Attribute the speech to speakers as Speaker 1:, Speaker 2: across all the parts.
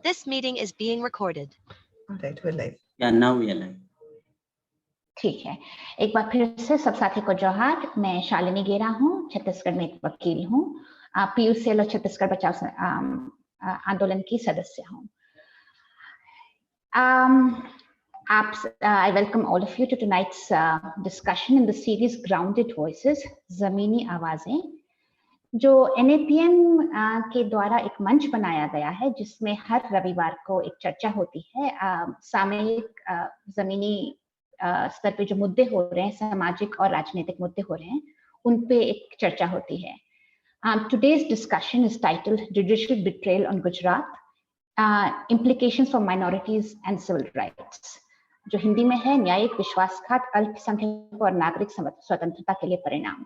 Speaker 1: This meeting is being recorded.
Speaker 2: All right, we're live.
Speaker 3: Yeah, now we are live.
Speaker 4: ठीक है, एक बार फिर से सब साथी को जोहार। मैं शालिनी गेरा हूँ, छत्तीसगढ़ में एक वकील हूँ, PUCL और छत्तीसगढ़ बचाओ आंदोलन की सदस्य हूँ। I welcome all of you to tonight's discussion in the series Grounded Voices, जमीनी आवाजें, जो NAPM के द्वारा एक मंच बनाया गया है जिसमें हर रविवार को एक चर्चा होती है। सामयिक जमीनी स्तर पे जो मुद्दे हो रहे हैं, सामाजिक और राजनीतिक मुद्दे हो रहे हैं, उन पे एक चर्चा होती है। Today's discussion is titled Judicial Betrayal on Gujarat, Implications for Minorities and Civil Rights, जो हिंदी में है न्यायिक विश्वासघात, अल्पसंख्यक और नागरिक स्वतंत्रता के लिए परिणाम।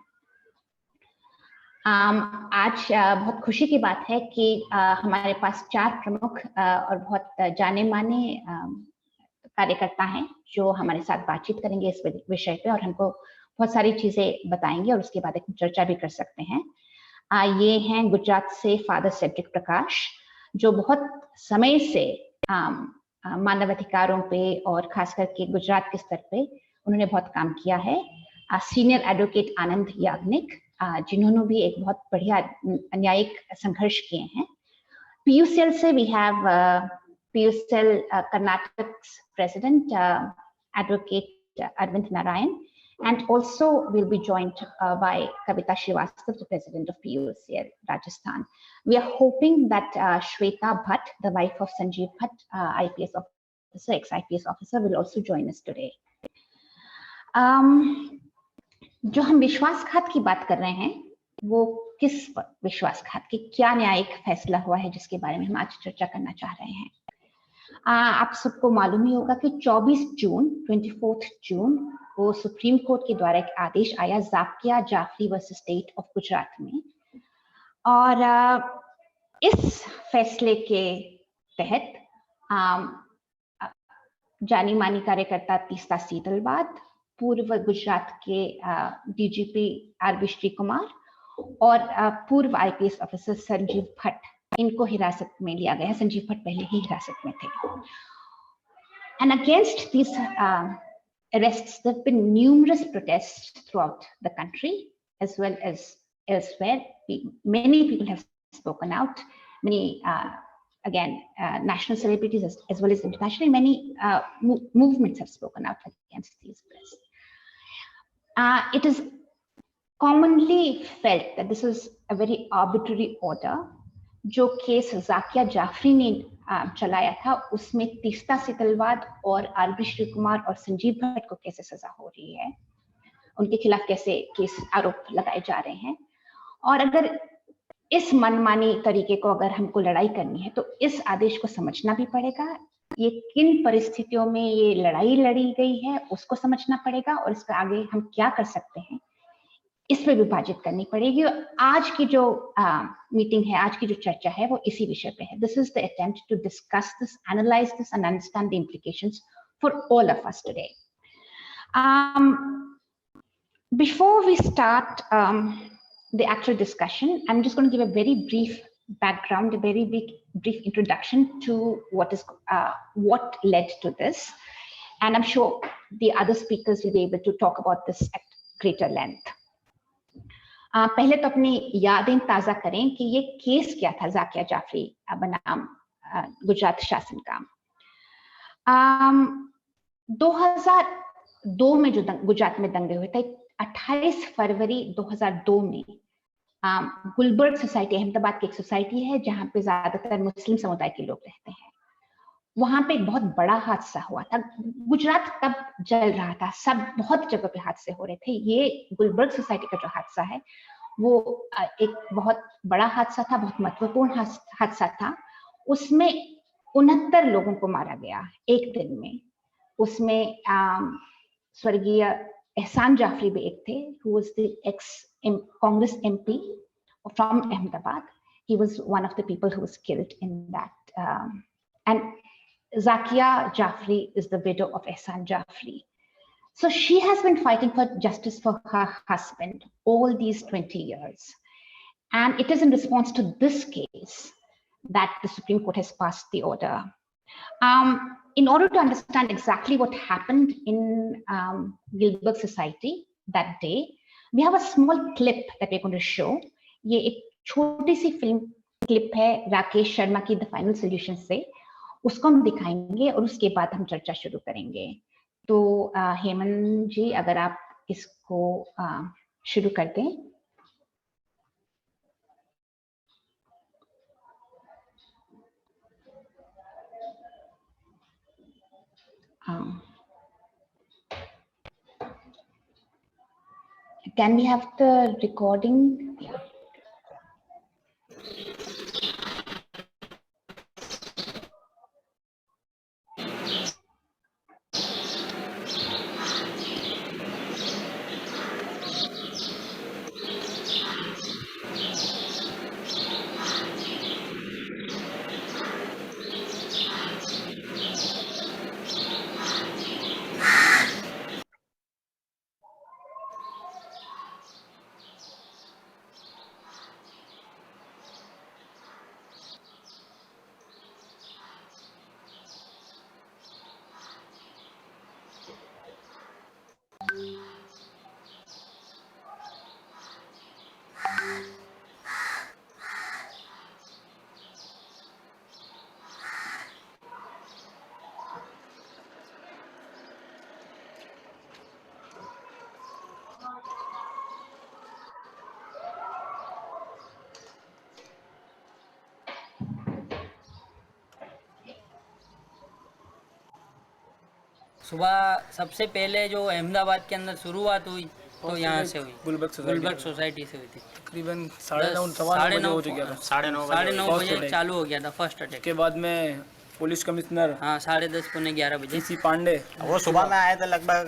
Speaker 4: आज बहुत खुशी की बात है कि हमारे पास 4 प्रमुख और बहुत जाने माने कार्यकर्ता हैं जो हमारे साथ बातचीत करेंगे इस विषय पे और हमको बहुत सारी चीजें बताएंगे और उसके बाद एक चर्चा भी कर सकते हैं। ये हैं गुजरात से फादर सेड्रिक प्रकाश, जो बहुत समय से मानवाधिकारों पे और खास करके गुजरात के स्तर पे उन्होंने बहुत काम किया है। सीनियर एडवोकेट आनंद याग्निक, जिन्होंने भी एक बहुत बढ़िया न्यायिक संघर्ष किए हैं। PUCL से we have PUCL Karnataka's president, advocate Arvind Narrain, and also will be joined by Kavita, Srivastava, the president of PUCL Rajasthan. We are hoping that Shweta Bhatt, the wife of Sanjeev Bhatt, IPS officer, ex-IPS officer, will also join us today. जो हम विश्वासघात की बात कर रहे हैं, वो किस विश्वासघात की क्या न्यायिक फैसला हुआ है जिसके बारे में हम आज चर्चा करना चाह रहे हैं। आप सबको मालूम ही होगा कि 24 जून को सुप्रीम कोर्ट के द्वारा एक आदेश आया Zakia Jafri versus state of Gujarat में, और इस फैसले के तहत जानी मानी कार्यकर्ता तीस्ता सीतलवाद, पूर्व गुजरात के DGP RB श्री कुमार और पूर्व IPS ऑफिसर संजीव भट्ट, इनको हिरासत में लिया गया है। संजीव भट्ट पहले ही हिरासत में थे। And against these arrests, there have been numerous protests throughout the country as well as elsewhere. Many people have spoken out. Many, again, national celebrities as well as internationally, many movements have spoken out against these arrests. It is commonly felt that this is a very arbitrary order. जो case Zakia Jafri ने चलाया था, उसमें तीस्ता सीतलवाद और RB Shri Kumar और संजीव भट्ट को कैसे सजा हो रही है, उनके खिलाफ कैसे केस आरोप लगाए जा रहे हैं, और अगर इस मनमानी तरीके को अगर हमको लड़ाई करनी है तो इस आदेश को समझना भी पड़ेगा। ये किन परिस्थितियों में ये लड़ाई लड़ी गई है उसको समझना पड़ेगा, और इसका आगे हम क्या कर सकते हैं इस पे विभाजित करनी पड़ेगी। आज की जो मीटिंग है, आज की जो चर्चा है, वो इसी विषय पे है। This is the attempt to discuss this, analyse this and understand the implications for all of us today. Before we start the actual discussion, I'm just going to give a very brief background, a very brief introduction to what led to this, and I'm sure the other speakers will be able to talk about this at greater length. पहले तो अपनी यादें ताजा करें कि ये case क्या था जाकिया जाफरी बनाम गुजरात शासन का। 2002 में जो गुजरात में दंगे हुए थे, 28 फरवरी 2002 में गुलबर्ग सोसाइटी, अहमदाबाद की एक सोसाइटी है जहाँ पे ज्यादातर मुस्लिम समुदाय के लोग रहते हैं, वहां पे एक बहुत बड़ा हादसा हुआ था। गुजरात तब जल रहा था, सब बहुत जगह पे हादसे हो रहे थे। ये गुलबर्ग सोसाइटी का जो हादसा है वो एक बहुत बड़ा हादसा था, बहुत महत्वपूर्ण हादसा था। उसमें 69 लोगों को मारा गया एक दिन में। उसमें स्वर्गीय एहसान जाफरी भी एक थे, who was the ex-Congress MP from Ahmedabad. He was one of the people who was killed in that. And Zakia Jafri is the widow of Ehsan Jafri. So she has been fighting for justice for her husband all these 20 years. And it is in response to this case that the Supreme Court has passed the order. In order to understand exactly what happened in Gilbert Society that day, we have a small clip that we're going to show. ये एक छोटी सी film clip है राकेश शर्मा की the final solution से, उसको हम दिखाएंगे और उसके बाद हम चर्चा शुरू करेंगे। तो हेमंत जी अगर आप इसको शुरू कर दें। Can we have the recording? Yeah.
Speaker 2: सुबह सबसे पहले जो अहमदाबाद के अंदर शुरुआत हुई तो यहाँ से हुई, गुलबर्ग सोसाइटी से हुई थी।
Speaker 3: तकरीबन 9:30
Speaker 2: बजे चालू हो गया था फर्स्ट अटैक।
Speaker 3: के बाद में पुलिस कमिश्नर
Speaker 2: 10:30 पौने 11 बजे
Speaker 3: सी पांडे
Speaker 5: वो सुबह में आए थे, लगभग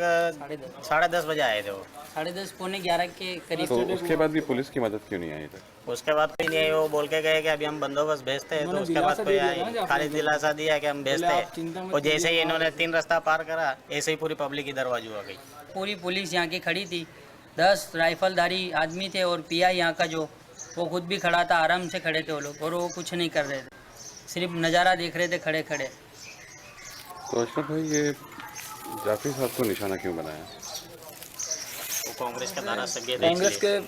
Speaker 5: 10:30 बजे आए थे वो,
Speaker 2: 10:30 पौने 11 के करीब।
Speaker 6: तो उसके बाद भी पुलिस की मदद क्यों नहीं आई था?
Speaker 5: उसके बाद कोई नहीं आई, वो बोल के गए कि अभी हम बंदोबस्त भेजते हैं। तो उसके बाद कोई आई, खाली दिलासा दिया कि हम भेजते हैं। और जैसे ही इन्होंने 3 रास्ता पार करा, ऐसे ही पूरी पब्लिक इधर बाजू आ गई।
Speaker 2: पूरी पुलिस यहाँ की खड़ी थी, 10 राइफलधारी आदमी थे और पीआई यहाँ का जो वो खुद भी खड़ा था, आराम से खड़े थे वो लोग, और वो कुछ नहीं कर रहे थे, सिर्फ नज़ारा देख रहे थे खड़े खड़े।
Speaker 6: तो अशरफ भाई ये जाफरी साहब को निशाना क्यों बनाया?
Speaker 5: वो कांग्रेस के धारासभ्य,
Speaker 3: कांग्रेस के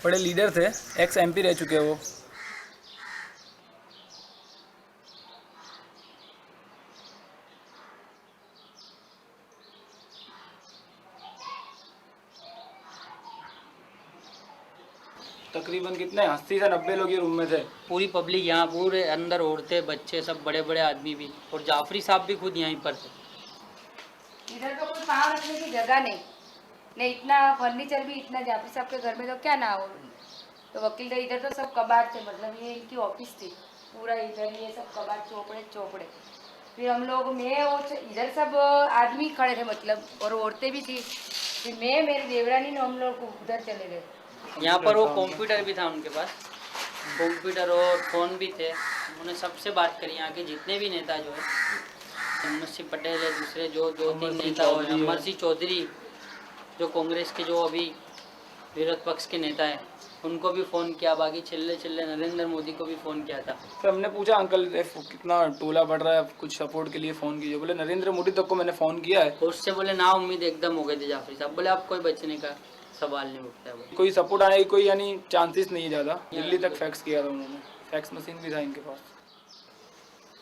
Speaker 3: बड़े लीडर थे, एक्स एमपी रह चुके हैं वो। तकरीबन कितने 80 से 90 लोग ये रूम में थे।
Speaker 2: पूरी पब्लिक यहाँ, पूरे अंदर औरतें बच्चे सब, बड़े बड़े आदमी भी, और जाफरी साहब भी खुद यहीं पर थे।
Speaker 7: इधर तो कोई पाँव रखने की जगह नहीं, नहीं इतना फर्नीचर भी इतना जाफरी साहब के घर में तो क्या ना हो। तो वकील तो इधर तो सब कबाड़ थे, मतलब ये इनकी ऑफिस थी पूरा, इधर ये सब कबाड़ चौपड़े। फिर हम लोग, मैं वो इधर सब आदमी खड़े थे मतलब, और औरतें भी थी। फिर मैं मेरी देवरानी ने हम लोग उधर चले गए।
Speaker 2: यहाँ पर वो कंप्यूटर भी था उनके पास, कंप्यूटर और फ़ोन भी थे। उन्होंने सबसे बात करी, यहाँ के जितने भी नेता जो है, अहमद सिंह पटेल है, दूसरे जो 2-3 नेता, और अमर सिंह चौधरी जो कांग्रेस के जो अभी विरोध पक्ष के नेता है, उनको भी फ़ोन किया। बाकी चिल्ले नरेंद्र मोदी को भी फ़ोन किया था।
Speaker 3: तो हमने पूछा अंकल कितना टोला बढ़ रहा है, कुछ सपोर्ट के लिए फ़ोन कीजिए। बोले नरेंद्र मोदी तक को मैंने फ़ोन किया है।
Speaker 2: उससे बोले ना उम्मीद एकदम हो गए थे जाफरी साहब, बोले आप कोई बचने का सवाल नहीं उठता है।
Speaker 3: कोई सपोर्ट आने की कोई यानी चांसेस नहीं ज़्यादा। दिल्ली तक फैक्स किया था उन्होंने, फैक्स मशीन भी था इनके पास।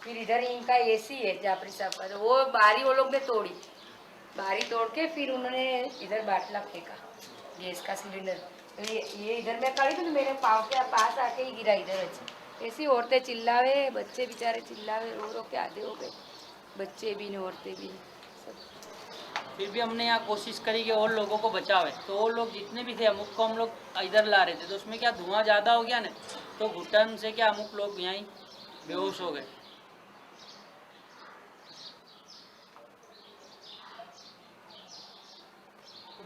Speaker 7: फिर इधर इनका एसी है जाफरी साहब का, तो वो बारी वो लोग ने तोड़ी, बारी तोड़ के फिर उन्होंने इधर बाटला फेंका गैस का सिलेंडर। तो ये इधर मैं खड़ी थी तो मेरे पाँव के पास आके ही गिरा इधर। अच्छी ऐसी औरतें चिल्लावे, बच्चे बेचारे चिल्लावे, रो के आधे हो गए, बच्चे भी नहीं औरतें भी नहीं।
Speaker 2: फिर भी हमने यहाँ कोशिश करी कि और लोगों को बचावे, तो और लोग जितने भी थे अमुक को हम लोग इधर ला रहे थे, तो उसमें क्या धुआं ज़्यादा हो गया ना, तो घुटन से क्या अमुक लोग यहीं बेहोश हो गए।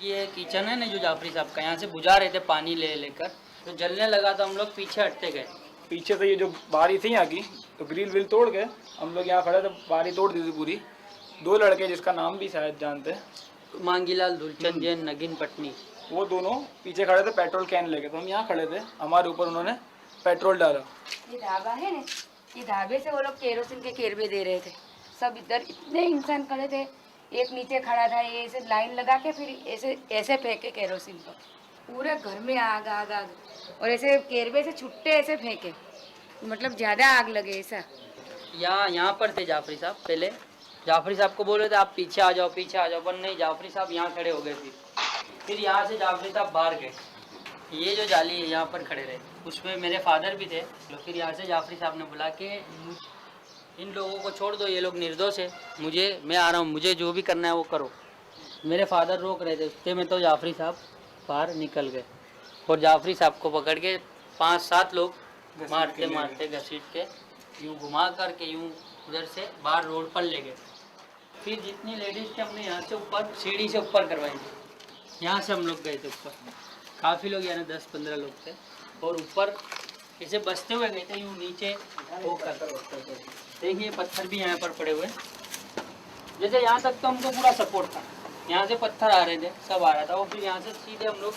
Speaker 2: ये किचन है ना जो जाफरी साहब का, यहाँ से बुझा रहे थे पानी लेकर, तो जलने लगा तो हम लोग पीछे हटते गए।
Speaker 3: पीछे से ये जो बारी थी यहाँ की, तो ग्रिल विल तोड़ के हम लोग यहाँ खड़े थे, बारी तोड़ दी थी पूरी। 2 लड़के जिसका नाम भी शायद जानते हैं,
Speaker 2: मांगीलाल धुलचंद जैन, नगीन पटनी,
Speaker 3: वो दोनों पीछे खड़े थे पेट्रोल कैन लेके। तो हम यहाँ खड़े थे, हमारे ऊपर उन्होंने पेट्रोल डाला।
Speaker 7: ये ढाबा है ना, ये ढाबे से वो लोग केरोसिन के केरबे दे रहे थे, सब इधर इतने इंसान खड़े थे, एक नीचे खड़ा था, ये ऐसे लाइन लगा के फिर ऐसे ऐसे फेंके केरोसिन को, पूरे घर में आग आग आग, और ऐसे केरबे से छुट्टे ऐसे फेंके, मतलब ज़्यादा आग लगे ऐसा।
Speaker 2: यहाँ पर थे जाफरी साहब, पहले जाफरी साहब को बोल रहे थे आप पीछे आ जाओ पीछे आ जाओ, पर नहीं, जाफरी साहब यहाँ खड़े हो गए थे। फिर यहाँ से जाफरी साहब बाहर गए, ये जो जाली है यहाँ पर खड़े रहे, उसमें मेरे फादर भी थे। तो फिर यहाँ से जाफरी साहब ने बोला कि इन लोगों को छोड़ दो, ये लोग निर्दोष है, मैं आ रहा हूँ, मुझे जो भी करना है वो करो। मेरे फादर रोक रहे थे, उससे में तो जाफरी साहब बाहर निकल गए और जाफरी साहब को पकड़ के 5-7 लोग मारते मारते घसीट के यूँ घुमा करके यूँ उधर से बाहर रोड पर ले गए। फिर जितनी लेडीज़ थे हमने यहाँ से ऊपर सीढ़ी से ऊपर करवाई थी, यहाँ से हम लोग गए थे ऊपर, काफ़ी लोग यानी 10-15 लोग थे, और ऊपर ऐसे बसते हुए गए थे यूँ नीचे होकर। देखिए पत्थर भी यहाँ पर पड़े हुए, जैसे यहाँ तक तो हमको पूरा सपोर्ट था, यहाँ से पत्थर आ रहे थे, सब आ रहा था, और फिर यहाँ से सीधे हम लोग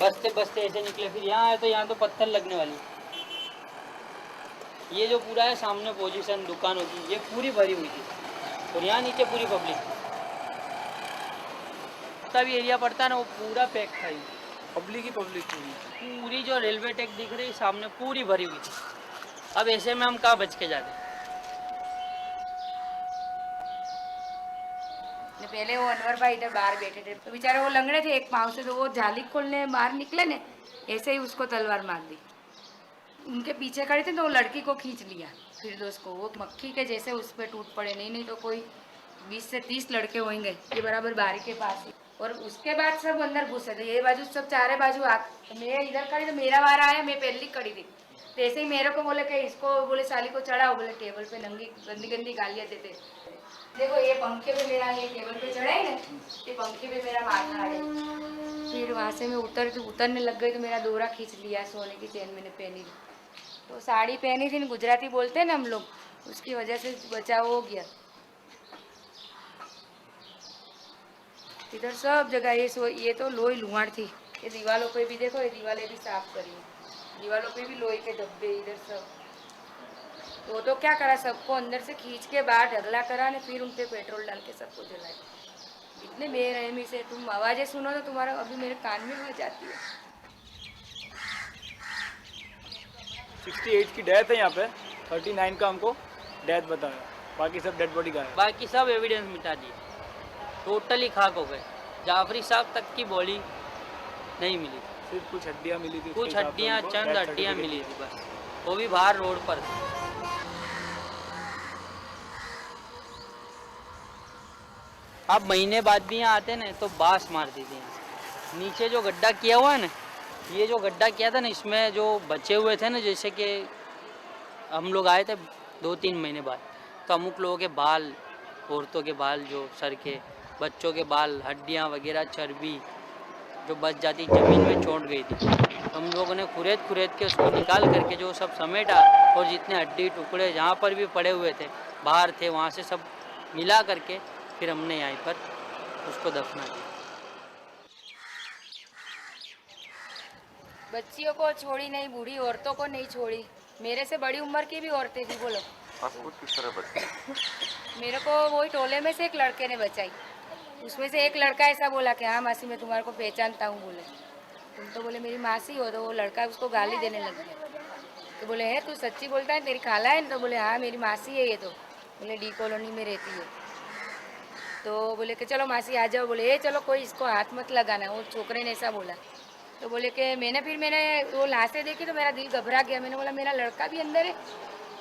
Speaker 2: बसते बसते ऐसे निकले, फिर यहाँ आए तो यहाँ तो पत्थर लगने वाली। ये जो पूरा है सामने पोजीशन दुकान होती है, ये पूरी भरी हुई थी, और यहाँ नीचे पूरी पब्लिक, तब एरिया पड़ता है ना वो पूरा पैक था, पब्लिक ही पब्लिक पूरी जो रेलवे ट्रैक दिख रही सामने पूरी भरी हुई थी। अब ऐसे में हम कहाँ बच के जाते।
Speaker 7: पहले वो अनवर भाई इधर बाहर बैठे थे, तो बेचारे वो लंगड़े थे एक पाँव से, तो वो जाली खोलने बाहर निकले ने, ऐसे ही उसको तलवार मार दी। उनके पीछे खड़े थे तो वो लड़की को खींच लिया, फिर दोस्त को, वो मक्खी के जैसे उस पर टूट पड़े, नहीं तो कोई 20 से 30 लड़के होंगे, ये बराबर बारी के पास ही। और उसके बाद सब अंदर घुसे थे, ये बाजू सब चारे बाजू आ, मैं इधर खड़ी तो मेरा वारा आया, मैं पहली खड़ी थी, तो ऐसे ही मेरे को बोले कि इसको बोले साली को चढ़ाओ, बोले टेबल पे नंगी गंदी गंदी गालियाँ देते। देखो ये पंखे पे मेरा, ये टेबल पे चढ़ा है ना, ये पंखे पे मेरा माथा है। फिर वहाँ से मैं उतरने लग गई तो मेरा दोरा खींच लिया, सोने की चेन मैंने पहनी थी, तो साड़ी पहनी थी, गुजराती बोलते हैं ना हम लोग, उसकी वजह से बचाव हो गया। इधर सब जगह ये तो लोई लुहाड़ थी, ये दीवारों पे भी देखो, ये दीवारें भी साफ करी, दीवारों पे भी लोहे के धब्बे, इधर सब। तो क्या करा, सबको अंदर से खींच के बाहर ढगला करा ने, फिर उन पे पेट्रोल डाल के सबको जलाए। इतने बेरहमी से, तुम आवाज़ें सुनो तो तुम्हारा अभी मेरे कान में बज जाती है।
Speaker 3: 68 की डेथ है यहाँ पे, 39 का हमको डेथ बताया, बाकी सब डेड बॉडी का है।
Speaker 2: बाकी सब एविडेंस मिटा दिए, टोटली खाक हो गए। जाफरी साहब तक की बॉडी नहीं मिली,
Speaker 3: सिर्फ कुछ हड्डियाँ मिली थी,
Speaker 2: कुछ हड्डियाँ, चंद हड्डियाँ मिली थी बस, वो भी बाहर रोड पर। अब महीने बाद भी यहाँ आते ना तो बास मार दी थी यहाँ से। नीचे जो गड्ढा किया हुआ है ना, ये जो गड्ढा किया था ना, इसमें जो बचे हुए थे ना, जैसे कि हम लोग आए थे 2-3 महीने बाद, तो अमुक लोगों के बाल, औरतों के बाल, जो सर के, बच्चों के बाल, हड्डियाँ वगैरह, चर्बी जो बच जाती ज़मीन में चोट गई थी, तो हम लोगों ने खुरेद के उसको निकाल करके जो सब समेटा, और जितने हड्डी टुकड़े जहाँ पर भी पड़े हुए थे बाहर थे, वहाँ से सब मिला करके फिर हमने यहाँ पर उसको दफना किया।
Speaker 7: बच्चियों को छोड़ी नहीं, बूढ़ी औरतों को नहीं छोड़ी, मेरे से बड़ी उम्र की भी औरतें थी। बोलो
Speaker 6: आपको किस तरह बचाया?
Speaker 7: मेरे को वही टोले में से एक लड़के ने बचाई, उसमें से एक लड़का ऐसा बोला कि हाँ मासी मैं तुम्हारे को पहचानता हूँ, बोले तुम तो बोले मेरी मासी हो, तो वो लड़का उसको गाली देने लग गया। तो बोले है तू सच्ची बोलता है, तेरी खाला है? तो बोले हाँ मेरी मासी है ये, तो बोले डी कॉलोनी में रहती है। तो बोले कि चलो मासी आ जाओ, बोले चलो कोई इसको हाथ मत लगाना, वो छोकरे ने ऐसा बोला। तो बोले कि मैंने वो लाशें देखी तो मेरा दिल घबरा गया, मैंने बोला मेरा लड़का भी अंदर है,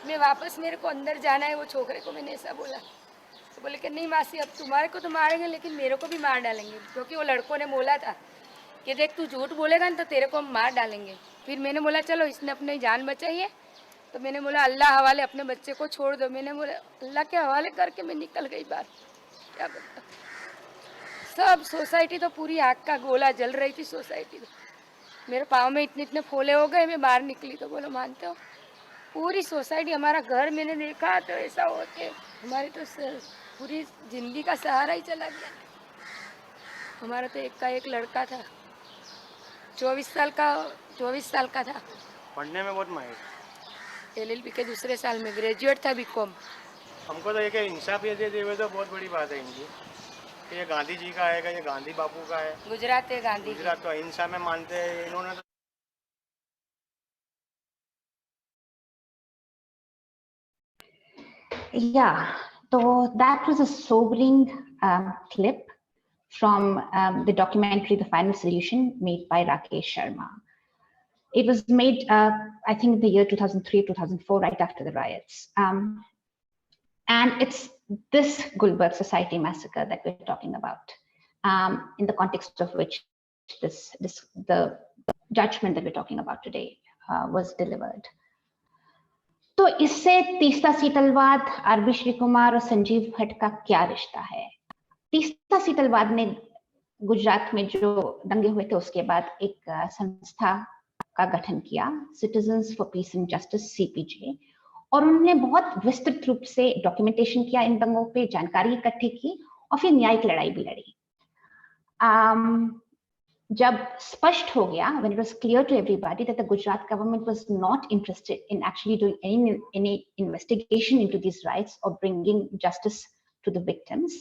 Speaker 7: मैं वापस मेरे को अंदर जाना है। वो छोकरे को मैंने ऐसा बोला, तो बोले कि नहीं मासी अब तुम्हारे को तो मारेंगे लेकिन मेरे को भी मार डालेंगे, क्योंकि वो लड़कों ने बोला था कि देख तू झूठ बोलेगा ना तो तेरे को हम मार डालेंगे। फिर मैंने बोला चलो इसने अपनी जान बचाई है, तो मैंने बोला अल्लाह हवाले अपने बच्चे को छोड़ दो। मैंने बोला अल्लाह के हवाले करके मैं निकल गई बाहर। क्या बता, सब सोसाइटी तो पूरी आग का गोला जल रही थी सोसाइटी। मेरे पाँव में इतने फोले हो गए, मैं बाहर निकली तो बोलो मानते हो पूरी सोसाइटी, हमारा घर मैंने देखा तो ऐसा होते, हमारी तो पूरी जिंदगी का सहारा ही चला गया। हमारा तो एक का एक लड़का था, 24 साल का था।
Speaker 8: पढ़ने में बहुत माहिर,
Speaker 7: LLB के दूसरे साल में, ग्रेजुएट था बीकॉम।
Speaker 8: हमको तो ये इंसाफ ये दे देवे तो बहुत बड़ी बात है इनकी। ये गांधी जी का है, ये गांधी बापू का है।
Speaker 7: गुजरात है गांधी।
Speaker 8: गुजरात तो अहिंसा में मानते हैं इन्होंने तो।
Speaker 4: Yeah, so that was a sobering clip from the documentary The Final Solution, made by Rakesh Sharma. It was made, I think, in the year 2003, 2004, right after the riots. And it's this Gulberg Society massacre that we're talking about, in the context of which the judgment that we're talking about today was delivered. तो इससे Teesta Setalvad, RB Shri Kumar और संजीव भट्ट का क्या रिश्ता है? तीस्ता सीतलवाद ने गुजरात में जो दंगे हुए थे उसके बाद एक संस्था का गठन किया, citizens for piece and justice, CPJ, और उन्होंने बहुत विस्तृत रूप से डॉक्यूमेंटेशन किया इन दंगों पे, जानकारी इकट्ठी की और फिर न्यायिक लड़ाई भी लड़ी। जब स्पष्ट हो गया, when it was clear to everybody that the Gujarat government was not interested in actually doing any investigation into these riots or bringing justice to the victims,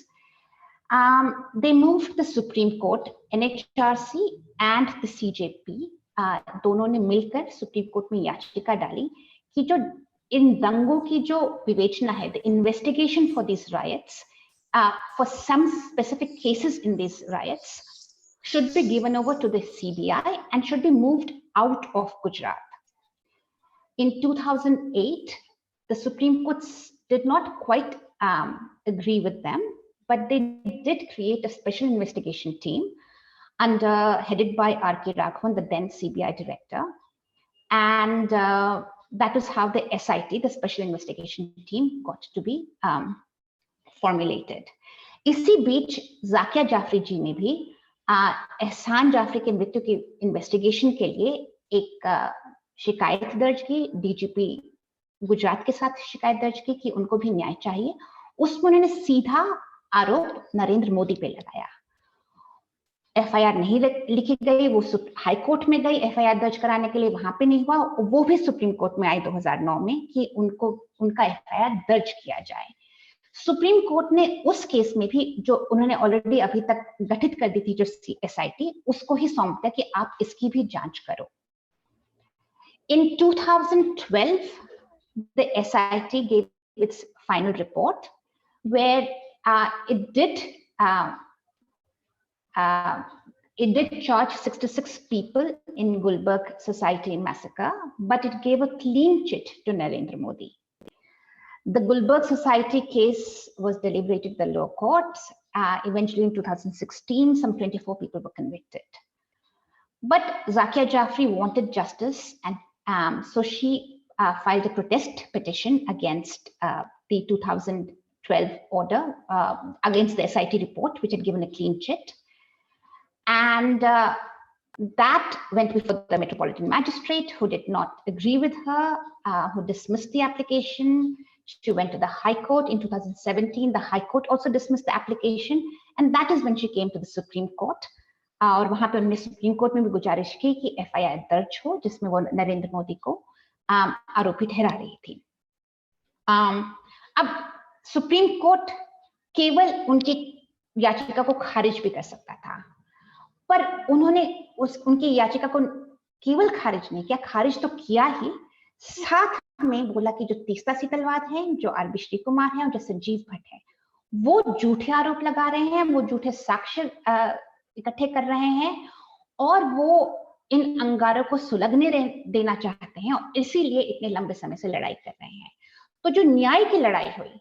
Speaker 4: they moved the Supreme Court, NHRC and the CJP, दोनों ने मिलकर supreme court में याचिका डाली कि जो इन दंगों की जो विवेचना है, the investigation for these riots, for some specific cases in these riots, should be given over to the CBI and should be moved out of Gujarat. In 2008, the Supreme Court did not quite agree with them, but they did create a special investigation team headed by R.K. Raghavan, the then CBI director. And that is how the SIT, the Special Investigation Team, got to be formulated. इसी बीच जाकिया जाफरी जी ने भी एहसान जाफरी के मृत्यु की investigation के लिए एक शिकायत दर्ज की, डीजीपी गुजरात के साथ शिकायत दर्ज की कि उनको भी न्याय चाहिए। उसमें उन्होंने सीधा आरोप नरेंद्र मोदी पे लगाया। FIR नहीं लिखी गई, वो हाई कोर्ट में गई FIR दर्ज कराने के लिए, वहां पे नहीं हुआ, वो भी सुप्रीम कोर्ट में आई 2009 में कि उनका FIR दर्ज किया जाए। सुप्रीम कोर्ट ने उस केस में भी जो उन्होंने ऑलरेडी अभी तक गठित कर दी थी जो SIT, उसको ही सौंप दिया कि आप इसकी भी जांच करो। In 2012, the SIT gave its final report where it did charge 66 people in Gulberg Society massacre, but it gave a clean chit to Narendra Modi. The Gulberg Society case was deliberated in the lower courts. Eventually in 2016, some 24 people were convicted. But Zakia Jafri wanted justice, and so she filed a protest petition against the 2012 order, against the SIT report, which had given a clean chit. And that went before the Metropolitan Magistrate, who did not agree with her, who dismissed the application. She went to the High Court in 2017. The High Court also dismissed the application, and that is when she came to the Supreme Court. और वहां पे उन्होंने supreme court में भी गुजारिश की कि FIR दर्ज हो जिसमें वो नरेंद्र मोदी को आरोपी ठहरा रही थी। अब सुप्रीम कोर्ट केवल उनकी याचिका को खारिज भी कर सकता था, पर उन्होंने उनकी याचिका को केवल खारिज नहीं किया, खारिज तो किया ही, साथ में बोला कि जो तीस्ता सीतलवाद है, जो आरबी श्री कुमार है और जो संजीव भट्ट है, वो झूठे आरोप लगा रहे हैं, वो झूठे साक्ष्य इकट्ठे कर रहे हैं और वो इन अंगारों को सुलगने देना चाहते हैं और इसीलिए इतने लंबे समय से लड़ाई कर रहे हैं। तो जो न्याय की लड़ाई हुई,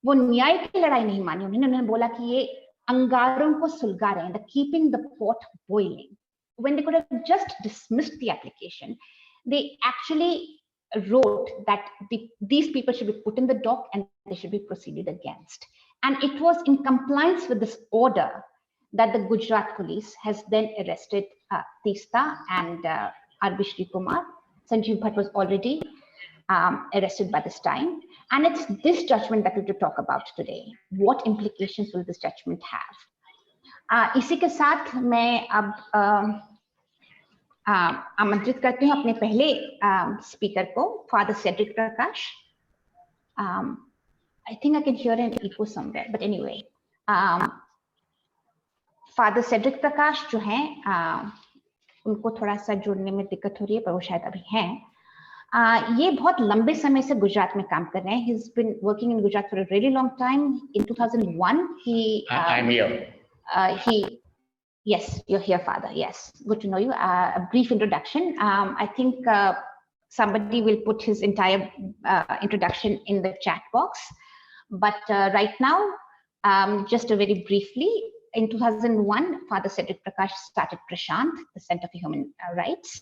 Speaker 4: वो न्याय की लड़ाई नहीं मानी उन्होंने बोला कि ये अंगारों को सुलगा रहे हैं, keeping the pot boiling. When they could have just dismissed the application, they actually wrote that these people should be put in the dock and they should be proceeded against. And it was in compliance with this order that the Gujarat police has then arrested Teesta and Arvind Shri Kumar. Sanjeev Bhatt was already arrested by this time. And it's this judgment that we will talk about today. What implications will this judgment have? इसी के साथ मैं अब आमंत्रित करती हूँ अपने पहले स्पीकर को, father Cedric Prakash. I think I can hear an echo somewhere, but anyway, father Cedric Prakash जो हैं, उनको थोड़ा सा जुड़ने में दिक्कत हो रही है, पर वो शायद अभी हैं. ये बहुत लंबे समय से गुजरात में काम कर रहे हैं. He's been working in Gujarat for a really long time. In 2001,
Speaker 9: I'm here.
Speaker 4: Yes, you're here, Father. Yes, good to know you. A brief introduction. I think somebody will put his entire introduction in the chat box. But right now, just very briefly, in 2001, Father Cedric Prakash started Prashant, the Center for Human Rights.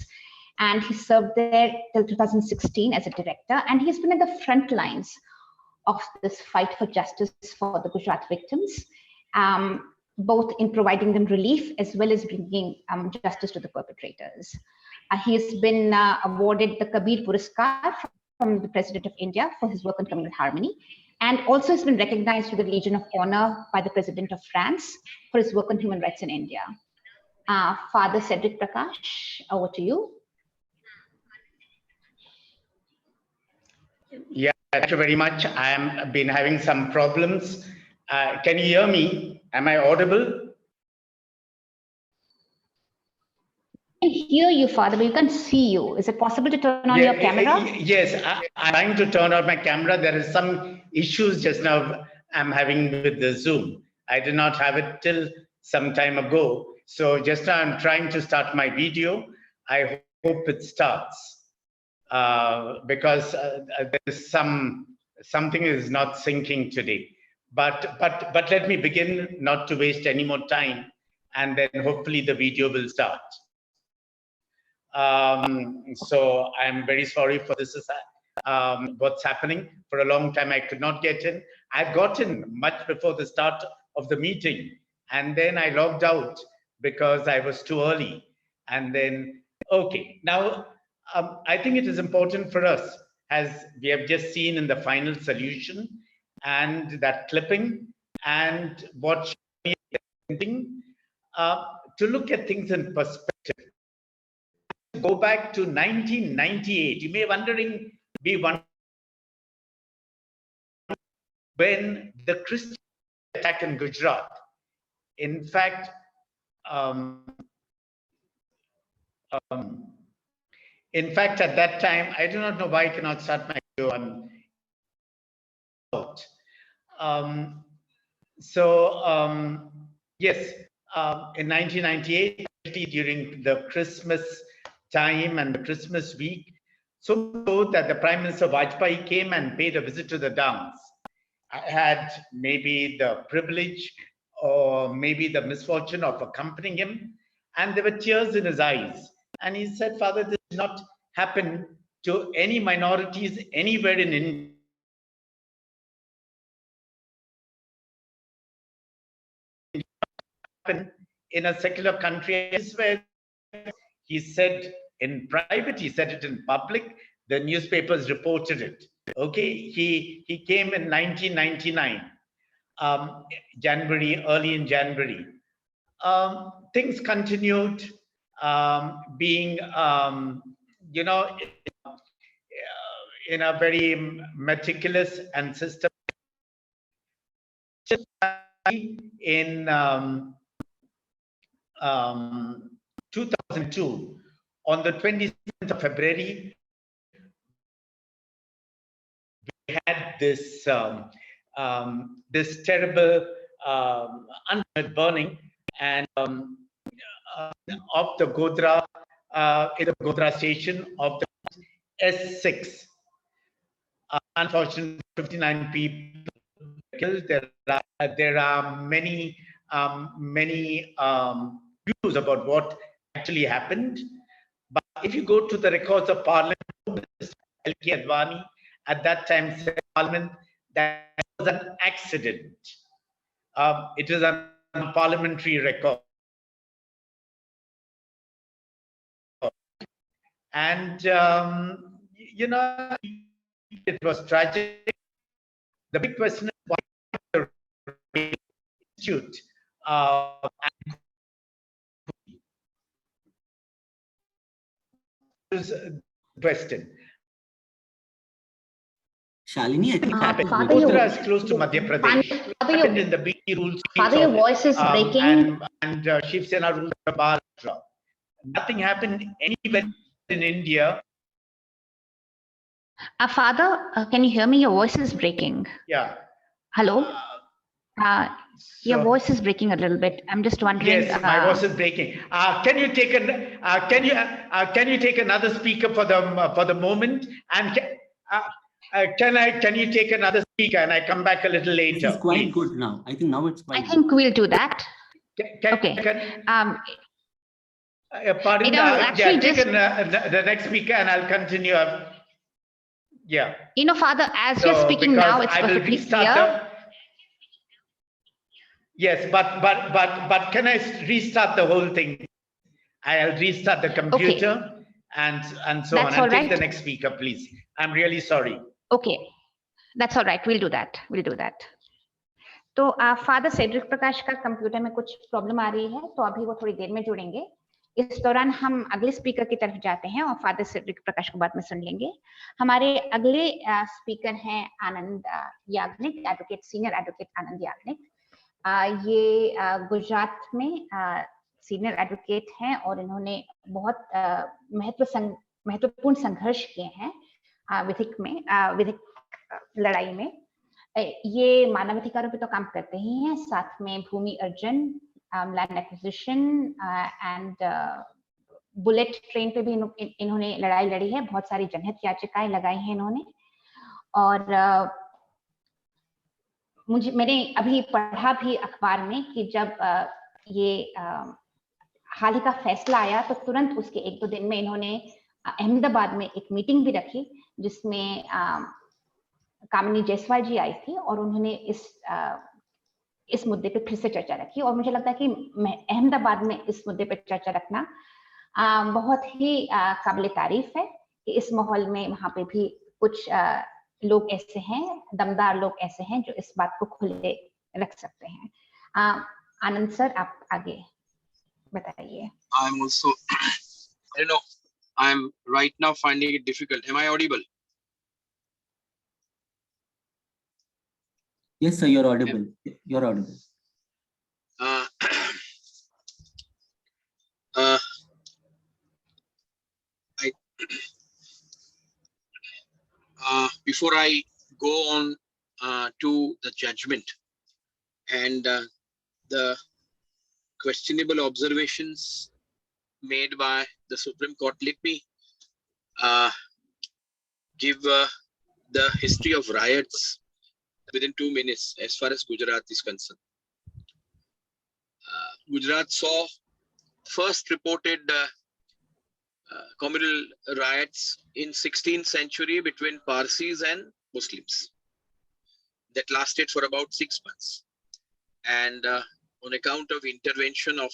Speaker 4: And he served there till 2016 as a director. And he's been at the front lines of this fight for justice for the Gujarat victims, both in providing them relief as well as bringing justice to the perpetrators. He has been awarded the Kabir Puraskar from the President of India for his work on communal harmony, and also has been recognized with the Legion of Honor by the President of France for his work on human rights in India. Father Cedric Prakash, over to you.
Speaker 9: Yeah, thank you very much. I have been having some problems. Can you hear me? Am I audible?
Speaker 4: I can hear you, Father, but you can't see you. Is it possible to turn on your camera?
Speaker 9: Yes, I'm trying to turn on my camera. There is some issues just now I'm having with the Zoom. I did not have it till some time ago. So just now I'm trying to start my video. I hope it starts because there is something is not syncing today. But let me begin, not to waste any more time, and then hopefully the video will start. So I'm very sorry for this, what's happening. For a long time I could not get in. I got in much before the start of the meeting, and then I logged out because I was too early. And then, okay, now I think it is important for us, as we have just seen in the final solution and that clipping and what Shalini is thinking, to look at things in perspective. Go back to 1998. You may be wondering when the Christian attack in Gujarat. In fact, at that time, I do not know why I cannot start my video. I'm out. Yes, in 1998, during the Christmas time and the Christmas week, so that the Prime Minister Vajpayee came and paid a visit to the dance. I had maybe the privilege or maybe the misfortune of accompanying him, and there were tears in his eyes. And he said, Father, this did not happen to any minorities anywhere in India. In a secular country, where he said in private, he said it in public, the newspapers reported it. Okay, he came in 1999, early in January. Things continued being, you know, in a very meticulous and systematic. In 2002, on the 27th of February, we had this this terrible burning and of the Godhra, in the Godhra station of the S6. Unfortunately, 59 people killed. There are many views about what actually happened. But if you go to the records of Parliament, L.K. Advani at that time said Parliament that was an accident. It is a parliamentary record. And, you know, it was tragic. The big question is why the institute question.
Speaker 10: Shalini, I think
Speaker 4: Father,
Speaker 9: Uttara is close to Madhya Pradesh.
Speaker 4: Father,
Speaker 9: In the B rules.
Speaker 4: Father, your voice is breaking.
Speaker 9: And Shiv Sena rules of Maharashtra. Nothing happened anywhere in India.
Speaker 4: Father, can you hear me? Your voice is breaking.
Speaker 9: Yeah.
Speaker 4: Hello? Your voice is breaking a little bit. I'm just wondering.
Speaker 9: Yes, my voice is breaking. Can you take can you take another speaker for the moment? And can you take another speaker and I come back a little later?
Speaker 10: This is quite
Speaker 9: please?
Speaker 10: good now. I think now it's quite
Speaker 4: I think we'll do that.
Speaker 9: Okay. Pardon, take the next speaker and I'll continue. Yeah.
Speaker 4: You know, Father, as you're speaking now, it's perfectly clear.
Speaker 9: Yes, but can I restart the whole thing? I'll restart the computer and so
Speaker 4: That's
Speaker 9: on. And
Speaker 4: all
Speaker 9: take the
Speaker 4: right.
Speaker 9: next speaker, please. I'm really sorry.
Speaker 4: Okay, that's all right. We'll do that. We'll do that. तो father Cedric प्रकाश का computer में कुछ problem आ रही है, तो अभी वो थोड़ी देर में जुड़ेंगे. इस दौरान हम अगले स्पीकर की तरफ जाते हैं और फादर सेड्रिक प्रकाश को बाद में सुन लेंगे. हमारे अगले स्पीकर हैं आनंद याग्निक, एडवोकेट, सीनियर एडवोकेट आनंद याग्निक. ये गुजरात में सीनियर एडवोकेट हैं और इन्होंने बहुत महत्वपूर्ण संघर्ष किए हैं विधिक लड़ाई में. ये मानवाधिकारों पे तो काम करते ही हैं, साथ में भूमि अर्जन, land acquisition and bullet train पे भी इन्होंने लड़ाई लड़ी है. बहुत सारी जनहित याचिकाएं लगाई हैं इन्होंने. और मैंने अभी पढ़ा भी अखबार में कि जब ये हाल ही का फैसला आया तो तुरंत उसके 1-2 दिन में इन्होंने अहमदाबाद में एक मीटिंग भी रखी जिसमें कामिनी जायसवाल जी आई थी और उन्होंने इस मुद्दे पे फिर से चर्चा रखी. और मुझे लगता है कि अहमदाबाद में इस मुद्दे पे चर्चा रखना बहुत ही काबिल तारीफ है कि इस माहौल में वहां पे भी कुछ लोग ऐसे हैं, दमदार लोग ऐसे हैं जो इस बात को खुले रख सकते हैं. आनंद सर, आप आगे बताइए.
Speaker 11: I'm also, I don't know, I'm right now finding it difficult. Am I audible?
Speaker 10: Yes, sir, you're audible. You're audible.
Speaker 11: Before I go on to the judgment and the questionable observations made by the Supreme Court, let me give the history of riots within 2 minutes as far as Gujarat is concerned. Gujarat saw first reported communal riots in 16th century between Parsis and Muslims that lasted for about 6 months. And on account of intervention of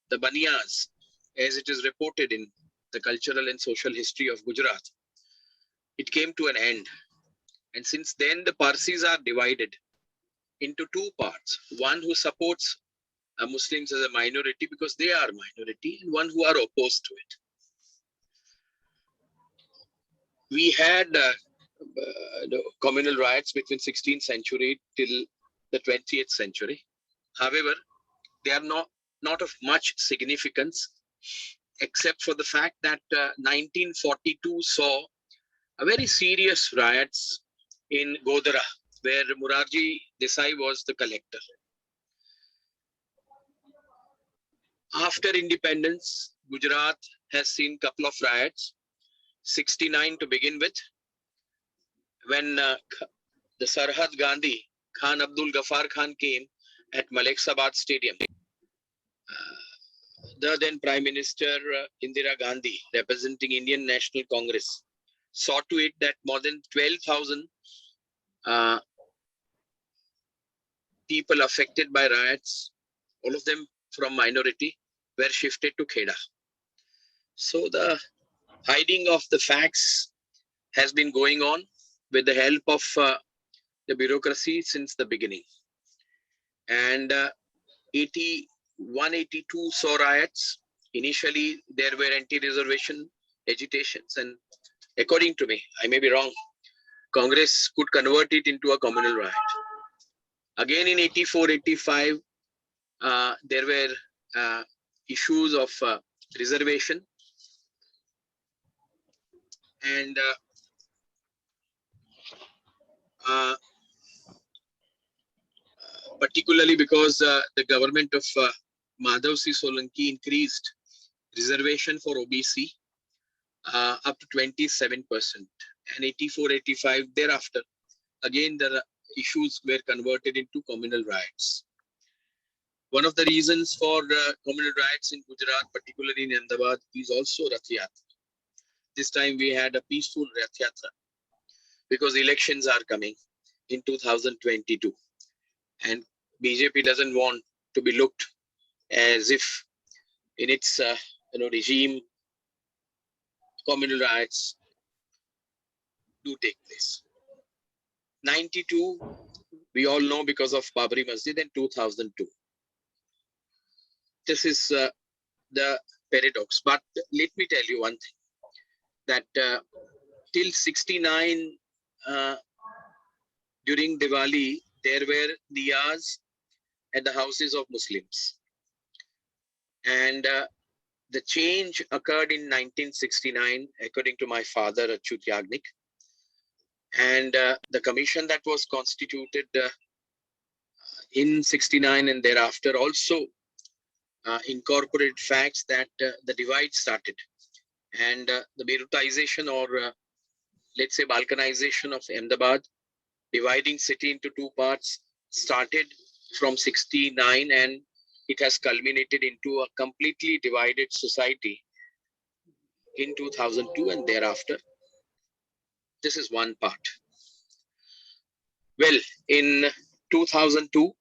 Speaker 11: the Baniyas, as it is reported in the cultural and social history of Gujarat, it came to an end. And since then, the Parsis are divided into 2 parts. One who supports Muslims as a minority because they are minority, and one who are opposed to it. We had communal riots between 16th century till the 20th century. However, they are not of much significance, except for the fact that 1942 saw a very serious riots in Gera, where Morarji Desai was the collector. After independence, Gujarat has seen a couple of riots. 69 to begin with, when the Sarhad Gandhi, Khan Abdul Ghaffar Khan came at Maleksabad Stadium. The then Prime Minister Indira Gandhi, representing Indian National Congress, saw to it that more than 12,000 people affected by riots, all of them from minority, were shifted to Gera. So the hiding of the facts has been going on with the help of the bureaucracy since the beginning. And 81-82 saw riots initially there were anti-reservation agitations, and according to me, I may be wrong, Congress could convert it into a communal riot. Again in 84, 85, there were issues of reservation, and particularly because the government of Madhav C. Solanki increased reservation for OBC up to 27%, and 84, 85 thereafter, again the issues were converted into communal riots. One of the reasons for communal riots in Gujarat, particularly in Ahmedabad, is also Rath Yatra. This time we had a peaceful Rath Yatra because elections are coming in 2022, and BJP doesn't want to be looked as if in its regime communal riots do take place. 92, we all know because of Babri Masjid, and 2002. This is the paradox. But let me tell you one thing, that till 69, during Diwali, there were diyas at the houses of Muslims. And the change occurred in 1969, according to my father, Yagnik. And the commission that was constituted in 69 and thereafter also incorporated facts that the divide started. And the Beirutization, or let's say balkanization of Ahmedabad, dividing city into two parts, started from 69, and it has culminated into a completely divided society in 2002 and thereafter. This is one part. Well, in 2002,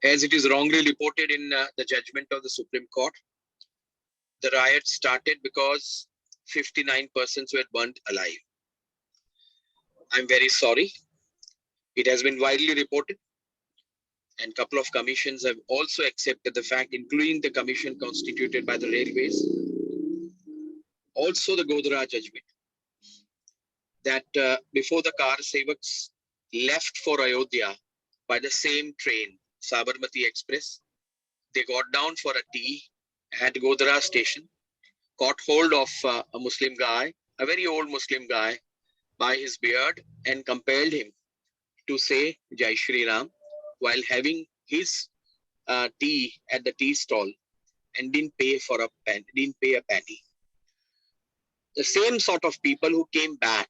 Speaker 11: as it is wrongly reported in the judgment of the Supreme Court, the riot started because 59 persons were burnt alive. I'm very sorry. It has been widely reported, and a couple of commissions have also accepted the fact, including the commission constituted by the railways. Also the Godhra judgment, that before the car sevaks left for Ayodhya by the same train, Sabarmati Express, they got down for a tea at Godhra station, caught hold of a Muslim guy, a very old Muslim guy, by his beard, and compelled him to say Jai Shri Ram while having his tea at the tea stall, and didn't pay a penny. The same sort of people who came back,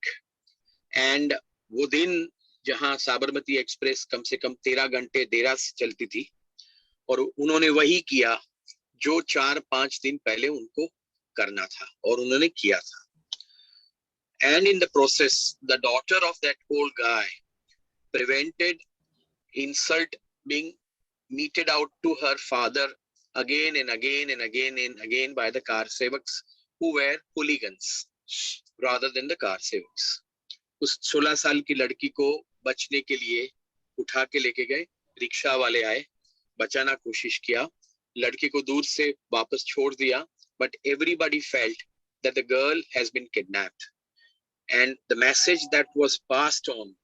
Speaker 11: and वो दिन जहां Sabarmati express कम से कम 13 घंटे देर से चलती थी, और उन्होंने वही किया जो 4-5 दिन पहले उनको करना था, और उन्होंने किया था. And in the process, the daughter of that old guy prevented insult being meted out to her father again and again and again and again by the car sevaks, who were hooligans rather than the car sevaks. उस 16 साल की लड़की को बचने के लिए उठा के लेके गए, रिक्शा वाले आए, बचाना कोशिश किया, लड़की को दूर से वापस छोड़ दिया, but everybody felt that the girl has been kidnapped. And the message that was passed on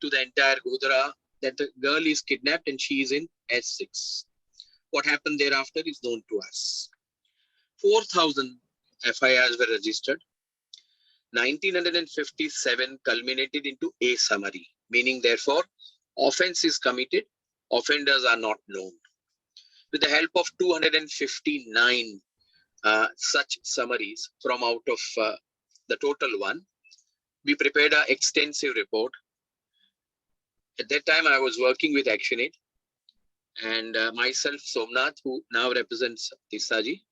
Speaker 11: to the entire Godhra, that the girl is kidnapped and she is in S6. What happened thereafter is known to us. 4,000 FIRs were registered. 1957 culminated into a summary, meaning therefore offense is committed, offenders are not known. With the help of 259 such summaries from out of the total one, we prepared an extensive report. At that time, I was working with ActionAid, and myself, Somnath, who now represents Tisaji,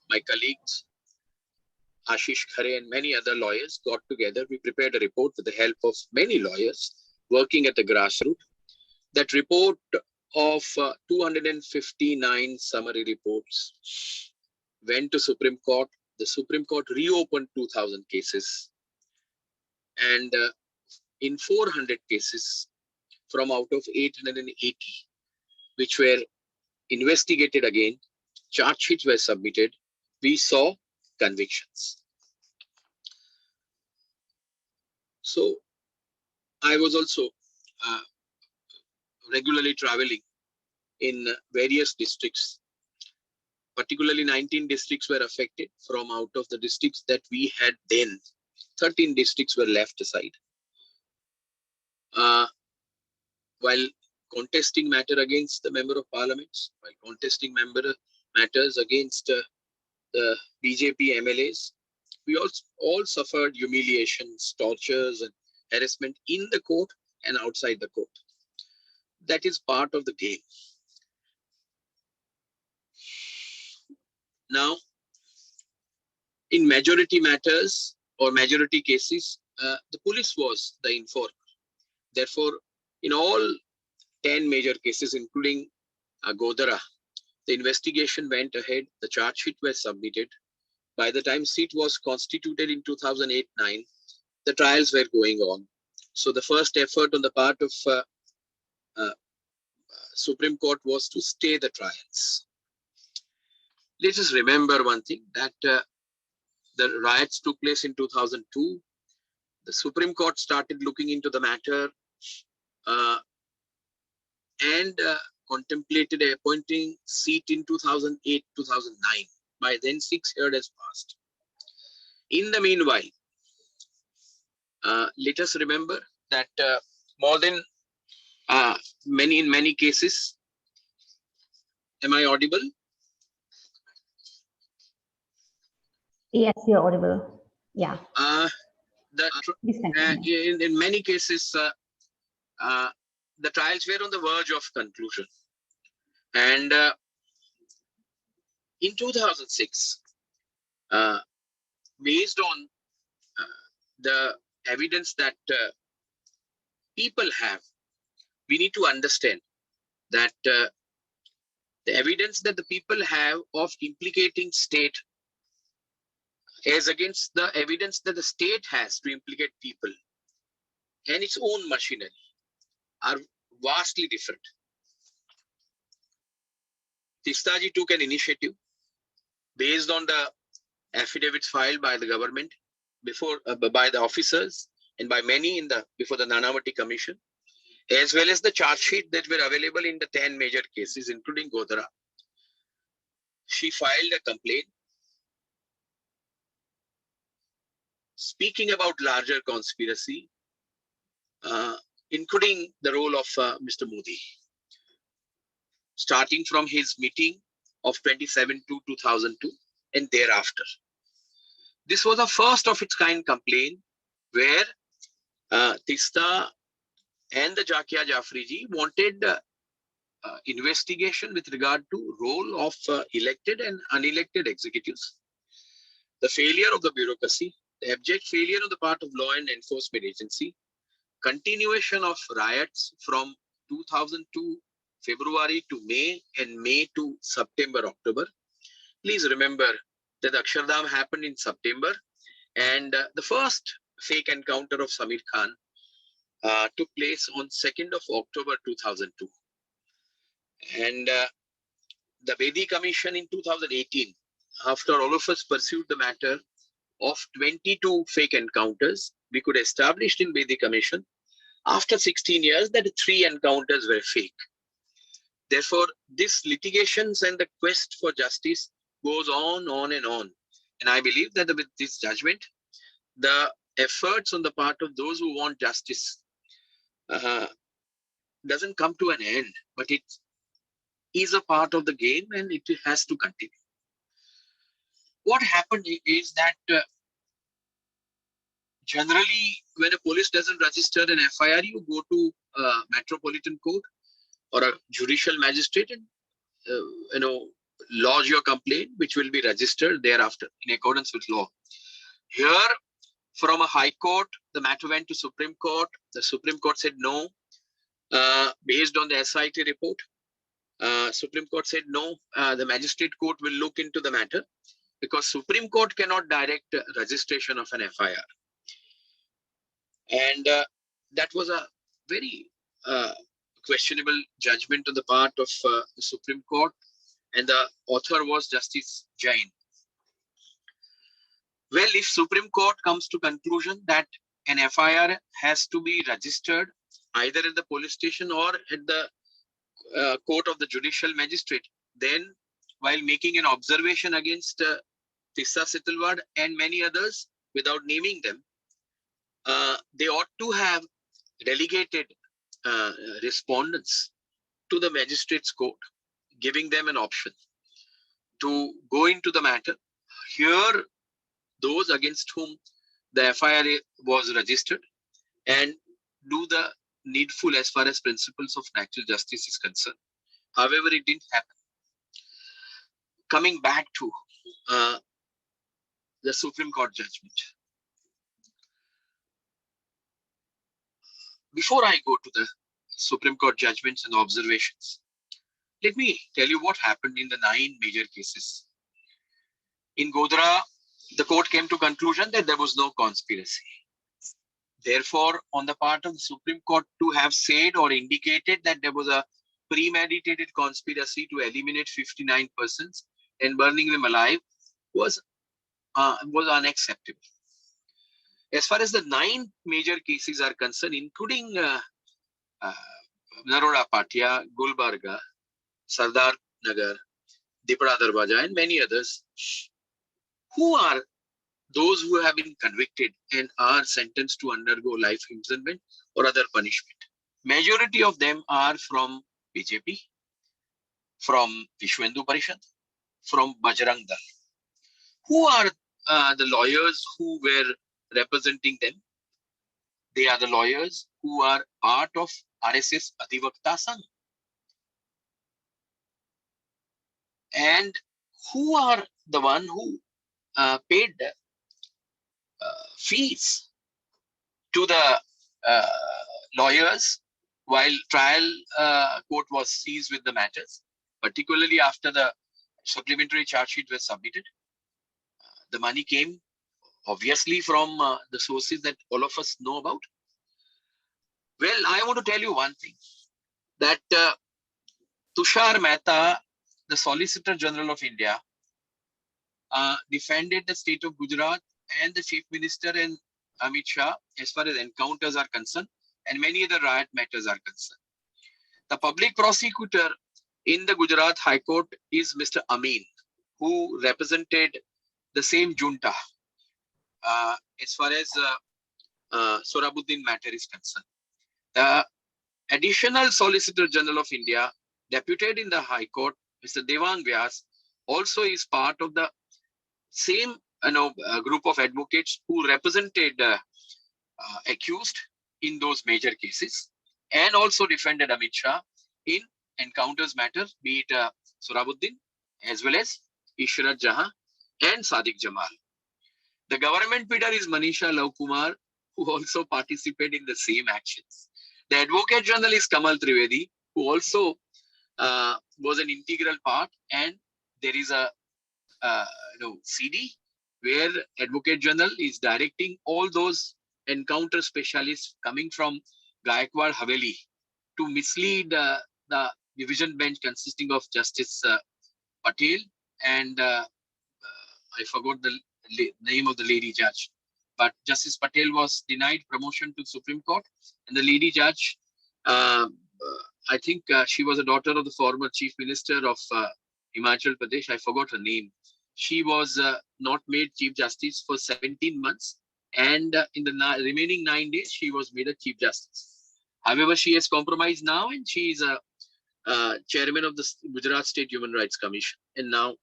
Speaker 11: my colleagues, Ashish Khare and many other lawyers got together. We prepared a report with the help of many lawyers working at the grassroots. That report of 259 summary reports went to Supreme Court. The Supreme Court reopened 2,000 cases. And in 400 cases from out of 880, which were investigated again, charge sheets were submitted, we saw convictions. So I was also regularly traveling in various districts. Particularly 19 districts were affected. From out of the districts that we had then, 13 districts were left aside. While contesting matter against the member of parliaments, while contesting matters against the BJP MLAs, we all suffered humiliations, tortures and harassment in the court and outside the court. That is part of the game. Now, in majority matters or majority cases, the police was the informer. Therefore, in all 10 major cases, including Godara, the investigation went ahead, the charge sheet was submitted. By the time seat was constituted in 2008-9, the trials were going on. So the first effort on the part of Supreme Court was to stay the trials. Let us remember one thing, that the riots took place in 2002. The Supreme Court started looking into the matter and contemplated appointing seat in 2008-2009. By then, 6 years has passed. In the meanwhile, let us remember that more than in many cases, am I audible?
Speaker 4: Yes, you're audible. Yeah.
Speaker 11: In many cases, the trials were on the verge of conclusion. And in 2006, based on the evidence that people have, we need to understand that the evidence that the people have of implicating state as against the evidence that the state has to implicate people and its own machinery are vastly different. Tistaji took an initiative based on the affidavits filed by the government by the officers and by many before the Nanavati Commission, as well as the charge sheet that were available in the 10 major cases, including Godara. She filed a complaint speaking about larger conspiracy, including the role of Mr. Modi, starting from his meeting of 27/2/2002 and thereafter. This was a first of its kind complaint where Tista and the Jakia Jafriji wanted investigation with regard to role of elected and unelected executives, the failure of the bureaucracy, the abject failure on the part of law and enforcement agency, continuation of riots from 2002 February to May and May to September, October. Please remember that the Akshardham happened in September, and the first fake encounter of Samir Khan took place on 2nd of October 2002. And the Bedi Commission in 2018, after all of us pursued the matter of 22 fake encounters, we could establish in Bedi Commission after 16 years that 3 encounters were fake. Therefore, this litigations and the quest for justice goes on and on. And I believe that with this judgment, the efforts on the part of those who want justice doesn't come to an end, but it is a part of the game and it has to continue. What happened is that generally when a police doesn't register an FIR, you go to a metropolitan court or a judicial magistrate and lodge your complaint, which will be registered thereafter in accordance with law. Here, from a high court, the matter went to Supreme Court. The Supreme Court said no, based on the SIT report. Supreme Court said no, the magistrate court will look into the matter because Supreme Court cannot direct registration of an FIR. And that was a very questionable judgment on the part of the Supreme Court, and the author was Justice Jain. Well, if Supreme Court comes to conclusion that an FIR has to be registered either at the police station or at the court of the judicial magistrate, then while making an observation against Tissa Sitalwad and many others without naming them, they ought to have delegated respondents to the magistrate's court, giving them an option to go into the matter, hear those against whom the FIR was registered, and do the needful as far as principles of natural justice is concerned. However, it didn't happen. Coming back to the Supreme Court judgment. Before I go to the Supreme Court judgments and observations, let me tell you what happened in the 9 major cases. In Godhra, the court came to conclusion that there was no conspiracy. Therefore, on the part of the Supreme Court to have said or indicated that there was a premeditated conspiracy to eliminate 59 persons and burning them alive was unacceptable. As far as the 9 major cases are concerned, including Naroda Patia, Gulbarga, Sardar Nagar, Dipra Darwaja, and many others, who are those who have been convicted and are sentenced to undergo life imprisonment or other punishment? Majority of them are from BJP, from Vishwendu Parishad, from Bajrang Dal. Who are the lawyers who were representing them? They are the lawyers who are part of RSS Adhivakta Sangh. And who are the one who paid fees to the lawyers while trial court was seized with the matters, particularly after the supplementary charge sheet was submitted. The money came obviously from the sources that all of us know about. Well, I want to tell you one thing, that Tushar Mehta, the Solicitor General of India, defended the state of Gujarat and the Chief Minister and Amit Shah as far as encounters are concerned and many other riot matters are concerned. The public prosecutor in the Gujarat High Court is Mr. Amin, who represented the same junta as far as Sohrabuddin matter is concerned. The additional Solicitor General of India, deputed in the High Court, Mr. Devang Vyas, also is part of the same group of advocates who represented accused in those major cases and also defended Amit Shah in encounters matter, be it Sohrabuddin as well as Ishrat Jahan and Sadiq Jamal. The government bidder is Manisha Love Kumar, who also participated in the same actions. The Advocate General is Kamal Trivedi, who also was an integral part, and there is a CD where Advocate General is directing all those encounter specialists coming from Gaikwad Haveli to mislead the division bench consisting of Justice Patel and I forgot the name of the lady judge, but Justice Patel was denied promotion to Supreme Court, and the lady judge, I think she was a daughter of the former Chief Minister of Himachal Pradesh. I forgot her name. She was not made Chief Justice for 17 months, and in the remaining 9 days, she was made a Chief Justice. However, she has compromised now, and she is a chairman of the Gujarat State Human Rights Commission, and now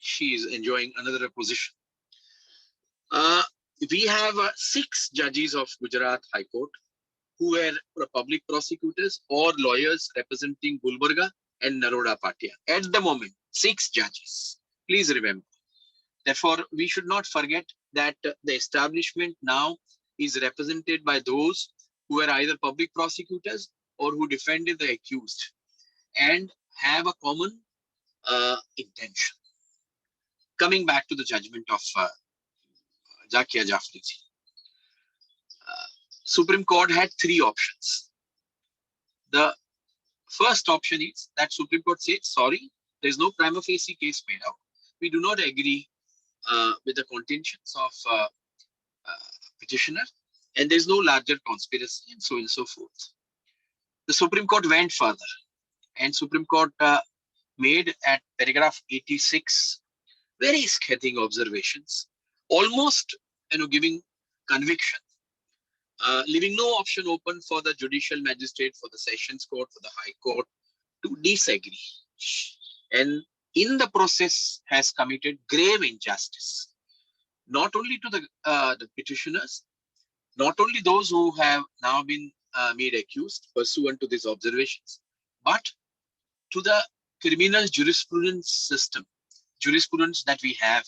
Speaker 11: she is enjoying another position. We have 6 judges of Gujarat High Court who were public prosecutors or lawyers representing Gulbarga and Naroda Patia. At the moment, 6 judges. Please remember. Therefore, we should not forget that the establishment now is represented by those who were either public prosecutors or who defended the accused and have a common intention. Coming back to the judgment of Zakia Jafriji. Supreme Court had 3 options. The first option is that Supreme Court says, sorry, there is no prima facie case made out. We do not agree with the contentions of petitioner, and there is no larger conspiracy, and so on and so forth. The Supreme Court went further, and Supreme Court made at paragraph 86 very scathing observations, almost giving conviction, leaving no option open for the judicial magistrate, for the sessions court, for the high court to disagree, and in the process has committed grave injustice, not only to the petitioners, not only those who have now been made accused pursuant to these observations, but to the criminal jurisprudence system, jurisprudence that we have,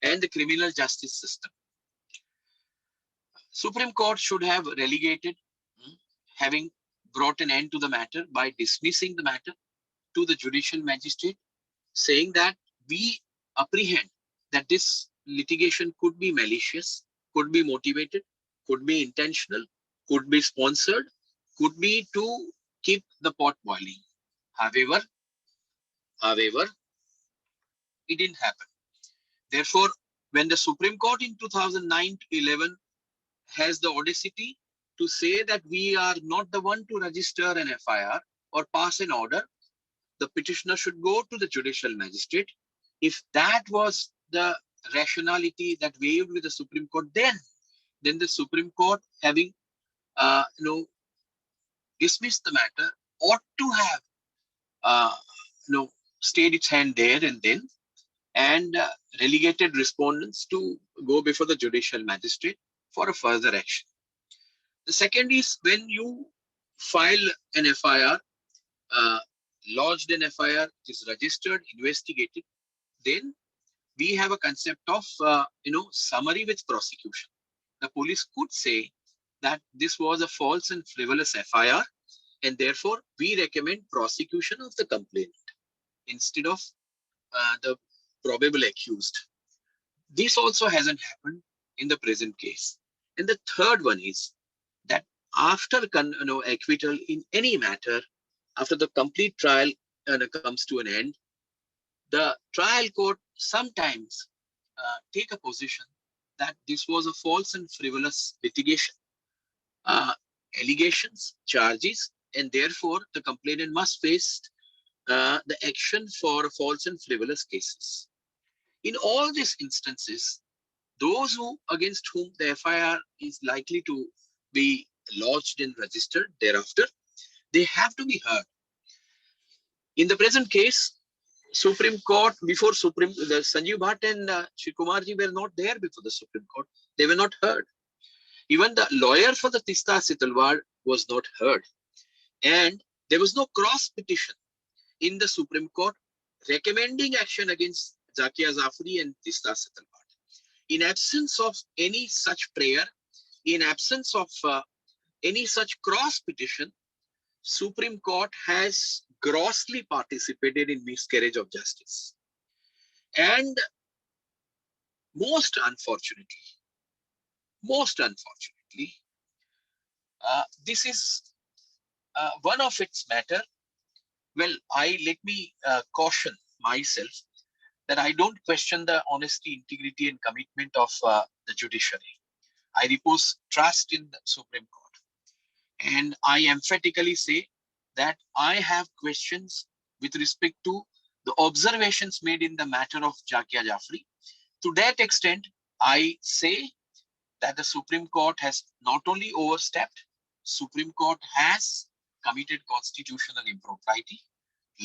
Speaker 11: and the criminal justice system. Supreme Court should have relegated, having brought an end to the matter by dismissing the matter to the judicial magistrate, saying that we apprehend that this litigation could be malicious, could be motivated, could be intentional, could be sponsored, could be to keep the pot boiling. However, it didn't happen. Therefore, when the Supreme Court in 2009-11 has the audacity to say that we are not the one to register an FIR or pass an order, the petitioner should go to the judicial magistrate. If that was the rationality that waived with the Supreme Court, then the Supreme Court, having dismissed the matter, ought to have stayed its hand there and then, and relegated respondents to go before the judicial magistrate for a further action. The second is, when you file an FIR, lodged an FIR, is registered, investigated, then we have a concept of summary with prosecution. The police could say that this was a false and frivolous FIR, and therefore we recommend prosecution of the complainant instead of the probable accused. This also hasn't happened in the present case. And the third one is that after acquittal in any matter, after the complete trial comes to an end, the trial court sometimes take a position that this was a false and frivolous litigation, allegations, charges, and therefore the complainant must face the action for false and frivolous cases. In all these instances, those against whom the FIR is likely to be lodged and registered thereafter, they have to be heard. In the present case, Supreme Court, before the Sanjeev Bhatt and Shri Kumarji were not there before the Supreme Court. They were not heard. Even the lawyer for the Tista Sitalwad was not heard. And there was no cross petition in the Supreme Court recommending action against Zakia Zafri and Tista Sitalwad. In absence of any such prayer, in absence of any such cross petition, Supreme Court has grossly participated in miscarriage of justice. And most unfortunately, this is one of its matter. Well, let me caution myself that I don't question the honesty, integrity, and commitment of the judiciary. I repose trust in the Supreme Court. And I emphatically say that I have questions with respect to the observations made in the matter of Zakia Jafri. To that extent, I say that the Supreme Court has not only overstepped, Supreme Court has committed constitutional impropriety,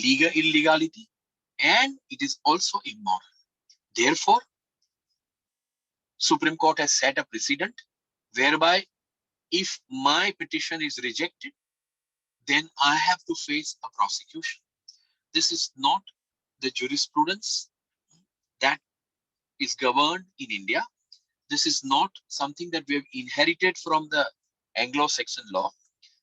Speaker 11: legal illegality, and it is also immoral. Therefore, Supreme Court has set a precedent whereby if my petition is rejected, then I have to face a prosecution. This is not the jurisprudence that is governed in India. This is not something that we have inherited from the Anglo-Saxon law.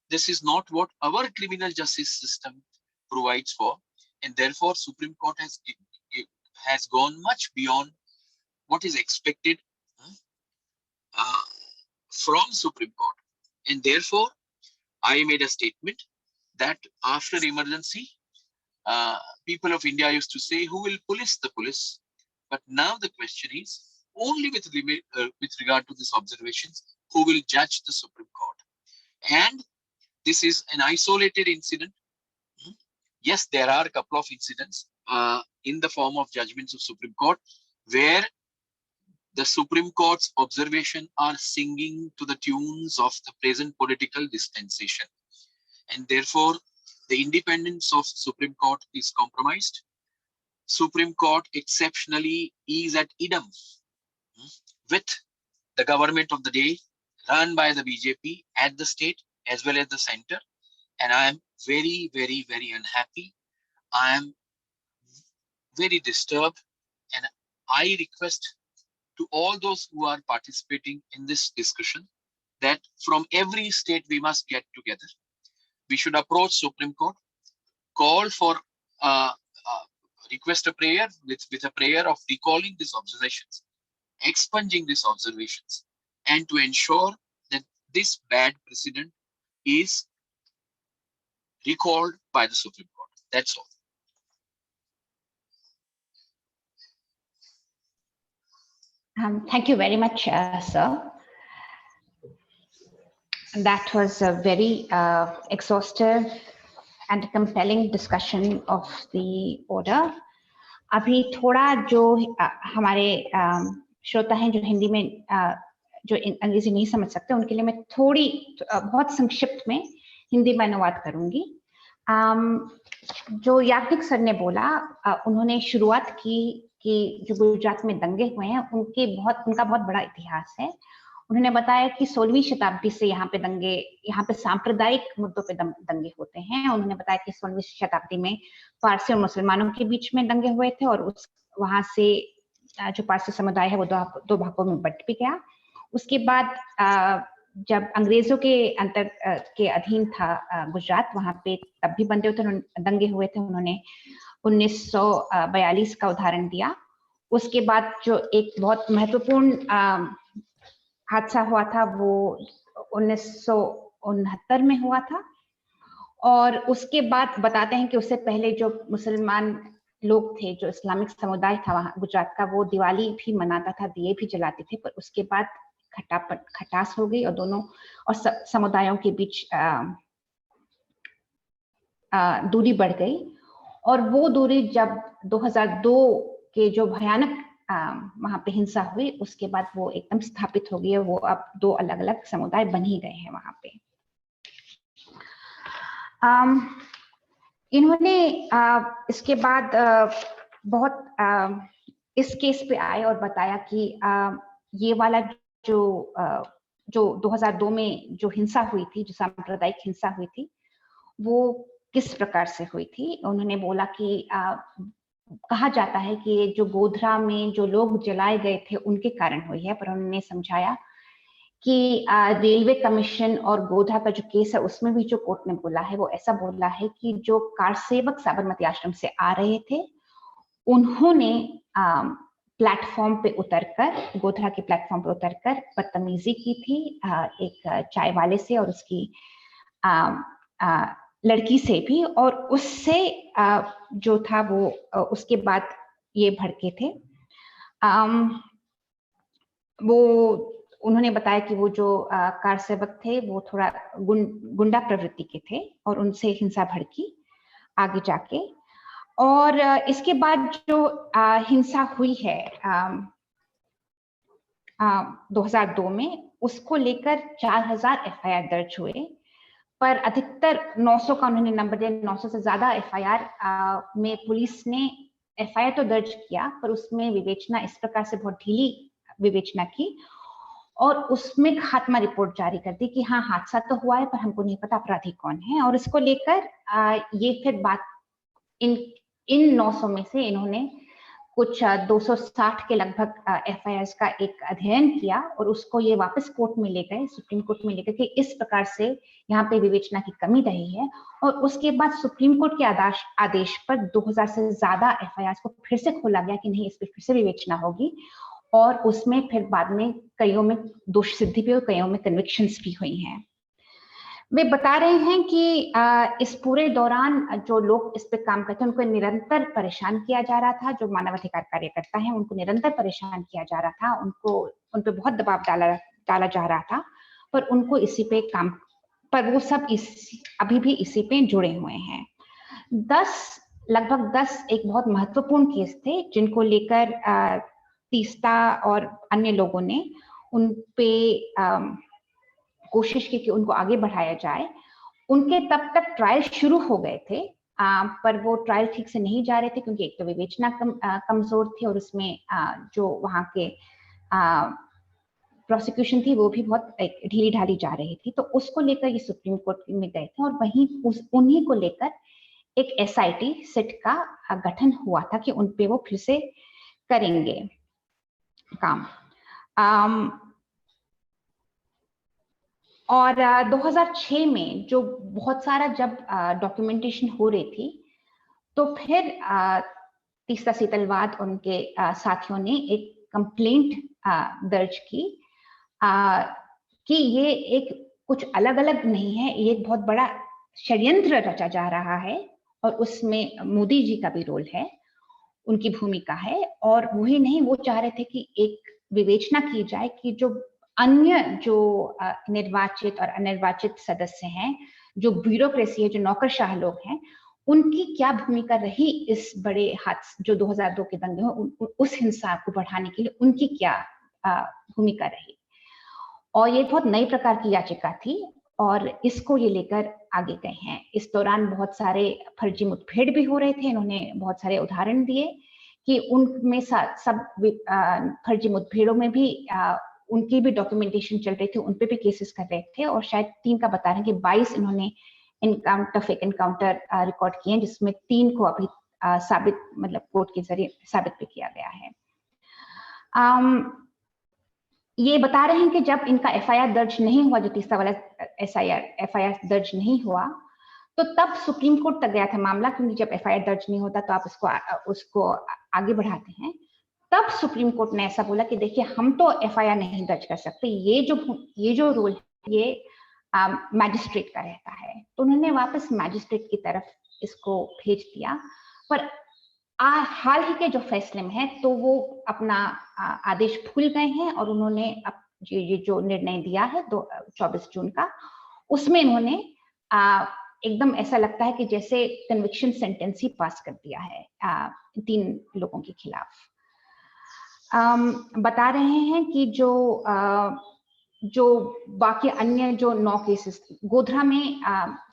Speaker 11: This is not what our criminal justice system provides for. And therefore, Supreme Court has gone much beyond what is expected from Supreme Court. And therefore, I made a statement that after emergency, people of India used to say, who will police the police? But now the question is, only with regard to these observations, who will judge the Supreme Court? And this is an isolated incident. Yes, there are a couple of incidents in the form of judgments of Supreme Court where the Supreme Court's observation are singing to the tunes of the present political dispensation. And therefore, the independence of Supreme Court is compromised. Supreme Court exceptionally is at idem with the government of the day run by the BJP at the state as well as the center. And I am very, very, very unhappy. I am very disturbed. And I request to all those who are participating in this discussion that from every state we must get together. We should approach Supreme Court, call for request a prayer with a prayer of recalling these observations, expunging these observations, and to ensure that this bad precedent is recalled by the Supreme Court. That's all.
Speaker 4: Thank you very much, sir. That was a very exhaustive and compelling discussion of the order. अभी थोड़ा जो हमारे श्रोता हैं जो हिंदी में जो अंग्रेजी नहीं समझ सकते उनके लिए मैं थोड़ी बहुत संक्षिप्त में हिंदी में अनुवाद करूंगी। जो याग्निक सर ने बोला, उन्होंने शुरुआत की कि जो गुजरात में दंगे हुए हैं उनका बहुत बड़ा इतिहास है। उन्होंने बताया कि 16वीं शताब्दी से यहाँ पे सांप्रदायिक मुद्दों पे दंगे होते हैं। उन्होंने बताया कि 16वीं शताब्दी में पारसी और मुसलमानों के बीच में दंगे हुए थे और वहां से जो पारसी समुदाय है वो दो भागों में बट भी गया। उसके बाद जब अंग्रेजों के अधीन था गुजरात, वहां पे तब भी दंगे हुए थे। उन्होंने 1942 का उदाहरण दिया। उसके बाद जो एक बहुत महत्वपूर्ण हादसा हुआ था वो 1969 में हुआ था। और उसके बाद बताते हैं कि उससे पहले जो मुसलमान लोग थे, जो इस्लामिक समुदाय था वहाँ गुजरात का, वो दिवाली भी मनाता था, दिए भी जलाते थे। पर उसके बाद खटास हो गई और दोनों और समुदायों के बीच दूरी बढ़ गई। और वो दूरी जब 2002 के जो भयानक वहां पे हिंसा हुई, उसके बाद वो एकदम स्थापित हो गई। वो अब दो अलग अलग समुदाय बन ही गए हैं वहां पे। इन्होंने इसके बाद बहुत इस केस पे आए और बताया कि ये वाला जो 2002 में जो हिंसा हुई थी, जो सांप्रदायिक हिंसा हुई थी, वो किस प्रकार से हुई थी। उन्होंने बोला कि कहा जाता है कि जो गोधरा में जो लोग जलाए गए थे उनके कारण हुई है। पर उन्होंने समझाया कि रेलवे कमीशन और गोधरा का जो केस है उसमें भी जो कोर्ट ने बोला है वो ऐसा बोला है कि जो कार सेवक साबरमती आश्रम से आ रहे थे उन्होंने प्लेटफॉर्म पे उतरकर, गोधरा के प्लेटफॉर्म पे उतरकर बदतमीजी की थी एक चाय वाले से और उसकी लड़की से भी। और उससे जो था वो उसके बाद ये भड़के थे। वो उन्होंने बताया कि वो जो कार सेवक थे वो थोड़ा गुंडा प्रवृत्ति के थे और उनसे हिंसा भड़की आगे जाके। और इसके बाद जो हिंसा हुई है 2002 में, उसको लेकर 4000 FIR दर्ज हुए। पर अधिकतर 900 का उन्होंने नंबर दिया। 900 से ज्यादा FIR में पुलिस ने FIR तो दर्ज किया, पर उसमें विवेचना इस प्रकार से बहुत ढीली विवेचना की और उसमें खात्मा रिपोर्ट जारी कर दी कि हाँ हादसा तो हुआ है पर हमको नहीं पता अपराधी कौन है। और इसको लेकर ये फिर बात इन 900 में से इन्होंने कुछ 260 के लगभग FIRs का एक अध्ययन किया और उसको ये वापस कोर्ट में ले गए, सुप्रीम कोर्ट में ले गए कि इस प्रकार से यहाँ पे विवेचना की कमी रही है। और उसके बाद सुप्रीम कोर्ट के आदेश पर 2000 से ज्यादा FIRs को फिर से खोला गया कि नहीं, इस पर फिर से विवेचना होगी। और उसमें फिर बाद में कईयों में दोष सिद्धि भी और कईयों में कन्विक्शंस भी हुई हैं। वे बता रहे हैं कि इस पूरे दौरान जो लोग इस पे काम करते हैं उनको निरंतर परेशान किया जा रहा था। जो मानवाधिकार कार्यकर्ता हैं उनको निरंतर परेशान किया जा रहा था, उन पे बहुत दबाव डाला जा रहा था, पर उनको इसी पे काम, पर वो सब अभी भी इसी पे जुड़े हुए हैं। लगभग 10 एक बहुत महत्वपूर्ण केस थे जिनको लेकर तीस्ता और अन्य लोगों ने उन पे कोशिश की कि उनको आगे बढ़ाया जाए। उनके तब तक ट्रायल शुरू हो गए थे, पर वो ट्रायल ठीक से नहीं जा रहे थे क्योंकि एक तो विवेचना कमजोर थी और उसमें जो वहाँ के प्रोसिक्यूशन थी वो भी बहुत ढीली ढाली जा रही थी। तो उसको लेकर ये सुप्रीम कोर्ट में गए थे और वहीं उन्हीं को लेकर एक SIT सेट का गठन हुआ था कि उन पे वो फिर से करेंगे काम। और 2006 में जो बहुत सारा जब डॉक्यूमेंटेशन हो रही थी तो फिर तीस्ता सीतलवाद और उनके साथियों ने एक कंप्लेंट दर्ज की कि ये एक कुछ अलग अलग नहीं है, ये एक बहुत बड़ा षड्यंत्र रचा जा रहा है और उसमें मोदी जी का भी रोल है, उनकी भूमिका है। और वही नहीं, वो चाह रहे थे कि एक विवेचना की जाए कि जो अन्य जो निर्वाचित और अनिर्वाचित सदस्य हैं, जो ब्यूरोक्रेसी है, जो नौकरशाह लोग हैं, उनकी क्या भूमिका रही इस बड़े हादसे जो 2002 के दंगे हुए, उस हिंसा को बढ़ाने के लिए उनकी क्या भूमिका रही। और ये बहुत नई प्रकार की याचिका थी और इसको ये लेकर आगे गए हैं। इस दौरान बहुत सारे फर्जी मुठभेड़ भी हो रहे थे। इन्होंने बहुत सारे उदाहरण दिए कि उनमें सब फर्जी मुठभेड़ों में भी उनकी भी डॉक्यूमेंटेशन चल रही थी, उन पे भी केसेस कर रहे थे। और शायद 3 का बता रहे हैं कि 22 इन्होंने फेक एनकाउंटर रिकॉर्ड किए हैं, जिसमें 3 को अभी साबित, मतलब कोर्ट के जरिए साबित भी किया गया है। ये बता रहे हैं कि जब इनका FIR दर्ज नहीं हुआ, जो तीसरा वाला FIR दर्ज नहीं हुआ, तो तब सुप्रीम कोर्ट तक गया था मामला, क्योंकि जब FIR दर्ज नहीं होता तो आप उसको आगे बढ़ाते हैं। तब सुप्रीम कोर्ट ने ऐसा बोला कि देखिए, हम तो FIR नहीं दर्ज कर सकते, ये जो रोल है ये मैजिस्ट्रेट का रहता है। तो उन्होंने वापस मैजिस्ट्रेट की तरफ इसको भेज दिया। पर हाल ही के जो फैसले में है तो वो अपना आदेश भूल गए हैं और उन्होंने अब ये जो निर्णय दिया है 24 जून का, उसमें इन्होंने एकदम ऐसा लगता है कि जैसे कन्विक्शन सेंटेंस ही पास कर दिया है 3 लोगों के खिलाफ। बता रहे हैं कि जो बाकी अन्य जो 9 केसेस, गोधरा में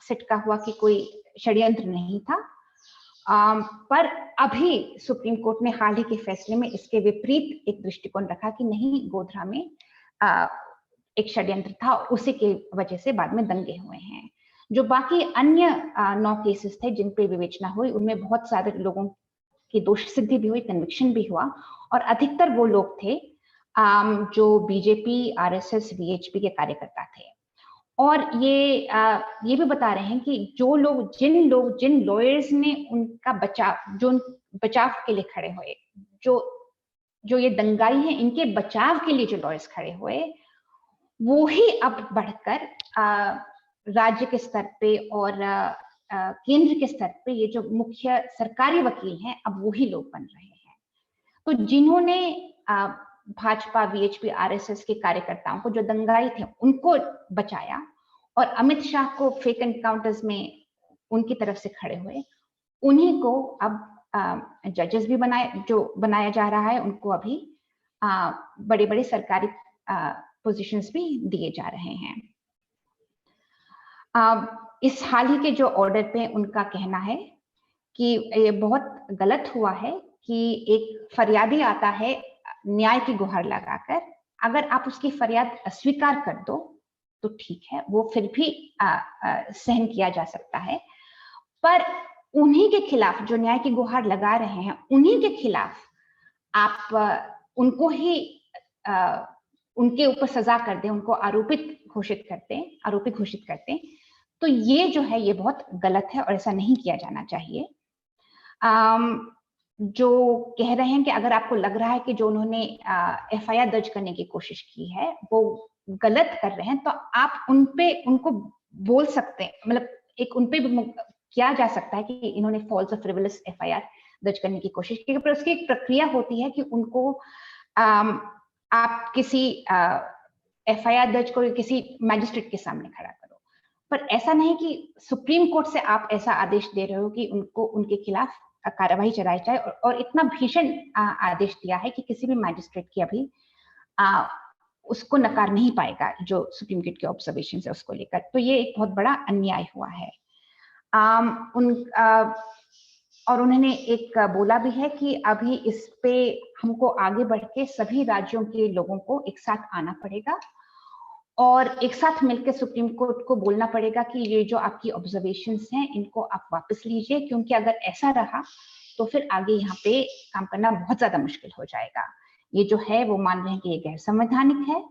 Speaker 4: सेट का हुआ कि कोई षड्यंत्र नहीं था, पर अभी सुप्रीम कोर्ट ने हाल ही के फैसले में इसके विपरीत एक दृष्टिकोण रखा कि नहीं, गोधरा में एक षड्यंत्र था और उसी के वजह से बाद में दंगे हुए हैं। जो बाकी अन्य 9 केसेस थे जिन पे विवेचना हुई, उनमें बहुत सारे लोगों की दोष सिद्धि भी हुई, कन्विक्शन भी हुआ, और अधिकतर वो लोग थे जो BJP, RSS, VHP के कार्यकर्ता थे। और ये भी बता रहे हैं कि जिन लॉयर्स ने उनका बचाव के लिए खड़े हुए, जो ये दंगाई हैं, इनके बचाव के लिए जो लॉयर्स खड़े हुए, वो ही अब बढ़कर राज्य के स्तर पे और केंद्र के स्तर पे ये जो मुख्य सरकारी वकील हैं, अब वही लोग बन रहे हैं। तो जिन्होंने भाजपा, VHP, RSS के कार्यकर्ताओं को, जो दंगाई थे, उनको बचाया और अमित शाह को फेक एनकाउंटर्स में उनकी तरफ से खड़े हुए, उन्हीं को अब जजेस भी बनाया जा रहा है। उनको अभी बड़े बड़े सरकारी पोजीशंस भी दिए जा रहे हैं। इस हाल ही के जो ऑर्डर पे उनका कहना है कि ये बहुत गलत हुआ है कि एक फरियादी आता है न्याय की गुहार लगाकर, अगर आप उसकी फरियाद अस्वीकार कर दो तो ठीक है, वो फिर भी सहन किया जा सकता है, पर उन्हीं के खिलाफ जो न्याय की गुहार लगा रहे हैं, उन्हीं के खिलाफ आप उनको ही उनके ऊपर सजा कर दें, उनको आरोपी घोषित करते, तो ये जो है ये बहुत गलत है और ऐसा नहीं किया जाना चाहिए। जो कह रहे हैं कि अगर आपको लग रहा है कि जो उन्होंने FIR दर्ज करने की कोशिश की है वो गलत कर रहे हैं, तो आप उनको बोल सकते हैं, मतलब एक उन पे भी किया जा सकता है कि इन्होंने फॉल्स और फ्रिवलस एफआईआर दर्ज करने की कोशिश की, पर उसकी एक प्रक्रिया होती है कि उनको आप किसी एफआईआर दर्ज करो, किसी मैजिस्ट्रेट के सामने खड़ा करो, पर ऐसा नहीं कि सुप्रीम कोर्ट से आप ऐसा आदेश दे रहे हो कि उनको उनके खिलाफ कार्रवाई चलाई जाए, और इतना भीषण आदेश दिया है कि किसी भी मैजिस्ट्रेट की अभी उसको नकार नहीं पाएगा जो सुप्रीम कोर्ट के ऑब्जर्वेशन है उसको लेकर। तो ये एक बहुत बड़ा अन्याय हुआ है। और उन्होंने एक बोला भी है कि अभी इस पे हमको आगे बढ़ के सभी राज्यों के लोगों को एक साथ आना पड़ेगा और एक साथ मिलकर सुप्रीम कोर्ट को बोलना पड़ेगा कि ये जो आपकी ऑब्जर्वेशंस हैं इनको आप वापस लीजिए, क्योंकि अगर ऐसा रहा तो फिर आगे यहाँ पे काम करना बहुत ज्यादा मुश्किल हो जाएगा। ये जो है वो मान रहे हैं कि ये गैर संवैधानिक है,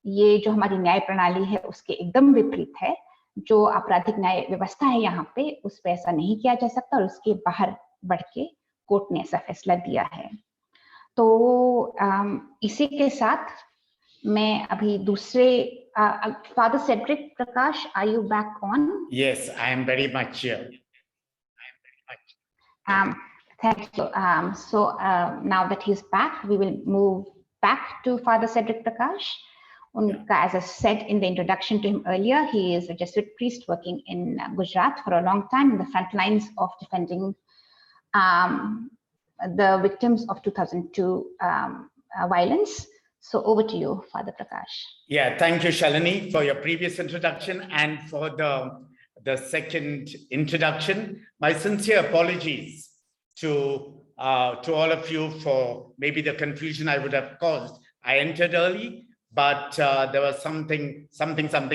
Speaker 4: ये जो हमारी न्याय प्रणाली है उसके एकदम विपरीत है, जो आपराधिक न्याय व्यवस्था है यहाँ पे उस पर ऐसा नहीं किया जा सकता, और उसके बाहर बढ़ के कोर्ट ने ऐसा फैसला दिया है। तो इसी के साथ मैं अभी दूसरे father Cedric Prakash, are you back on?
Speaker 9: Yes, I am very much here.
Speaker 4: Thank you. Now that he's back, we will move back to Father Cedric Prakash. As I said in the introduction to him earlier, he is a Jesuit priest working in Gujarat for a long time in the front lines of defending the victims of 2002 violence. So over to you, Father Prakash.
Speaker 9: Yeah, thank you, Shalini, for your previous introduction and for the second introduction. My sincere apologies to all of you for maybe the confusion I would have caused. I entered early, but there was something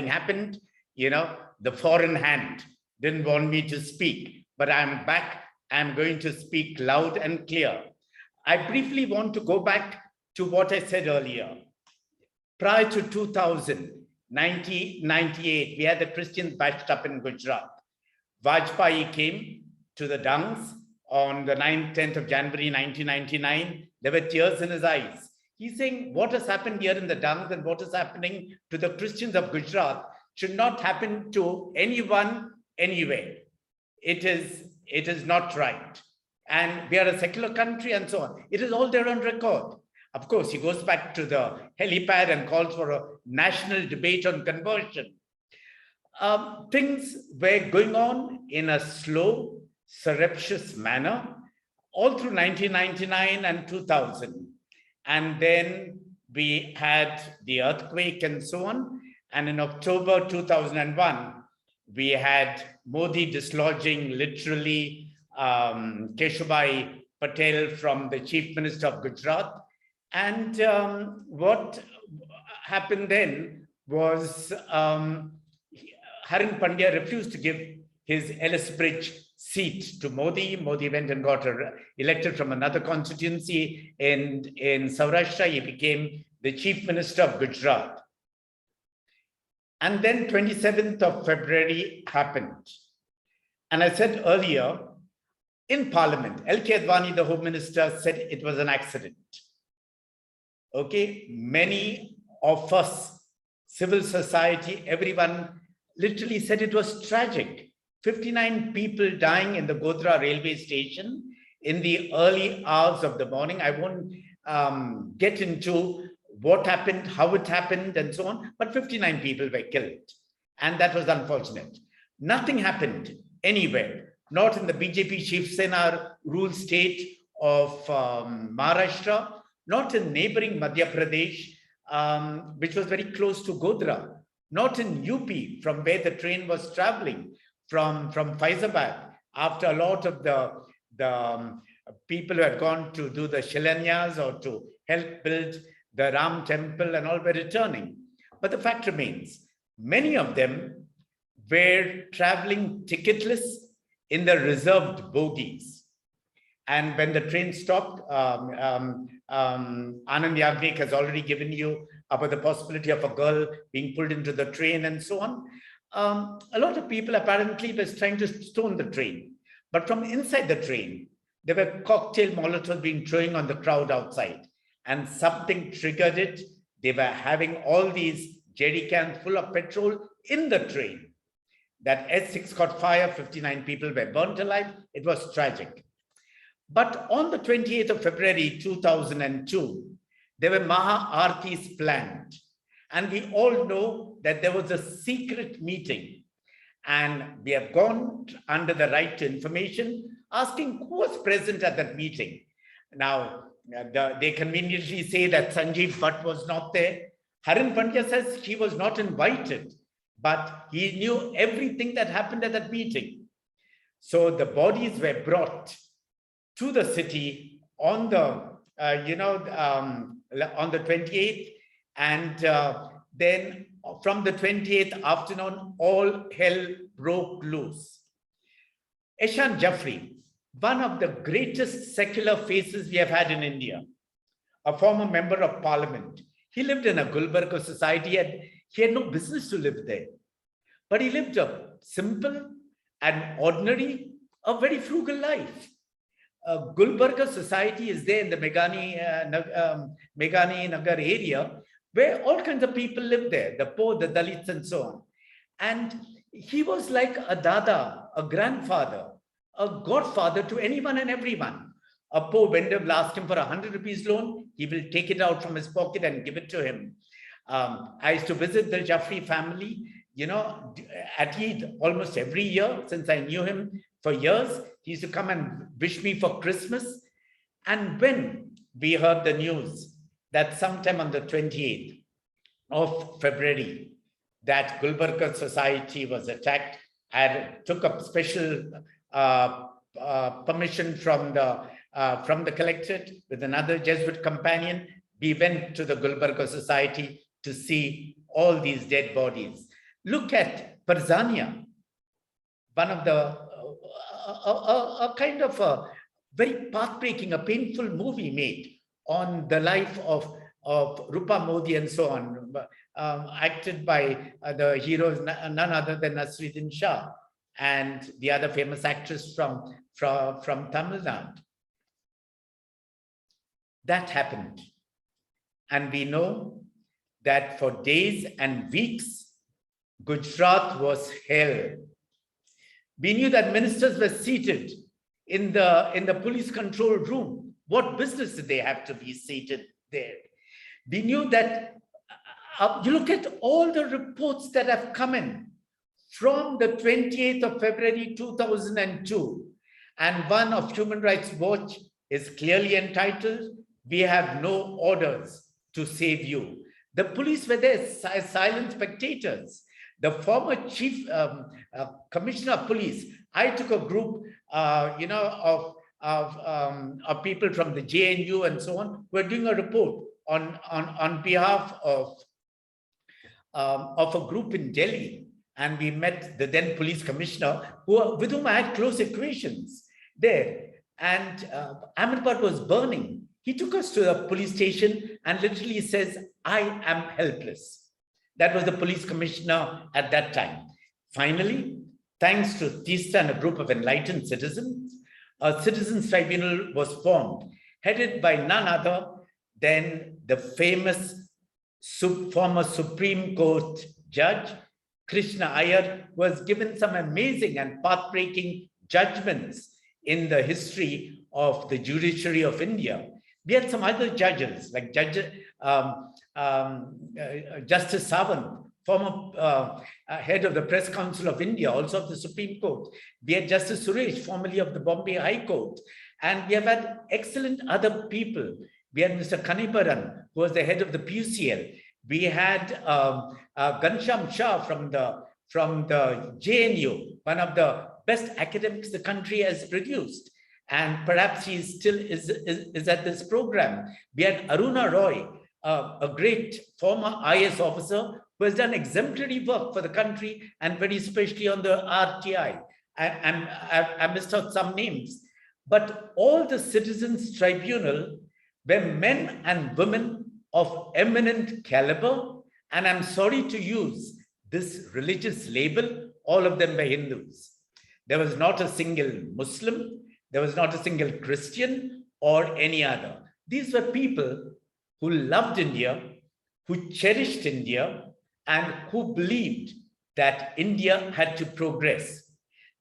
Speaker 9: happened. You know, the foreign hand didn't want me to speak, but I'm back. I'm going to speak loud and clear. I briefly want to go back to what I said earlier. Prior to 1998, we had the Christians bashed up in Gujarat. Vajpayee came to the Dungs on the 10th of January 1999. There were tears in his eyes. He's saying what has happened here in the Dungs and what is happening to the Christians of Gujarat should not happen to anyone, anywhere. It is not right. And we are a secular country and so on. It is all there on record. Of course, he goes back to the helipad and calls for a national debate on conversion. Things were going on in a slow, surreptitious manner all through 1999 and 2000. And then we had the earthquake and so on. And in October 2001, we had Modi dislodging literally Keshubhai Patel from the Chief Minister of Gujarat. And what happened then was Harin Pandya refused to give his Ellis Bridge seat to Modi. Modi went and got elected from another constituency in Saurashtra. He became the Chief Minister of Gujarat. And then 27th of February happened. And I said earlier, in Parliament, L.K. Advani, the Home Minister, said it was an accident. Okay, many of us, civil society, everyone literally said it was tragic. 59 people dying in the Godhra railway station in the early hours of the morning. I won't get into what happened, how it happened, and so on, but 59 people were killed. And that was unfortunate. Nothing happened anywhere, not in the BJP Shiv Sena ruled state of Maharashtra, not in neighboring Madhya Pradesh, which was very close to Godhra, not in UP, from where the train was traveling, from Faizabad, after a lot of the people who had gone to do the Shilanyas or to help build the Ram temple and all were returning. But the fact remains, many of them were traveling ticketless in the reserved bogies. And when the train stopped, Anand Yagnik has already given you about the possibility of a girl being pulled into the train and so on. A lot of people apparently were trying to stone the train. But from inside the train, there were cocktail molotovs being thrown on the crowd outside. And something triggered it. They were having all these jerry cans full of petrol in the train. That S6 caught fire, 59 people were burnt alive. It was tragic. But on the 28th of February 2002, there were Maha Aartis planned. And we all know that there was a secret meeting. And we have gone under the right to information, asking who was present at that meeting. Now, they conveniently say that Sanjeev Bhatt was not there. Harin Pandya says he was not invited, but he knew everything that happened at that meeting. So the bodies were brought to the city on the, on the 28th, and then from the 28th afternoon, all hell broke loose. Eshan Jaffrey, one of the greatest secular faces we have had in India, a former member of parliament. He lived in a Gulbarga society and he had no business to live there. But he lived a simple and ordinary, a very frugal life. Gulbarga society is there in the Meghani Nagar area, where all kinds of people live there, the poor, the Dalits, and so on. And he was like a dada, a grandfather, a godfather to anyone and everyone. A poor vendor will ask him for 100 rupees loan, he will take it out from his pocket and give it to him. I used to visit the Jaffrey family, at Eid almost every year since I knew him for years. He used to come and wish me for Christmas. And when we heard the news that sometime on the 28th of February, that Gulbarga society was attacked, I took up special permission from the collectorate with another Jesuit companion. We went to the Gulbarga society to see all these dead bodies. Look at Parzania, one of the a kind of a very path-breaking, a painful movie made on the life of Rupa Modi and so on, acted by the heroes none other than Nasruddin Shah and the other famous actress from Tamil Nadu. That happened. And we know that for days and weeks, Gujarat was hell. We knew that ministers were seated in the police control room. What business did they have to be seated there? We knew that, you look at all the reports that have come in from the 28th of February 2002, and one of Human Rights Watch is clearly entitled, "We have no orders to save you." The police were there as silent spectators. The former chief commissioner of police, I took a group, of people from the JNU and so on, who were doing a report on behalf of a group in Delhi. And we met the then police commissioner, with whom I had close equations there. And Ahmedabad was burning. He took us to the police station and literally says, "I am helpless." That was the police commissioner at that time. Finally, thanks to Tista and a group of enlightened citizens, a citizens' tribunal was formed, headed by none other than the famous former Supreme Court judge, Krishna Iyer, who has given some amazing and path-breaking judgments in the history of the judiciary of India. We had some other judges, like Justice Sawant, former head of the Press Council of India, also of the Supreme Court. We had Justice Suresh, formerly of the Bombay High Court. And we have had excellent other people. We had Mr. Kanibaran, who was the head of the PUCL. We had Ghanshyam Shah from the JNU, one of the best academics the country has produced. And perhaps he still is at this program. We had Aruna Roy, a great former IS officer who has done exemplary work for the country and very especially on the RTI. I missed out some names. But all the Citizens Tribunal were men and women of eminent caliber. And I'm sorry to use this religious label, all of them were Hindus. There was not a single Muslim. There was not a single Christian or any other. These were people who loved India, who cherished India, and who believed that India had to progress.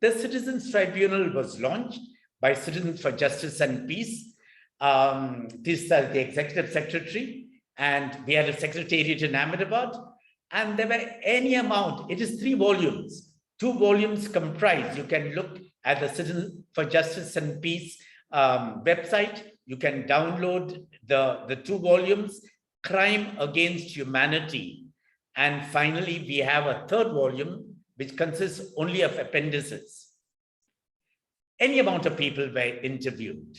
Speaker 9: The Citizens Tribunal was launched by Citizens for Justice and Peace. This is the executive secretary, and we had a secretariat in Ahmedabad, and there were any amount. It is 3 volumes. 2 volumes comprise. You can look at the Citizens for Justice and Peace website. You can download the 2 volumes, Crime Against Humanity. And finally, we have a 3rd volume, which consists only of appendices. Any amount of people were interviewed.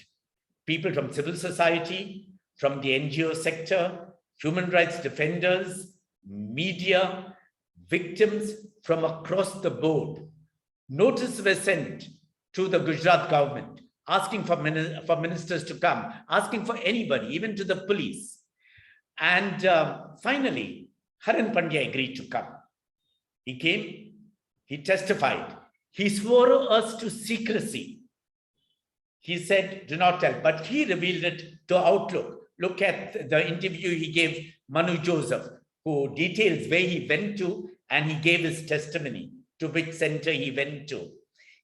Speaker 9: People from civil society, from the NGO sector, human rights defenders, media, victims from across the board. Notices were sent to the Gujarat government, asking for ministers to come, asking for anybody, even to the police. And finally, Arvind Pandya agreed to come. He came, he testified, he swore us to secrecy. He said, do not tell, but he revealed it to Outlook. Look at the interview he gave Manu Joseph, who details where he went to, and he gave his testimony to which center he went to.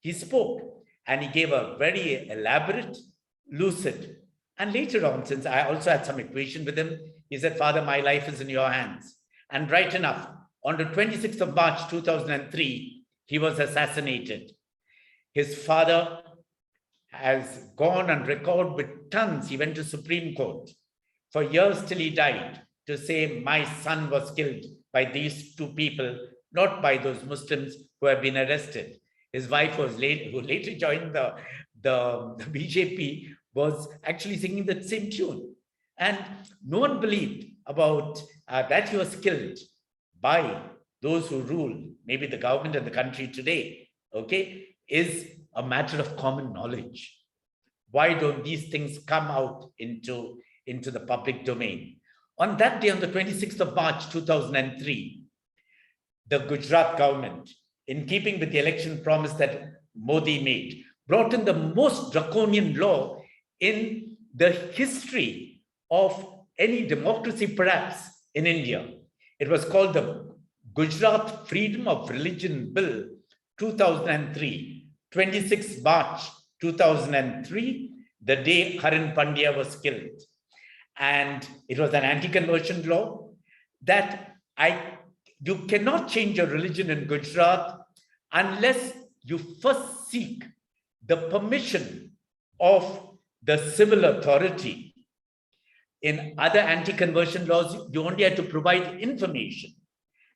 Speaker 9: He spoke, and he gave a very elaborate, lucid. And later on, since I also had some equation with him, he said, Father, my life is in your hands. And right enough, on the 26th of March, 2003, he was assassinated. His father has gone on record with tons. He went to Supreme Court for years till he died to say, my son was killed by these 2 people, not by those Muslims who have been arrested. His wife, who later joined the BJP, was actually singing that same tune. And no one believed about that he was killed by those who rule, maybe the government and the country today, okay, is a matter of common knowledge. Why don't these things come out into the public domain? On that day, on the 26th of March, 2003, the Gujarat government, in keeping with the election promise that Modi made, brought in the most draconian law in the history of any democracy, perhaps, in India. It was called the Gujarat Freedom of Religion Bill 2003, 26 March 2003, the day Arvind Pandya was killed. And it was an anti-conversion law that you cannot change your religion in Gujarat unless you first seek the permission of the civil authority. In other anti-conversion laws, you only had to provide information.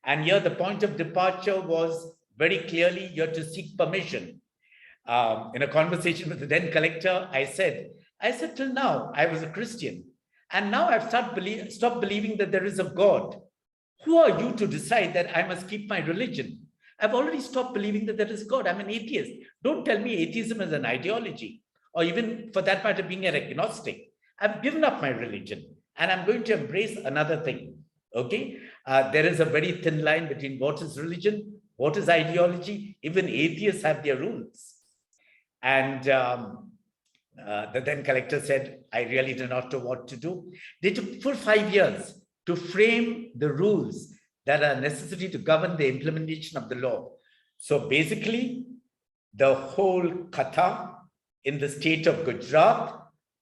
Speaker 9: And here the point of departure was very clearly you had to seek permission. In a conversation with the then collector, I said, till now I was a Christian. And now I've stopped believing that there is a God. Who are you to decide that I must keep my religion? I've already stopped believing that there is God. I'm an atheist. Don't tell me atheism is an ideology, or even for that matter, being an agnostic. I've given up my religion and I'm going to embrace another thing. Okay. There is a very thin line between what is religion, what is ideology. Even atheists have their rules. And the then collector said, I really do not know what to do. They took full 5 years to frame the rules that are necessary to govern the implementation of the law. So basically, the whole katha in the state of Gujarat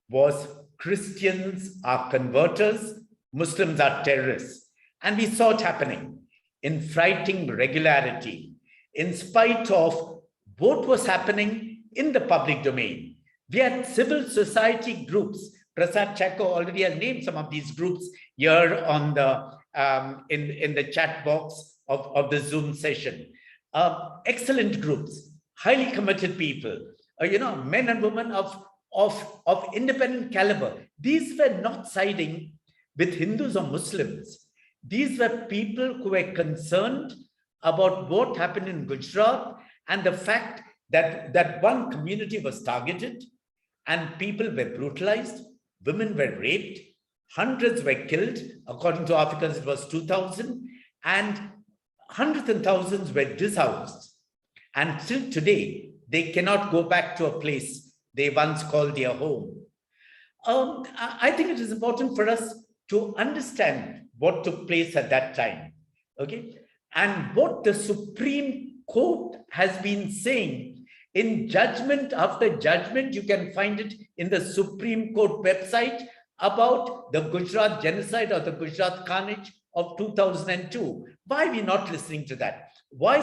Speaker 9: was Christians are converters, Muslims are terrorists. And we saw it happening in frightening regularity, in spite of what was happening in the public domain. We had civil society groups. Prasad Chako already has named some of these groups here on the in the chat box of the Zoom session. Excellent groups, highly committed people, men and women of independent caliber. These were not siding with Hindus or Muslims. These were people who were concerned about what happened in Gujarat and the fact that one community was targeted and people were brutalized, women were raped, hundreds were killed. According to Africans, it was 2,000, and hundreds and thousands were dishoused. And till today, they cannot go back to a place they once called their home. I think it is important for us to understand what took place at that time. Okay, And what the Supreme Court has been saying in judgment after judgment, you can find it in the Supreme Court website about the Gujarat genocide or the Gujarat carnage of 2002. Why are we not listening to that? Why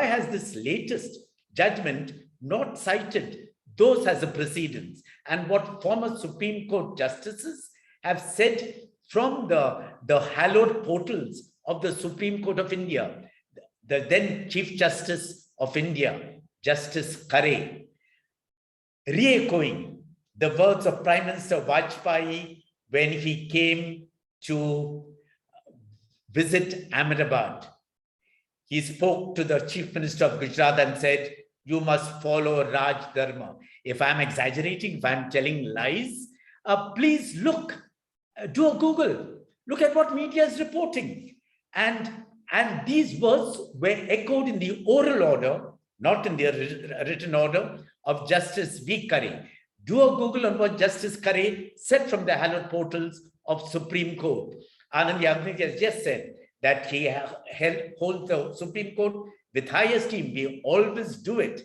Speaker 9: has this latest judgment not cited those as a precedence? And what former Supreme Court justices have said from the hallowed portals of the Supreme Court of India, the then Chief Justice of India, Justice Kare, re-echoing the words of Prime Minister Vajpayee when he came to visit Ahmedabad. He spoke to the Chief Minister of Gujarat and said, you must follow Raj Dharma. If I'm exaggerating, if I'm telling lies, please look, do a Google. Look at what media is reporting. And these words were echoed in the oral order, not in the written order, of Justice V. Kare. Do a Google on what Justice Kare said from the hallowed portals of Supreme Court. Anand Yagnik has just said that he holds the Supreme Court with high esteem. We always do it.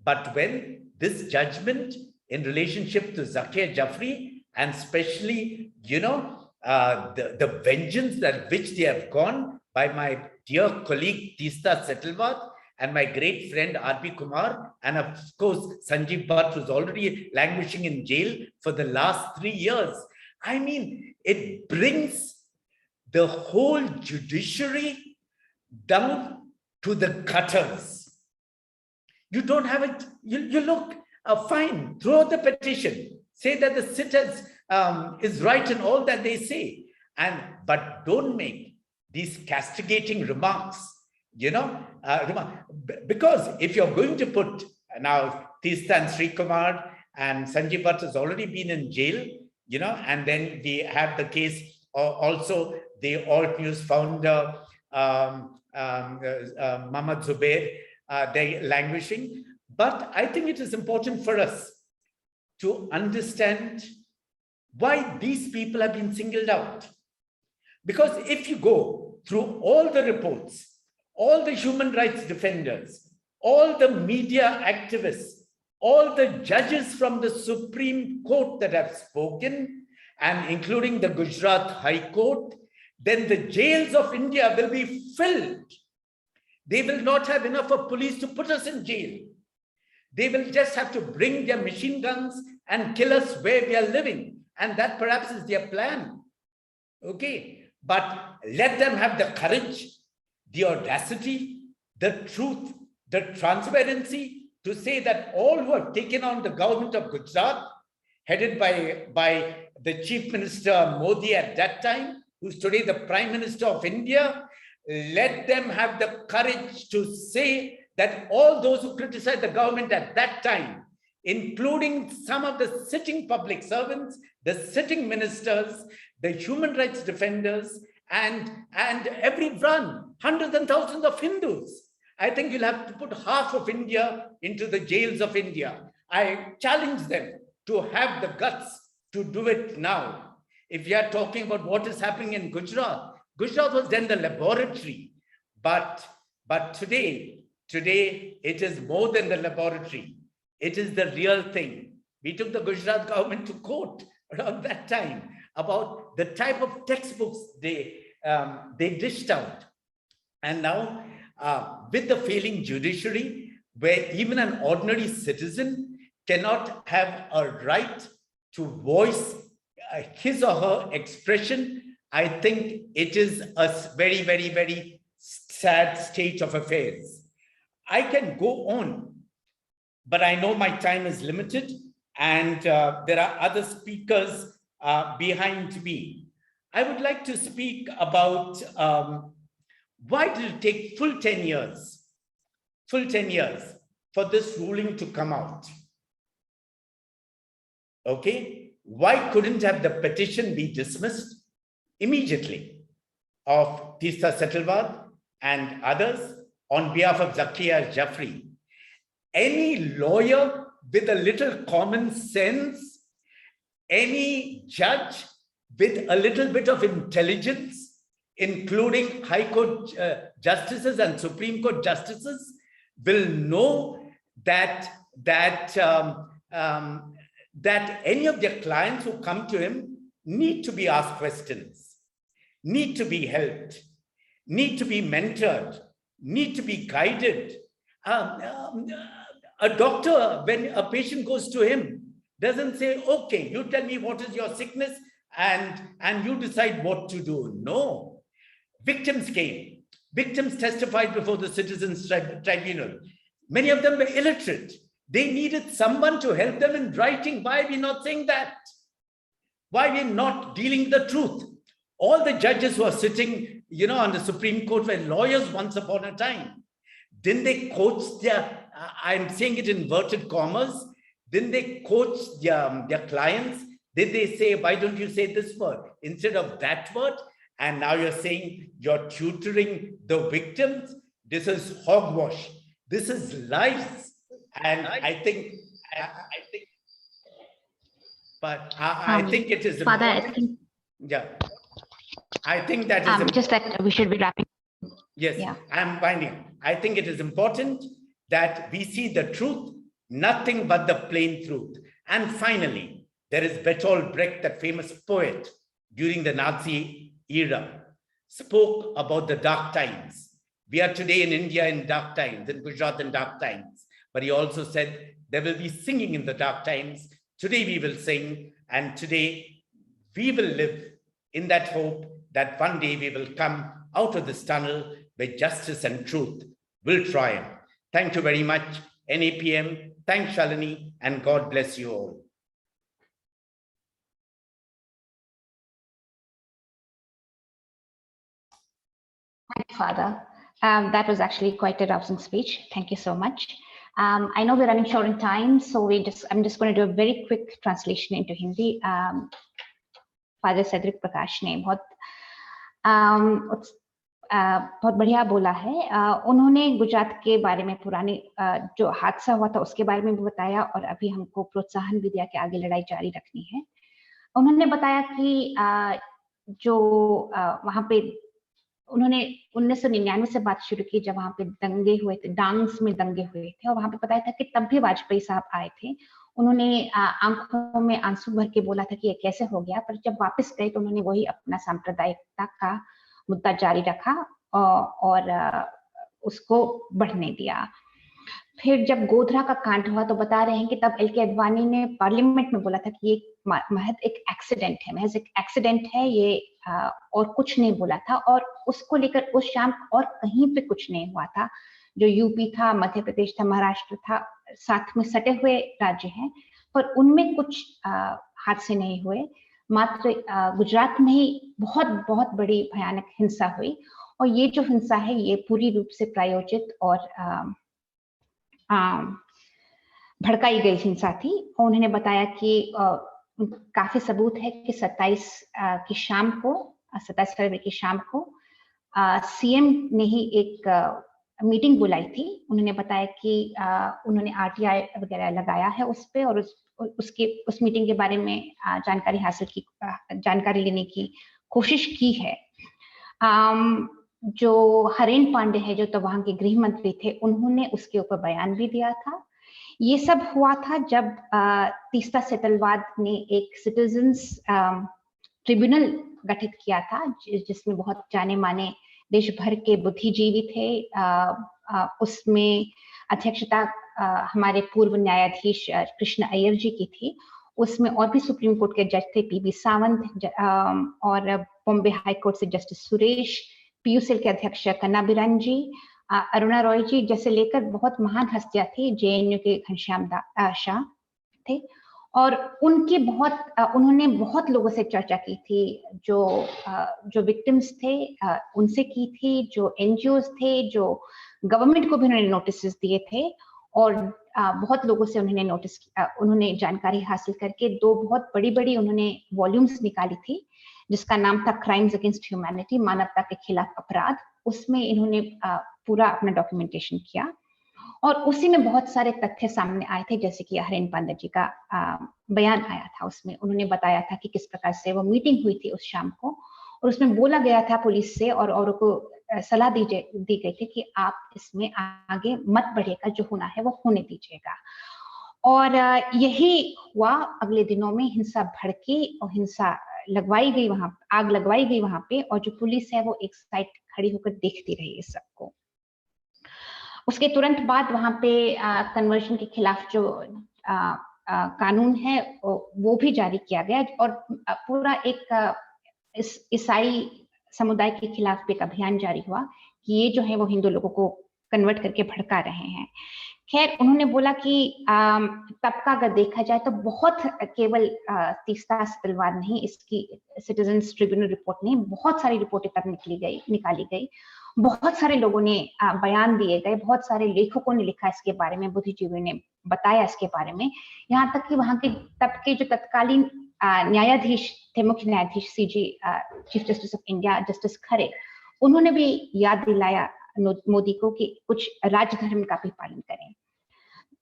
Speaker 9: But when this judgment in relationship to Zakia Jafri, and especially, the vengeance that which they have gone by my dear colleague Tista Setalwat and my great friend R.P. Kumar, and of course Sanjeev Bhatt, who's already languishing in jail for the last 3 years. I mean, it brings the whole judiciary down to the gutters. You don't have it, you look, fine, throw the petition, say that the sitters is right in all that they say, but don't make these castigating remarks, because if you're going to put, now Tista and Sri Kumar and Sanjeev Bhatt has already been in jail, and then we have the case also the Alt News founder, Mohammed Zubair, they're languishing. But I think it is important for us to understand why these people have been singled out. Because if you go through all the reports, all the human rights defenders, all the media activists, all the judges from the Supreme Court that have spoken, and including the Gujarat High Court, then the jails of India will be filled. They will not have enough of police to put us in jail. They will just have to bring their machine guns and kill us where we are living. And that perhaps is their plan. Okay, but let them have the courage, the audacity, the truth, the transparency to say that all who have taken on the government of Gujarat, headed by the Chief Minister Modi at that time, who's today the Prime Minister of India, let them have the courage to say that all those who criticized the government at that time, including some of the sitting public servants, the sitting ministers, the human rights defenders, and everyone, hundreds and thousands of Hindus. I think you'll have to put half of India into the jails of India. I challenge them to have the guts to do it now. If we are talking about what is happening in Gujarat, Gujarat was then the laboratory, but today it is more than the laboratory. It is the real thing. We took the Gujarat government to court around that time about the type of textbooks they dished out. And now with the failing judiciary, where even an ordinary citizen cannot have a right to voice his or her expression, I think it is a very, very, very sad state of affairs. I can go on, but I know my time is limited and there are other speakers behind me. I would like to speak about why did it take full 10 years for this ruling to come out? Okay, why couldn't have the petition be dismissed immediately of Tista Setalwat and others on behalf of Zakia Jafri? Any lawyer with a little common sense, any judge with a little bit of intelligence including High Court justices and Supreme Court justices, will know that any of their clients who come to him need to be asked questions, need to be helped, need to be mentored, need to be guided. A doctor, when a patient goes to him, doesn't say, okay, you tell me what is your sickness and you decide what to do. No. Victims came. Victims testified before the Citizens Tribunal. Many of them were illiterate. They needed someone to help them in writing. Why are we not saying that? Why are we not dealing the truth? All the judges who are sitting, on the Supreme Court were lawyers once upon a time. Didn't they coach their, I'm saying it in inverted commas, didn't they coach their clients? Did they say, why don't you say this word instead of that word? And now you're saying you're tutoring the victims. This is hogwash. This is lies. And I think it is
Speaker 4: Father,
Speaker 9: important. I think that is
Speaker 4: just that we should be wrapping.
Speaker 9: Yes, yeah. I'm finding. I think it is important that we see the truth, nothing but the plain truth. And finally, there is Bertolt Brecht, that famous poet during the Nazi era, spoke about the dark times. We are today in India in dark times, in Gujarat in dark times. But he also said there will be singing in the dark times. Today we will sing, and today we will live in that hope that one day we will come out of this tunnel where justice and truth will triumph. Thank you very much, NAPM. Thanks, Shalini, and God bless you all.
Speaker 4: Thank you, Father. That was actually quite a rousing speech. Thank you so much. I know we're running short in time, so I'm just going to do a very quick translation into Hindi. Father Cedric Prakash ने बहुत बढ़िया बोला है। उन्होंने गुजरात के बारे में पुरानी जो हादसा हुआ था उसके बारे में भी बताया, और अभी हमको प्रोत्साहन भी दिया कि आगे लड़ाई जारी रखनी है। उन्होंने बताया कि जो वहाँ पे उन्होंने 1999 से बात शुरू की, जब वहाँ पे दंगे हुए थे, डांग्स में दंगे हुए थे, और वहाँ पे बताया था कि तब भी वाजपेयी साहब आए थे। उन्होंने आंखों में आंसू भर के बोला था कि ये कैसे हो गया, पर जब वापस गए तो उन्होंने वही अपना सांप्रदायिकता का मुद्दा जारी रखा और उसको बढ़ने दिया। फिर जब गोधरा का कांड हुआ तो बता रहे हैं कि तब एल.के. अडवाणी ने पार्लियामेंट में बोला था कि ये महज एक एक्सीडेंट है, महज एक एक्सीडेंट है ये, और कुछ नहीं बोला था। और उसको लेकर उस शाम और कहीं पे कुछ नहीं हुआ था। जो यूपी था, मध्य प्रदेश था, महाराष्ट्र था, साथ में सटे हुए राज्य हैं, पर उनमें कुछ हादसे नहीं हुए। मात्र गुजरात में ही बहुत बहुत बड़ी भयानक हिंसा हुई, और ये जो हिंसा है ये पूरी रूप से प्रायोजित और भड़काई गई हिंसा थी। और उन्होंने बताया कि काफी सबूत है कि 27 फरवरी की शाम को सीएम ने ही एक मीटिंग बुलाई थी। उन्होंने बताया कि उन्होंने आरटीआई वगैरह लगाया है उस पे, और उस मीटिंग के बारे में जानकारी लेने की कोशिश की है। जो हरेन पांडे है, जो तो वहां के गृह मंत्री थे, उन्होंने उसके ऊपर बयान भी दिया था। ये सब हुआ था जब तीस्ता सेटलवाद ने एक सिटीजन्स ट्रिब्यूनल गठित किया था, जिसमें बहुत जाने माने देश भर के बुद्धिजीवी थे। उसमें अध्यक्षता हमारे पूर्व न्यायाधीश कृष्ण अय्यर जी की थी। उसमें और भी सुप्रीम कोर्ट के जज थे, पीबी सावंत, और बॉम्बे हाई कोर्ट से जस्टिस सुरेश, PUCL के अध्यक्ष कन्ना बिरान जी, अरुणा रॉय जी जैसे लेकर बहुत महान हस्तियां थी। JNU के घनश्याम शाह थे, और उन्होंने बहुत लोगों से चर्चा की थी, जो विक्टिम्स थे उनसे की थी, जो NGOs थे, जो गवर्नमेंट को भी उन्होंने नोटिस दिए थे, और बहुत लोगों से उन्होंने जानकारी हासिल करके 2 बहुत बड़ी उन्होंने वॉल्यूम्स निकाली थी, जिसका नाम था क्राइम्स अगेंस्ट ह्यूमैनिटी, मानवता के खिलाफ अपराध। उसमें इन्होंने पूरा अपना डॉक्यूमेंटेशन किया, और उसी में बहुत सारे तथ्य सामने आए थे, जैसे कि हरेन पांडे जी का बयान आया था। उसमें उन्होंने बताया था कि किस प्रकार से वो मीटिंग हुई थी उस शाम को, और उसमें बोला गया था पुलिस से और औरों को सलाह दी गई थी कि आप इसमें आगे मत बढ़िएगा, जो होना है वो होने दीजिएगा। और यही हुआ। अगले दिनों में हिंसा भड़की और हिंसा लगवाई गई, वहां आग लगवाई गई वहां पे, और जो पुलिस है वो एक साइड खड़ी होकर देखती रही इस सबको। उसके तुरंत बाद वहां पे कन्वर्शन के खिलाफ जो कानून है वो भी जारी किया गया, और पूरा एक ईसाई समुदाय के खिलाफ भी एक अभियान जारी हुआ कि ये जो है वो हिंदू लोगों को कन्वर्ट करके भड़का रहे हैं। खैर, उन्होंने बोला कि तब का अगर देखा जाए तो बहुत केवल तीस्ता तलवार नहीं, इसकी सिटीजन्स ट्रिब्यूनल रिपोर्ट नहीं, बहुत सारी रिपोर्टें तब निकाली गई, बहुत सारे लोगों ने बयान दिए गए, बहुत सारे लेखकों ने लिखा इसके बारे में, बुद्धिजीवियों ने बताया इसके बारे में, यहाँ तक कि वहाँ के तब के जो तत्कालीन न्यायाधीश थे, मुख्य न्यायाधीश CG chief justice of India justice Khare, उन्होंने भी याद दिलाया मोदी को कि कुछ राजधर्म का भी पालन करें।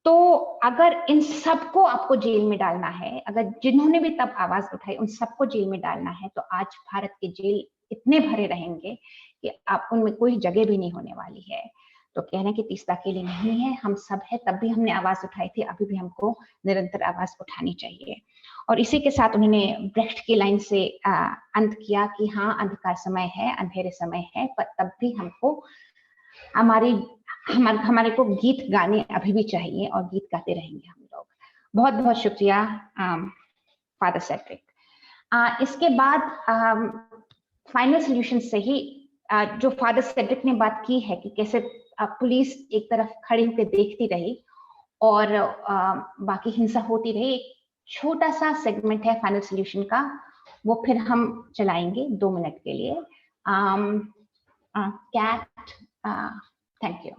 Speaker 4: तो अगर इन सबको आपको जेल में डालना है, अगर जिन्होंने भी तब आवाज उठाई उन सबको जेल में डालना है, तो आज भारत के जेल इतने भरे रहेंगे कि आप उनमें कोई जगह भी नहीं होने वाली है। तो कहना कि तीस्ता के लिए नहीं है, हम सब है, तब भी हमने आवाज उठाई थी, अभी भी हमको निरंतर आवाज उठानी चाहिए। और इसी के साथ उन्होंने ब्रेख्ट की लाइन से अंत किया कि हाँ, अंधकार समय है, अंधेरे समय है, पर तब भी हमको हमारे को गीत गाने अभी भी चाहिए और गीत गाते रहेंगे हम लोग। बहुत बहुत शुक्रिया फादर सेड्रिक। इसके बाद फाइनल सॉल्यूशन से ही जो फादर सेड्रिक ने बात की है कि कैसे पुलिस एक तरफ खड़ी होकर देखती रही और बाकी हिंसा होती रही, एक छोटा सा सेगमेंट है फाइनल सॉल्यूशन का, वो फिर हम चलाएंगे 2 मिनट के लिए। कैट, थैंक यू।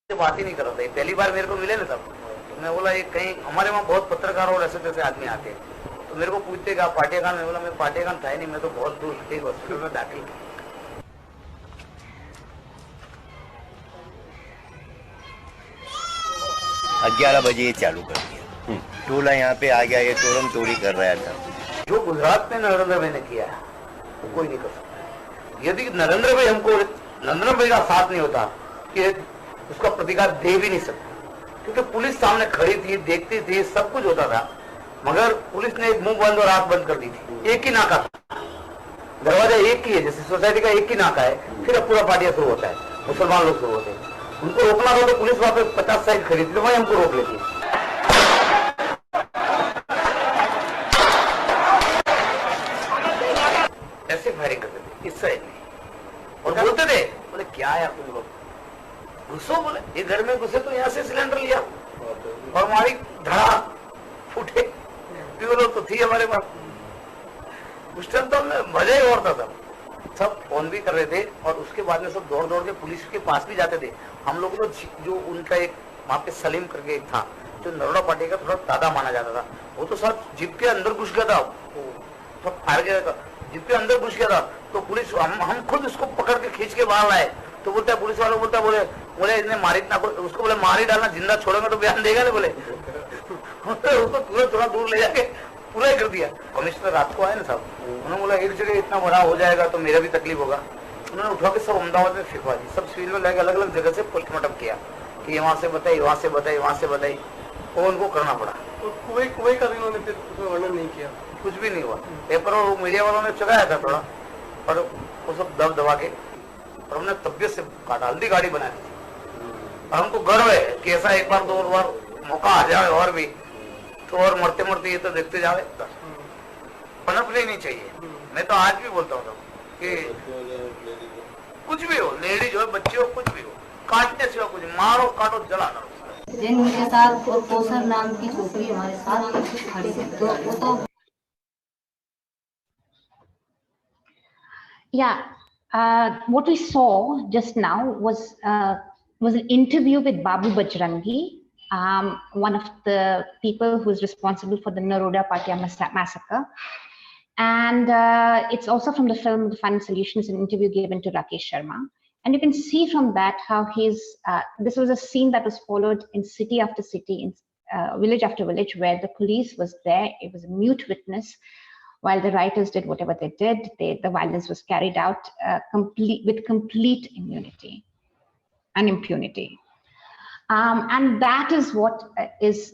Speaker 12: बात ही नहीं कर रहा था, पहली बार मेरे को मिले ना तब, तो मैं बोला ये कहीं हमारे वहाँ बहुत पत्रकार और ऐसे तैसे आदमी आते हैं, तो मेरे को पूछते कि आप पार्टियाकान, मैं बोला मैं पार्टियाकान था ही नहीं, मैं तो बहुत दूर एक हॉस्पिटल में दाखिल।
Speaker 13: 11 बजे ये चालू कर दिया, टोला यहाँ पे आ गया, ये तोड़म तोड़ी कर रहा था।
Speaker 12: जो गुजरात में नरेंद्र भाई ने किया है वो कोई नहीं कर सकता। यदि नरेंद्र भाई का साथ नहीं होता कि उसका प्रतिकार दे भी नहीं सकता, क्योंकि पुलिस सामने खड़ी थी, देखती थी, सब कुछ होता था, मगर पुलिस ने एक मुंह बंद और आंख बंद कर दी थी। एक ही नाका था, दरवाजा एक ही है, जैसे सोसाइटी का एक ही नाका है, फिर अब पूरा पार्टियां शुरू होता है, मुसलमान लोग शुरू होते हैं। उनको रोकना था तो पुलिस वहां पे 50 साइड खड़ी थी, तो वही हमको रोक लेती। ऐसे फायरिंग करते थे इस साइड में और बोलते थे, बोले क्या है तुम लोग घुसो, बोले ये घर में घुसे तो यहाँ से सिलेंडर लिया और हमारी धड़ा फूटे, प्यूरो तो थी हमारे पास। उस टाइम तो हमें मजा ही और था, सब फोन भी कर रहे थे और उसके बाद में सब दौड़ दौड़ के पुलिस के पास भी जाते थे। हम लोग तो जो उनका एक वहाँ पे सलीम करके एक था, जो नरोड़ा पार्टी का थोड़ा दादा माना जाता था, वो तो सब जीप के अंदर घुस गया था, सब फायर गया था, जीप के अंदर घुस गया था। तो पुलिस हम खुद उसको पकड़ के खींच के बाहर लाए, तो बोलता है पुलिस वालों बोलता है, बोले इसने मारी ना, उसको बोले मार ही डालना, जिंदा छोड़ेंगे तो बयान देगा ना, बोले उसको थोड़ा दूर ले जाके पूरा ही कर दिया। कमिश्नर रात को आए ना साहब, उन्होंने बोला एक जगह इतना बड़ा हो जाएगा तो मेरा भी तकलीफ होगा, उन्होंने उठा के सब अहमदाबाद में फिकवा दी, सब सिविल में लाके अलग अलग जगह से पोस्टमार्टम किया कि वहाँ से बताई, वहाँ से बताई, वहाँ से बताई, वो उनको करना पड़ा।
Speaker 8: कुवैत का इन्होंने फिर वर्णन नहीं किया,
Speaker 12: कुछ भी नहीं हुआ। पेपर और मीडिया वालों ने चलाया था थोड़ा, पर वो सब दब दबा के और हमने तबियत से काटा, हल्दी गाड़ी बना दी। और हमको गर्व है कि ऐसा एक बार 2 बार मौका आ जाए और भी, तो और मरते मरते ये तो देखते जावे, पनपने नहीं चाहिए। मैं तो आज भी बोलता हूँ कि कुछ भी हो, लेडीज हो, बच्चे हो, कुछ भी हो, काटने सिवा कुछ, मारो काटो जला ना।
Speaker 14: जिन के साथ और कौसर नाम की छोकरी हमारे साथ खड़ी है, तो वो तो
Speaker 4: what we saw just now was an interview with Babu Bajrangi, one of the people who is responsible for the Naroda Patia massacre. And it's also from the film The Final Solutions, an interview given to Rakesh Sharma. And you can see from that how this was a scene that was followed in city after city, in village after village, where the police was there. It was a mute witness, while the rioters did whatever they did, the violence was carried out with complete immunity and impunity. And that is what is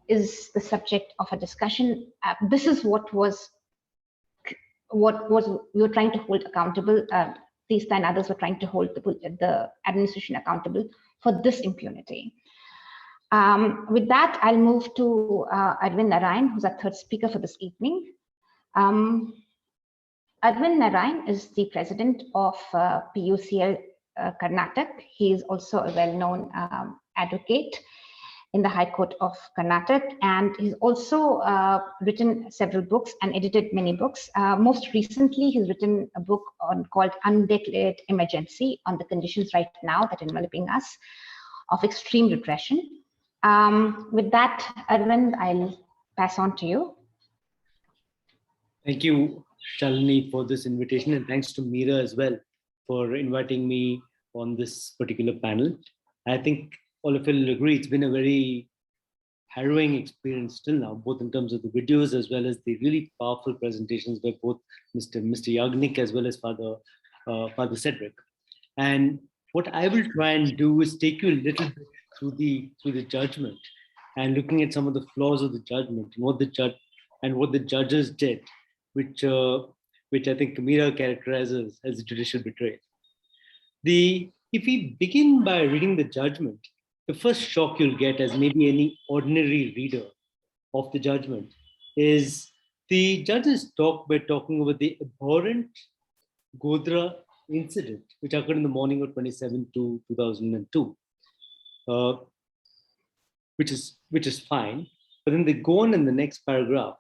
Speaker 4: the subject of a discussion. This is what we were trying to hold accountable. These and others were trying to hold the administration accountable for this impunity. With that, I'll move to Arvind Narrain, who's our third speaker for this evening. Arvind Narrain is the president of PUCL Karnataka. He is also a well-known advocate in the High Court of Karnataka, and he's also written several books and edited many books. Most recently, he's written a book called Undeclared Emergency on the conditions right now that are enveloping us of extreme repression. With that, Arvind, I'll pass on to you.
Speaker 15: Thank you, Shalini, for this invitation, and thanks to Meera as well for inviting me on this particular panel. I think all of you will agree it's been a very harrowing experience till now, both in terms of the videos as well as the really powerful presentations by both Mr. Yagnik as well as Father Cedric. And what I will try and do is take you a little bit through the judgment and looking at some of the flaws of the judgment and what the judges did, which I think Meera characterizes as judicial betrayal. If we begin by reading the judgment, the first shock you'll get, as maybe any ordinary reader of the judgment, is the judges by talking about the abhorrent Godhra incident, which occurred in the morning of 27/2/2002, which is fine. But then they go on in the next paragraph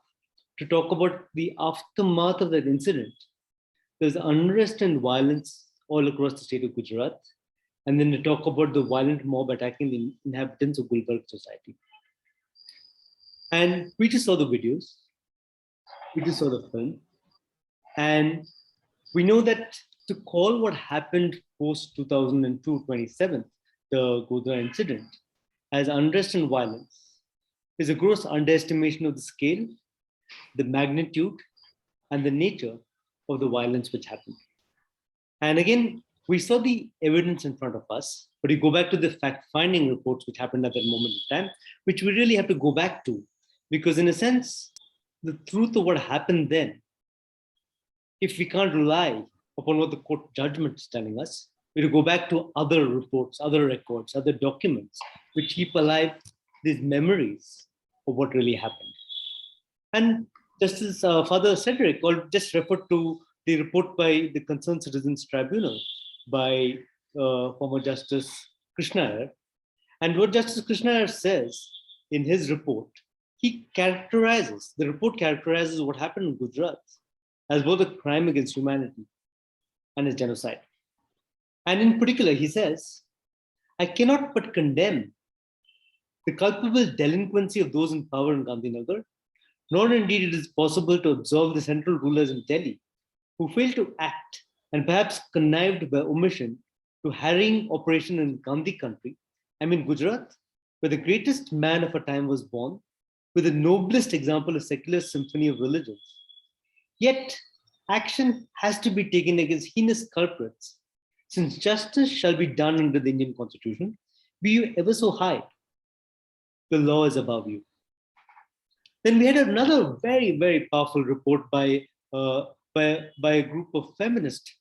Speaker 15: to talk about the aftermath of that incident. There's unrest and violence all across the state of Gujarat. And then they talk about the violent mob attacking the inhabitants of Gulbarga society. And we just saw the videos. We just saw the film. And we know that to call what happened post 2002, 27th, the Godhra incident, as unrest and violence is a gross underestimation of the scale, the magnitude, and the nature of the violence which happened. And again, we saw the evidence in front of us, but you go back to the fact-finding reports which happened at that moment in time, which we really have to go back to, because in a sense, the truth of what happened then, if we can't rely upon what the court judgment is telling us, we will go back to other reports, other records, other documents, which keep alive these memories of what really happened. And just as Father Cedric just referred to the report by the Concerned Citizens Tribunal by former Justice Krishna Iyer. And what Justice Krishna Iyer says in his report, the report characterizes what happened in Gujarat as both a crime against humanity and as genocide. And in particular, he says, I cannot but condemn the culpable delinquency of those in power in Gandhinagar, nor indeed it is possible to absolve the central rulers in Delhi who failed to act and perhaps connived by omission to harrying operation in Gandhi country, I mean Gujarat, where the greatest man of our time was born, with the noblest example of secular symphony of religions. Yet action has to be taken against heinous culprits, since justice shall be done under the Indian Constitution, be you ever so high, the law is above you. Then we had another very, very powerful report by a group of feminists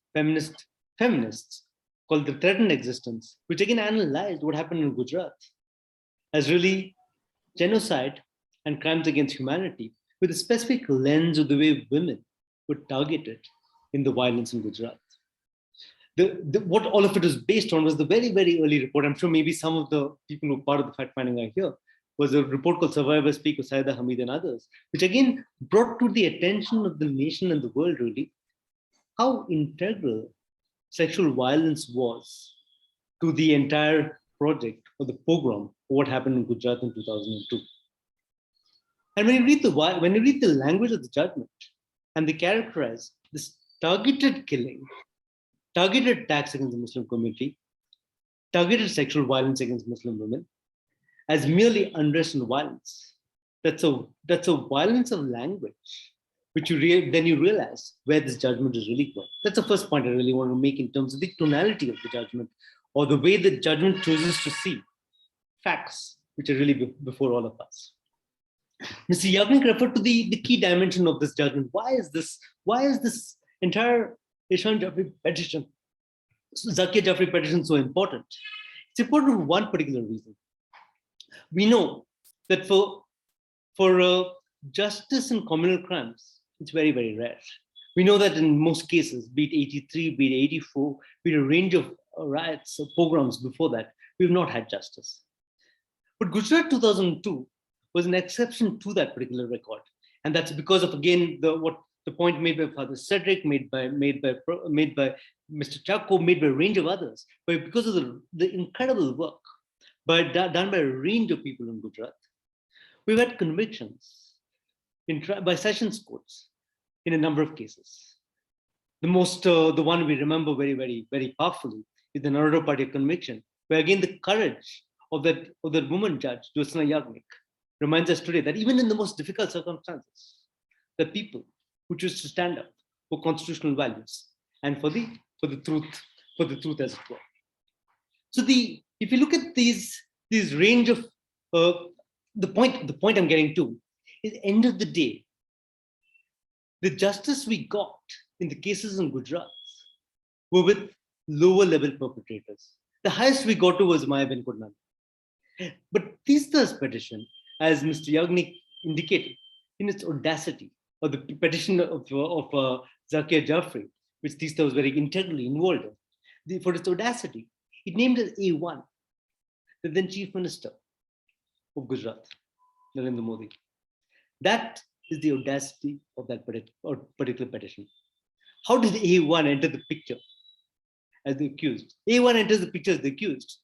Speaker 15: called The Threatened Existence, which again analyzed what happened in Gujarat as really genocide and crimes against humanity, with a specific lens of the way women were targeted in the violence in Gujarat. What all of it was based on was the very, very early report. I'm sure maybe some of the people who are part of the fact-finding are here, was a report called Survivor Speak of Saida Hamid and others, which again brought to the attention of the nation and the world really how integral sexual violence was to the entire project or the pogrom of what happened in Gujarat in 2002. And when you read the language of the judgment, and they characterize this targeted killing, targeted attacks against the Muslim community, targeted sexual violence against Muslim women, as merely unrest and violence. That's a violence of language which then you realize where this judgment is really going. That's the first point I really want to make in terms of the tonality of the judgment, or the way the judgment chooses to see facts, which are really before all of us. Mr. Yagnik referred to the key dimension of this judgment. Why is this entire Ishan Jafri petition, Zakia Jafri petition, so important? It's important for one particular reason. We know that for justice in communal crimes, it's very, very rare. We know that in most cases, be it 83, be it 84, be it a range of riots or pogroms before that, we've not had justice. But Gujarat 2002 was an exception to that particular record. And that's because of, again, the point made by Father Cedric, made by Mr. Chako, made by a range of others, but because of the incredible work done by a range of people in Gujarat, we've had convictions by sessions courts in a number of cases. The one we remember very, very, very powerfully is the Narrain party conviction, where again the courage of that woman judge, Jyotsna Yagnik, reminds us today that even in the most difficult circumstances, the people who choose to stand up for constitutional values and for the truth as it were. So if you look at these range of the point I'm getting to is, end of the day, the justice we got in the cases in Gujarat were with lower level perpetrators. The highest we got to was Maya Ben Kudnan. But Tista's petition, as Mr. Yagnik indicated, in its audacity, or the petition of Zakia Jafri, which Tista was very integrally involved in, for its audacity, it named as A1 the then Chief Minister of Gujarat, Narendra Modi. That is the audacity of that particular petition. How did A1 enter the picture as the accused? A1 enters the picture as the accused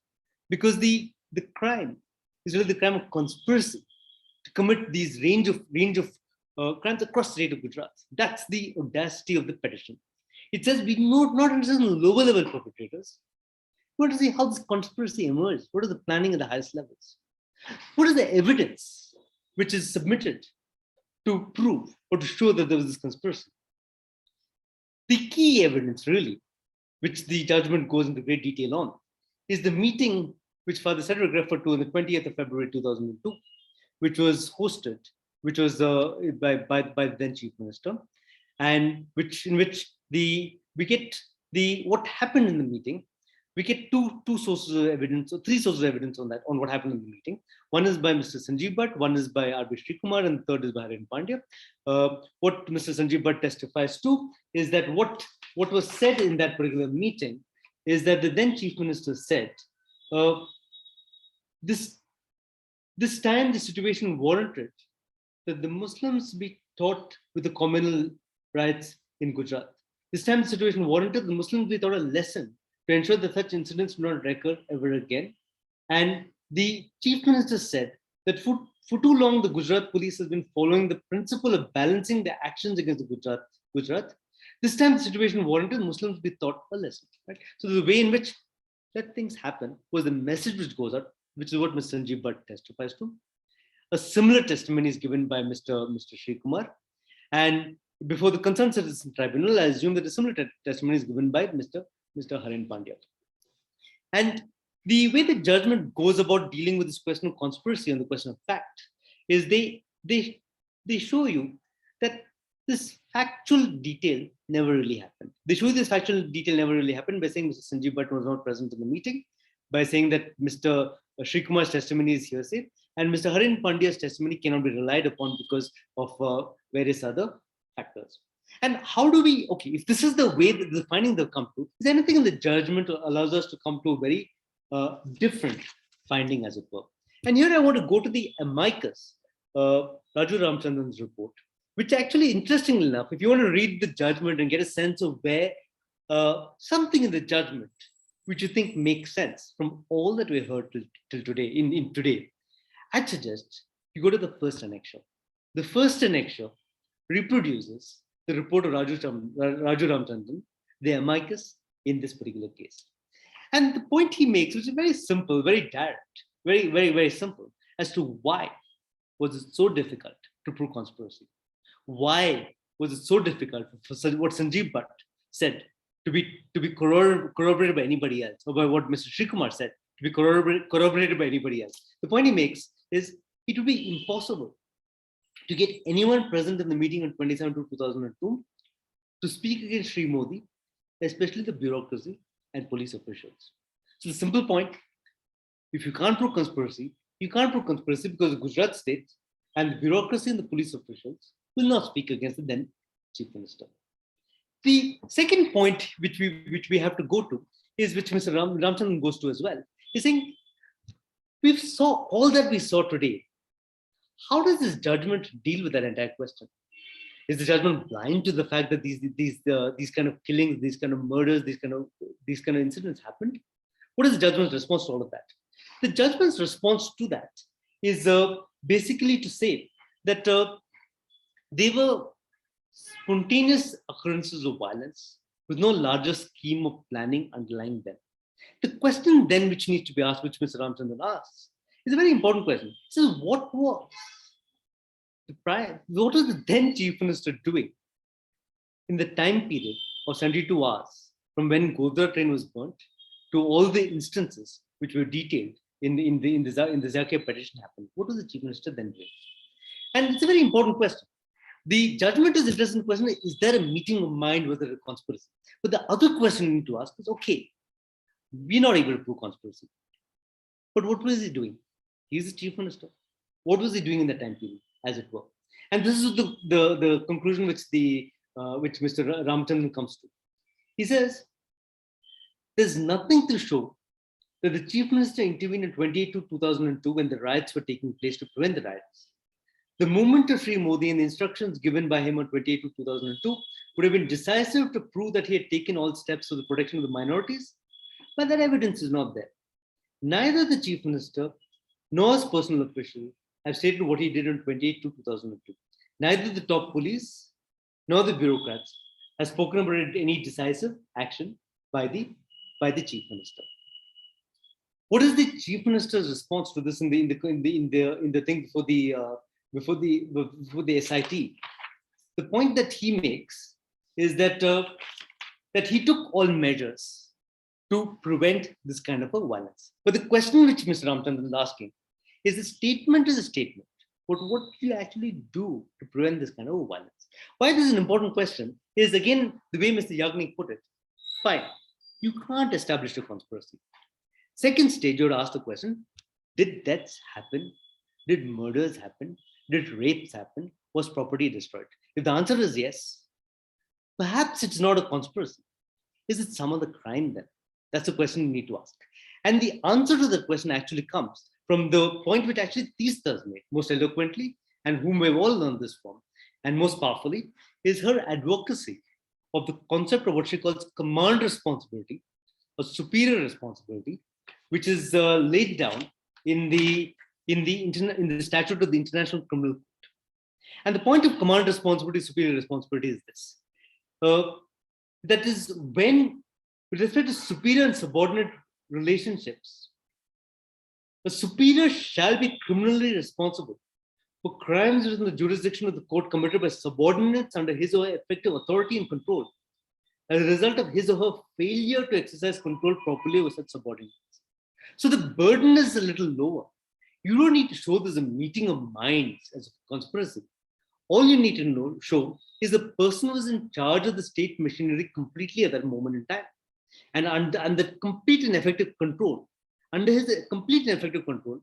Speaker 15: because the crime is really the crime of conspiracy to commit these range of crimes across the state of Gujarat. That's the audacity of the petition. It says we not interested in lower level perpetrators. We want to see how this conspiracy emerged. What is the planning at the highest levels? What is the evidence which is submitted to prove or to show that there was this conspiracy? The key evidence, really, which the judgment goes into great detail on, is the meeting which Father Cedric referred to on the 20th of February 2002, which was hosted, which was by the then Chief Minister, and in which what happened in the meeting. We get two sources of evidence, or three sources of evidence on what happened in the meeting. One is by Mr. Sanjeev Bhatt, one is by Arvind Srikumar, and the third is by Narrain Pandya. What Mr. Sanjeev Bhatt testifies to is that what was said in that particular meeting is that the then Chief Minister said, this time the situation warranted that the Muslims be taught with the communal rights in Gujarat. This time the situation warranted the Muslims be taught a lesson to ensure that such incidents do not recur ever again. And the Chief Minister said that for too long, the Gujarat police has been following the principle of balancing their actions against the Gujarat. This time, the situation warranted Muslims be taught a lesson. Right? So the way in which let things happen was the message which goes out, which is what Mr. Sanjeev Bhatt testifies to. A similar testimony is given by Mr. Srikumar. And before the Concerned Citizen Tribunal, I assume that a similar testimony is given by Mr. Narrain Pandya. And the way the judgment goes about dealing with this question of conspiracy and the question of fact is they show you that this factual detail never really happened. They show you this factual detail never really happened by saying Mr. Sanjeev Bhatt was not present in the meeting, by saying that Mr. Srikumar's testimony is hearsay, and Mr. Narrain Pandya's testimony cannot be relied upon because of various other factors. And how do we, if this is the way that the finding they've come to, is there anything in the judgment that allows us to come to a very different finding, as it were? And here I want to go to the amicus, Raju Ramchandran's report, which actually, interestingly enough, if you want to read the judgment and get a sense of where something in the judgment, which you think makes sense from all that we heard till today, in today, I'd suggest you go to the first annexure. The first annexure reproduces the report of Raju Ramchandran, the amicus in this particular case. And the point he makes, which is very simple, very direct, very, very, very simple, as to why was it so difficult to prove conspiracy? Why was it so difficult for what Sanjeev Bhatt said to be corroborated by anybody else, or by what Mr. Srikumar said to be corroborated by anybody else? The point he makes is it would be impossible to get anyone present in the meeting on 27/2/2002 to speak against Sri Modi, especially the bureaucracy and police officials. So the simple point, if you can't prove conspiracy, you can't prove conspiracy because the Gujarat state and the bureaucracy and the police officials will not speak against the then chief minister. The second point which we have to go to is, which Mr. Ramchandran goes to as well, is saying, we saw all that we saw today. How does this judgment deal with that entire question? Is the judgment blind to the fact that these kind of killings, these kind of murders, these kind of incidents happened? What is the judgment's response to all of that? The judgment's response to that is basically to say that they were spontaneous occurrences of violence with no larger scheme of planning underlying them. The question then which needs to be asked, which Mr. Ramchandran asks, is a very important question. So what was the then Chief Minister doing in the time period of 72 hours from when Godhra train was burnt to all the instances which were detailed in the Zakir petition happened? What was the Chief Minister then doing? And it's a very important question. The judgment is interesting question, is there a meeting of mind with a conspiracy? But the other question we need to ask is, okay, we're not able to prove conspiracy. But what was he doing? He's the Chief Minister. What was he doing in that time period, as it were? And this is the conclusion which Mr. Ramchandran comes to. He says, there's nothing to show that the Chief Minister intervened in 28/2/2002 when the riots were taking place to prevent the riots. The movement of Sri Modi and the instructions given by him on 28/2/2002 would have been decisive to prove that he had taken all steps for the protection of the minorities, but that evidence is not there. Neither the Chief Minister nor his personal official have stated what he did on 28/2/2002. Neither the top police nor the bureaucrats have spoken about any decisive action by the Chief Minister. What is the Chief Minister's response to this in the thing before the SIT? The point that he makes is that he took all measures to prevent this kind of a violence. But the question which Mr. Ramchandran is asking is, a statement is a statement, but what do you actually do to prevent this kind of violence? Why this is an important question is, again, the way Mr. Yagnik put it. Fine, you can't establish a conspiracy. Second stage, you would ask the question, did deaths happen? Did murders happen? Did rapes happen? Was property destroyed? If the answer is yes, perhaps it's not a conspiracy. Is it some other crime then? That's the question we need to ask. And the answer to that question actually comes from the point which actually Teesta's made most eloquently, and whom we've all learned this from, and most powerfully, is her advocacy of the concept of what she calls command responsibility, or superior responsibility, which is laid down in the statute of the International Criminal Court. And the point of command responsibility, superior responsibility is this. That is, when, with respect to superior and subordinate relationships, a superior shall be criminally responsible for crimes within the jurisdiction of the court committed by subordinates under his or her effective authority and control as a result of his or her failure to exercise control properly over such subordinates. So the burden is a little lower. You don't need to show there's a meeting of minds as a conspiracy. All you need to show is the person was in charge of the state machinery completely at that moment in time. And under complete and effective control, under his complete and effective control,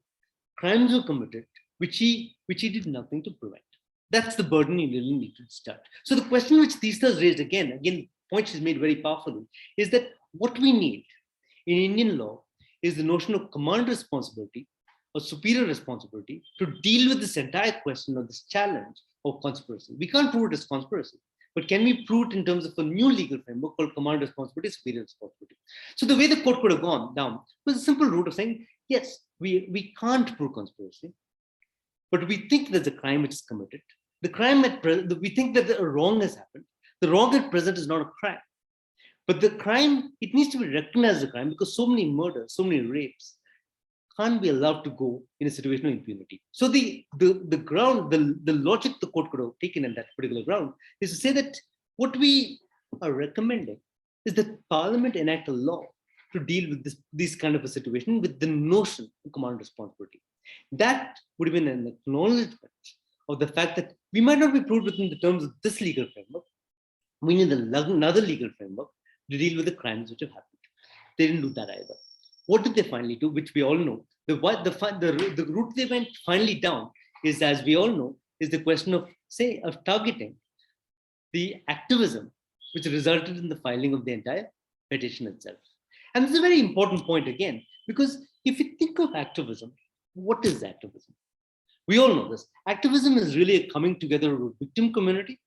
Speaker 15: crimes were committed, which he did nothing to prevent. That's the burden you really need to start. So the question which Teesta has raised again, point she's made very powerfully, is that what we need in Indian law is the notion of command responsibility or superior responsibility to deal with this entire question of this challenge of conspiracy. We can't prove it as conspiracy, but can we prove it in terms of a new legal framework called command responsibility, superior responsibility? So the way the court could have gone down was a simple route of saying, yes, we can't prove conspiracy, but we think there's a crime which is committed. The crime at present, we think that a wrong has happened. The wrong at present is not a crime. But the crime, it needs to be recognized as a crime because so many murders, so many rapes can't be allowed to go in a situation of impunity. So the logic the court could have taken in that particular ground is to say that what we are recommending is that Parliament enact a law to deal with this kind of a situation with the notion of command responsibility. That would have been an acknowledgement of the fact that we might not be proved within the terms of this legal framework. We need another legal framework to deal with the crimes which have happened. They didn't do that either. What did they finally do? Which we all know. The route they went finally down is, as we all know, is the question of targeting the activism which resulted in the filing of the entire petition itself. And this is a very important point again, because if you think of activism, what is activism? We all know this. Activism is really a coming together of a victim community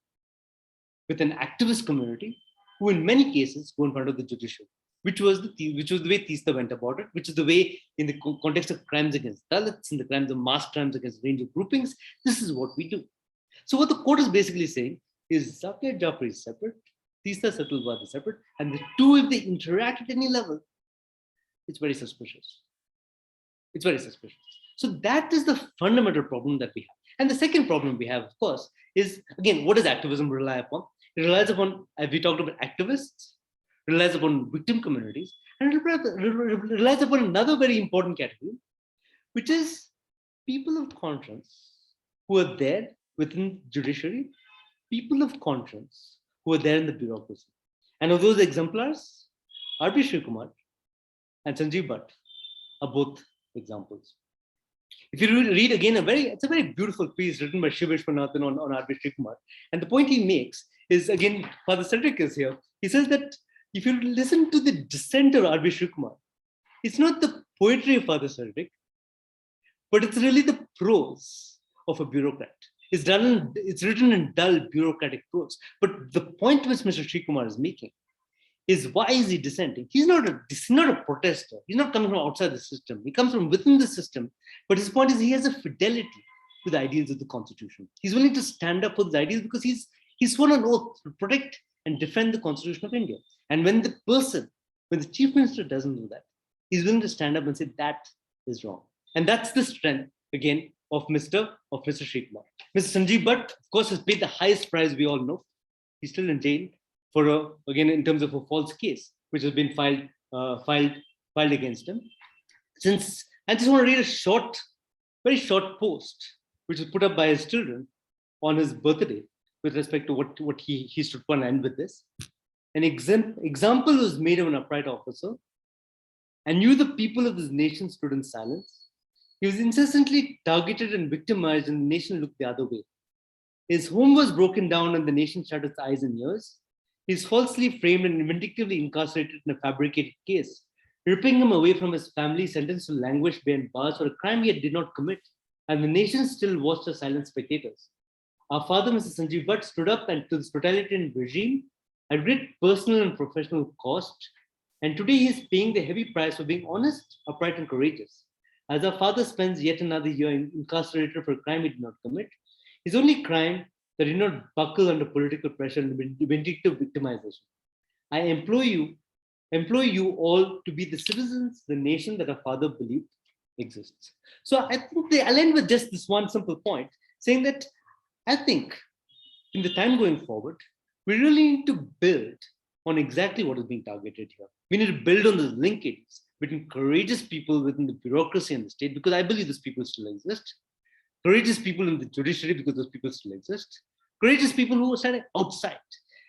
Speaker 15: with an activist community who in many cases go in front of the judiciary, which was the way Teesta went about it, which is the way in the context of crimes against Dalits, in the crimes of mass crimes against a range of groupings, this is what we do. So what the court is basically saying is Zakir Jafri is separate, Teesta Satulwad is separate, and the two, if they interact at any level, it's very suspicious. It's very suspicious. So that is the fundamental problem that we have. And the second problem we have, of course, is, again, what does activism rely upon? It relies upon, as we talked about, activists, relies upon victim communities, and it relies upon another very important category, which is people of conscience who are there within judiciary, people of conscience who are there in the bureaucracy. And of those exemplars, R.B. Srikumar and Sanjeev Bhatt are both examples. If you read again, it's a very beautiful piece written by Shiv Vishwanathan on R.B. Srikumar. And the point he makes is, again, Father Cedric is here. He says that if you listen to the dissent of R.B. Srikumar, it's not the poetry of Father Cedric, but it's really the prose of a bureaucrat. It's written in dull bureaucratic prose. But the point which Mr. Srikumar is making is, why is he dissenting? He's not a protester. He's not coming from outside the system. He comes from within the system. But his point is, he has a fidelity to the ideals of the Constitution. He's willing to stand up for these ideals because he's sworn an oath to protect and defend the Constitution of India. And when the Chief Minister doesn't do that, he's willing to stand up and say that is wrong. And that's the strength, again, of Mr. Srikumar. Mr. Sanjeev Bhatt, of course, has paid the highest price we all know. He's still in jail for again, in terms of a false case, which has been filed against him. I just want to read a very short post, which was put up by his children on his birthday with respect to what he stood for, and end with this. An example was made of an upright officer, and knew the people of this nation stood in silence. He was incessantly targeted and victimized, and the nation looked the other way. His home was broken down, and the nation shut its eyes and ears. He is falsely framed and vindictively incarcerated in a fabricated case, ripping him away from his family, sentenced to languish behind bars for a crime he did not commit, and the nation still watched as silent spectators. Our father, Mr. Sanjeev Bhatt, stood up and to this totalitarian regime at great personal and professional cost, and today he is paying the heavy price for being honest, upright, and courageous. As our father spends yet another year incarcerated for a crime he did not commit, his only crime that did not buckle under political pressure and vindictive victimization. I implore you all to be the citizens, the nation that our father believed exists. So I think I'll end with just this one simple point, saying that I think in the time going forward, we really need to build on exactly what is being targeted here. We need to build on the linkages between courageous people within the bureaucracy and the state, because I believe those people still exist. Courageous people in the judiciary, because those people still exist. Courageous people who are standing outside,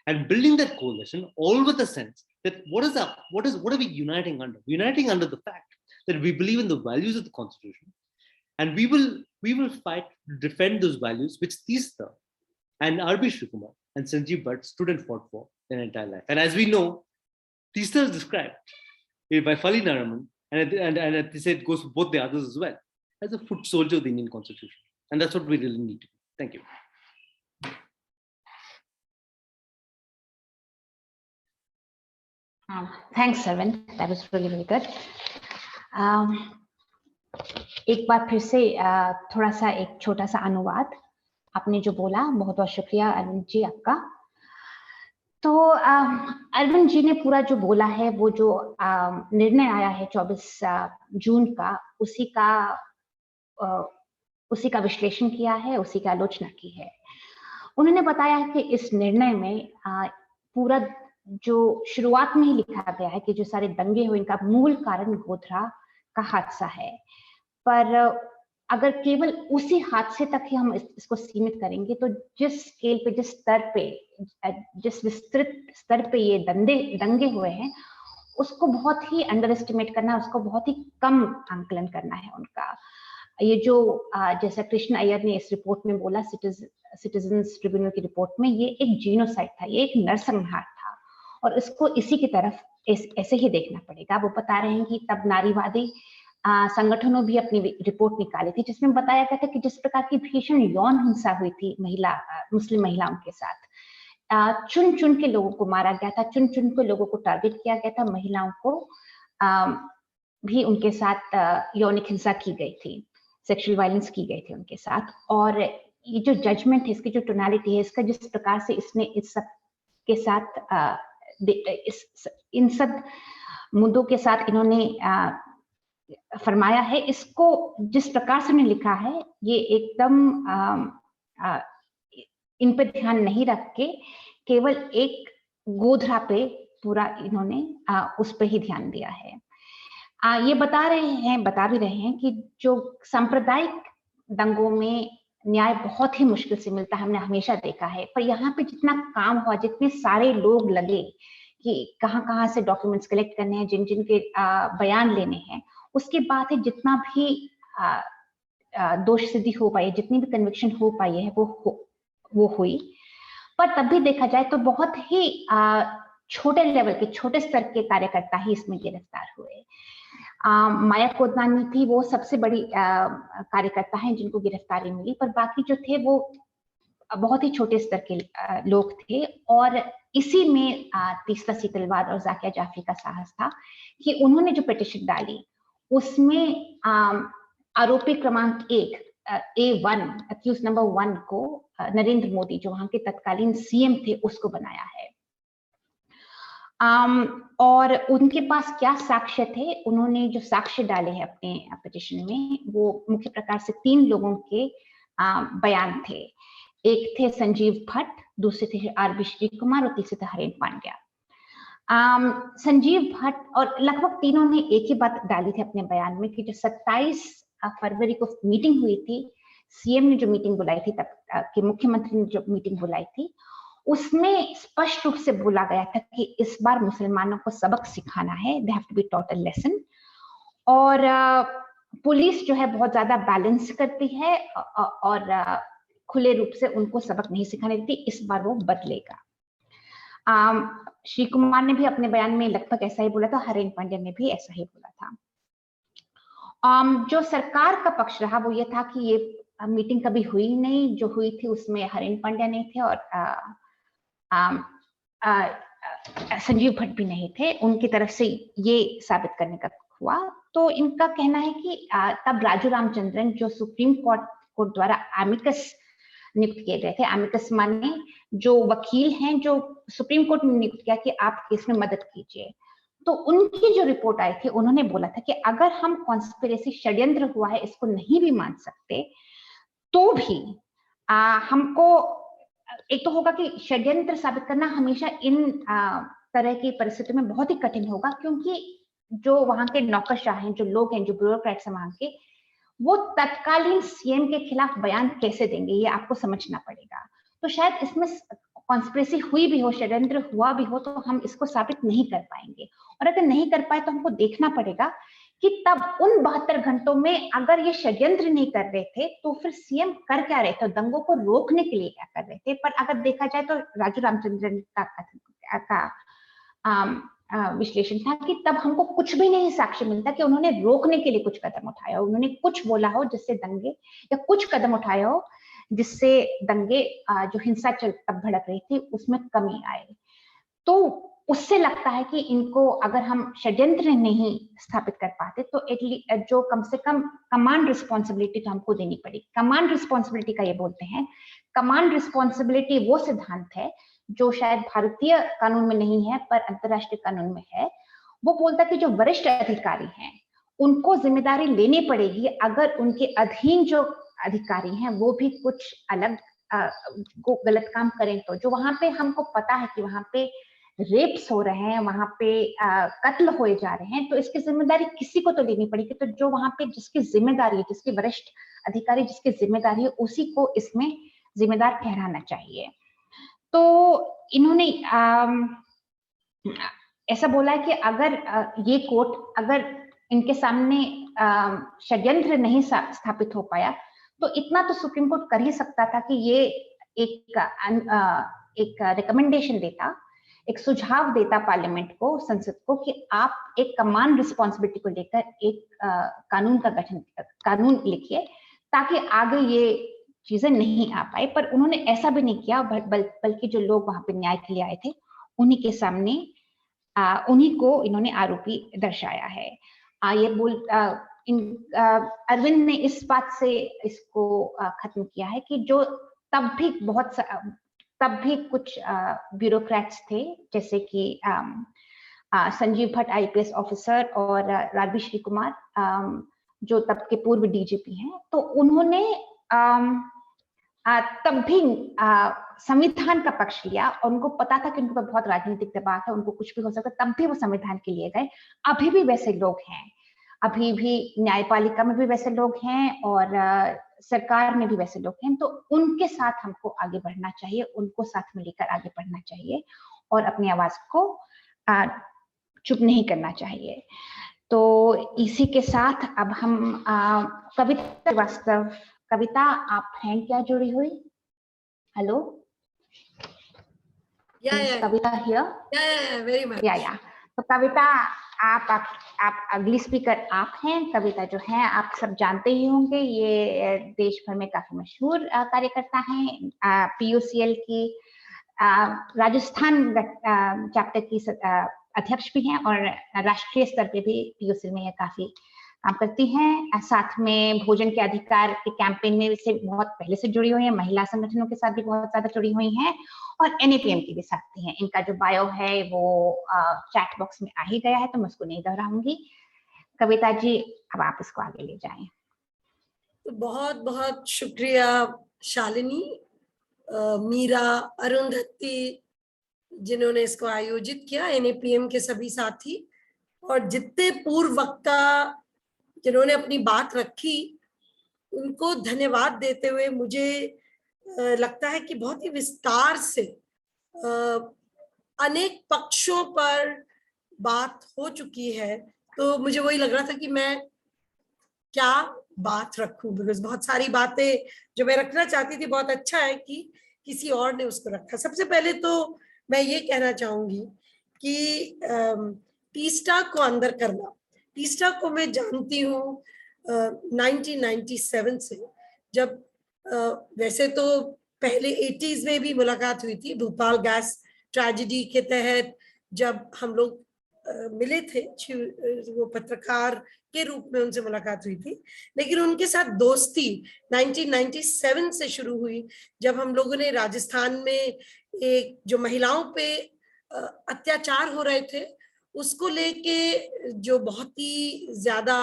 Speaker 15: and building that coalition, all with a sense that what are we uniting under? Uniting under the fact that we believe in the values of the Constitution, and we will fight to defend those values which Teesta and R.B. Srikumar and Sanjeev Bhatt stood and fought for their entire life. And as we know, Teesta is described by Fali Naraman, and they say it goes for both the others as well, as a foot soldier of the Indian Constitution. And that's what we really need to do. Thank you.
Speaker 4: Thanks, Arvind. That was really, really good. एक बार फिर से थोड़ा सा एक छोटा सा अनुवाद आपने जो बोला, बहुत बहुत शुक्रिया अरविंद जी आपका. तो अरविंद जी ने पूरा जो बोला है, वो जो निर्णय आया है 24 जून का, उसी का विश्लेषण किया है, उसी की आलोचना की है। उन्होंने बताया है कि इस निर्णय में पूरा जो शुरुआत में ही लिखा गया है कि जो सारे दंगे हुए इनका मूल कारण गोधरा का हादसा है, पर अगर केवल उसी हादसे तक ही हम इसको सीमित करेंगे तो जिस स्केल पे, जिस स्तर पे, जिस विस्तृत स्तर पे ये दंगे हुए हैं, उसको बहुत ही अंडर एस्टिमेट करना, उसको बहुत ही कम आंकलन करना है उनका। ये जो जैसा कृष्ण अय्यर ने इस रिपोर्ट में बोला, सिटीजन्स ट्रिब्यूनल की रिपोर्ट में, ये एक जीनोसाइड था, ये एक नरसंहार था, और इसको इसी की तरफ ऐसे ही देखना पड़ेगा। वो बता रहे हैं कि तब नारीवादी संगठनों भी अपनी रिपोर्ट निकाली थी, जिसमें बताया गया था कि जिस प्रकार की भीषण यौन हिंसा हुई थी मुस्लिम महिलाओं के साथ, चुन चुन के लोगों को मारा गया था, चुन चुन के लोगों को टारगेट किया गया था, महिलाओं को भी उनके साथ यौनिक हिंसा की गई थी, सेक्सुअल वायलेंस की गई थी उनके साथ। और ये जो जजमेंट है, इसकी जो टोनालिटी है, इसका जिस प्रकार से इसने इस सब के साथ इन सब मुद्दों के साथ इन्होंने फरमाया है, इसको जिस प्रकार से उन्होंने लिखा है, ये एकदम इन पे ध्यान नहीं रख के केवल एक गोधरा पे पूरा इन्होंने उस पे ही ध्यान दिया है। ये बता भी रहे हैं कि जो सांप्रदायिक दंगों में न्याय बहुत ही मुश्किल से मिलता है, हमने हमेशा देखा है, पर यहाँ पे जितना काम हुआ, जितने सारे लोग लगे कि कहाँ से डॉक्यूमेंट्स कलेक्ट करने हैं, जिन जिन के बयान लेने हैं, उसके बाद है जितना भी दोष सिद्धि हो पाई, जितनी भी कन्विक्शन हो पाई है, वो हुई। पर तब भी देखा जाए तो बहुत ही छोटे लेवल के, छोटे स्तर के कार्यकर्ता ही इसमें गिरफ्तार हुए। माया कोदनानी थी वो सबसे बड़ी कार्यकर्ता हैं जिनको गिरफ्तारी मिली, पर बाकी जो थे वो बहुत ही छोटे स्तर के लोग थे। और इसी में तीसरा सीतलवाद और जाकिया जाफरी का साहस था कि उन्होंने जो पिटीशन डाली उसमें आरोपी क्रमांक 1 A1 अक्यूज नंबर 1 को नरेंद्र मोदी, जो वहां के तत्कालीन सीएम थे, उसको बनाया है। और उनके पास क्या साक्ष्य थे, उन्होंने जो साक्ष्य डाले हैं अपने पिटीशन में, वो मुख्य प्रकार से 3 लोगों के बयान थे। एक थे संजीव भट्ट, दूसरे थे आरबी श्री कुमार और तीसरे थे हरेन पांड्या। संजीव भट्ट और लगभग तीनों ने एक ही बात डाली थी अपने बयान में कि जो 27 फरवरी को मीटिंग हुई थी, सीएम ने जो मीटिंग बुलाई थी, तब के मुख्यमंत्री ने जो मीटिंग बुलाई थी, उसमें स्पष्ट रूप से बोला गया था कि इस बार मुसलमानों को सबक सिखाना है, they have to be taught a lesson. और पुलिस जो है बहुत ज्यादा बैलेंस करती है और खुले रूप से उनको सबक नहीं सिखाने देती, इस बार वो बदलेगा। श्री कुमार ने भी अपने बयान में लगभग ऐसा ही बोला था, हरेन पांड्या ने भी ऐसा ही बोला था। जो सरकार का पक्ष रहा वो ये था कि ये मीटिंग कभी हुई नहीं, जो हुई थी उसमें हरेन पांड्या नहीं थे और संजीव भट्ट भी नहीं थे, उनकी तरफ से ये साबित करने का हुआ। तो इनका कहना है कि तब राजू रामचंद्रन, जो सुप्रीम कोर्ट द्वारा एमिकस नियुक्त किए गए थे, एमिकस माने जो वकील हैं जो सुप्रीम कोर्ट ने नियुक्त किया कि आप केस में मदद कीजिए, तो उनकी जो रिपोर्ट आई थी, उन्होंने बोला था कि अगर हम कॉन्स्पिरेसी, षड्यंत्र हुआ है, इसको नहीं भी मान सकते, तो भी हमको एक तो होगा कि षड्यंत्र साबित करना हमेशा इन तरह की परिस्थितियों में बहुत ही कठिन होगा, क्योंकि जो वहां के नौकरशाह हैं, जो लोग हैं, जो ब्यूरोक्रेट्स हैं वहां के, वो तत्कालीन सीएम के खिलाफ बयान कैसे देंगे, ये आपको समझना पड़ेगा। तो शायद इसमें कॉन्स्पिरेसी हुई भी हो, षड्यंत्र हुआ भी हो, तो हम इसको साबित नहीं कर पाएंगे। और अगर नहीं कर पाए तो हमको देखना पड़ेगा कि तब उन 72 घंटों में अगर ये षड्यंत्र नहीं कर रहे थे तो फिर सीएम कर क्या रहे थे, दंगों को रोकने के लिए क्या कर रहे थे। पर अगर देखा जाए तो राजू रामचंद्रन का विश्लेषण था कि तब हमको कुछ भी नहीं साक्ष्य मिलता कि उन्होंने रोकने के लिए कुछ कदम उठाया हो, उन्होंने कुछ बोला हो जिससे दंगे, या कुछ कदम उठाया हो जिससे दंगे जो हिंसा तब भड़क रही थी उसमें कमी आए। तो उससे लगता है कि इनको अगर हम षड्यंत्र नहीं स्थापित कर पाते तो एटलीस्ट जो कम से कम कमांड रिस्पॉन्सिबिलिटी तो हमको देनी पड़ेगी। कमांड रिस्पॉन्सिबिलिटी का ये बोलते हैं, कमांड रिस्पॉन्सिबिलिटी वो सिद्धांत है जो शायद भारतीय कानून में नहीं है पर अंतर्राष्ट्रीय कानून में है, वो बोलता है कि जो वरिष्ठ अधिकारी हैं उनको जिम्मेदारी लेनी पड़ेगी अगर उनके अधीन जो अधिकारी हैं वो भी कुछ अलग गलत काम करें। तो जो वहां पे हमको पता है कि वहां पे रेप्स हो रहे हैं, वहां पे कत्ल होए जा रहे हैं, तो इसकी जिम्मेदारी किसी को तो लेनी पड़ेगी। तो जो वहां पे जिसकी जिम्मेदारी है, जिसकी वरिष्ठ अधिकारी जिसकी जिम्मेदारी है, उसी को इसमें जिम्मेदार ठहराना चाहिए। तो इन्होंने ऐसा बोला है कि अगर ये कोर्ट अगर इनके सामने षड्यंत्र नहीं स्थापित हो पाया तो इतना तो सुप्रीम कोर्ट कर ही सकता था कि ये एक रिकमेंडेशन देता, एक सुझाव देता पार्लियामेंट को, संसद को, कि आप एक कमांड रिस्पॉन्सिबिलिटी को लेकर एक कानून लिखिए ताकि आगे ये चीजें नहीं आ पाए। पर उन्होंने ऐसा भी नहीं किया, बल्कि जो लोग वहां पे न्याय के लिए आए थे उन्हीं के सामने उन्हीं को इन्होंने आरोपी दर्शाया है। अरविंद ने इस बात से इसको खत्म किया है कि जो तब भी कुछ ब्यूरोक्रेट्स थे, जैसे कि संजीव भट्ट आईपीएस ऑफिसर और राजश्री कुमार जो तब के पूर्व डीजीपी हैं, तो उन्होंने तब भी संविधान का पक्ष लिया और उनको पता था कि उनके ऊपर बहुत राजनीतिक दबाव है, उनको कुछ भी हो सकता है, तब भी वो संविधान के लिए गए। अभी भी वैसे लोग हैं, अभी भी न्यायपालिका में भी वैसे लोग हैं और सरकार में भी वैसे लोग हैं। तो उनके साथ हमको आगे बढ़ना चाहिए, उनको साथ में लेकर आगे बढ़ना चाहिए और अपनी आवाज को चुप नहीं करना चाहिए। तो इसी के साथ अब हम कविता श्रीवास्तव, कविता आप हैं क्या जुड़ी हुई? Hello, Kavita here?
Speaker 16: Very much.
Speaker 4: या तो कविता आप अगली स्पीकर आप हैं। कविता जो है आप सब जानते ही होंगे, ये देश भर में काफी मशहूर कार्यकर्ता हैं, PUCL की राजस्थान चैप्टर की अध्यक्ष भी हैं और राष्ट्रीय स्तर पे भी PUCL में ये काफी काम करती हैं। साथ में भोजन के अधिकार के कैंपेन में से बहुत पहले से जुड़ी हुई हैं, महिला संगठनों के साथ भी बहुत ज्यादा जुड़ी हुई हैं और NAPM की भी साथी हैं। इनका जो बायो है वो चैट बॉक्स में आ ही गया है तो मैं उसको नहीं दोहराऊंगी। कविता जी अब आप इसको आगे ले जाएं।
Speaker 16: तो बहुत बहुत शुक्रिया शालिनी, मीरा, अरुंधति जिन्होंने इसको आयोजित किया, NAPM के सभी साथी और जितने पूर्व वक्ता जिन्होंने अपनी बात रखी उनको धन्यवाद देते हुए मुझे लगता है कि बहुत ही विस्तार से अनेक पक्षों पर बात हो चुकी है। तो मुझे वही लग रहा था कि मैं क्या बात रखूं, बिकॉज बहुत सारी बातें जो मैं रखना चाहती थी, बहुत अच्छा है कि किसी और ने उसको रखा। सबसे पहले तो मैं ये कहना चाहूंगी कि टीस्टा को अंदर करना, टीस्टा को मैं जानती हूँ 1997 से, जब वैसे तो पहले 80s में भी मुलाकात हुई थी, भोपाल गैस ट्रेजेडी के तहत जब हम लोग मिले थे, वो पत्रकार के रूप में उनसे मुलाकात हुई थी। लेकिन उनके साथ दोस्ती 1997 से शुरू हुई जब हम लोगों ने राजस्थान में एक जो महिलाओं पे अत्याचार हो रहे थे उसको लेके जो बहुत ही ज्यादा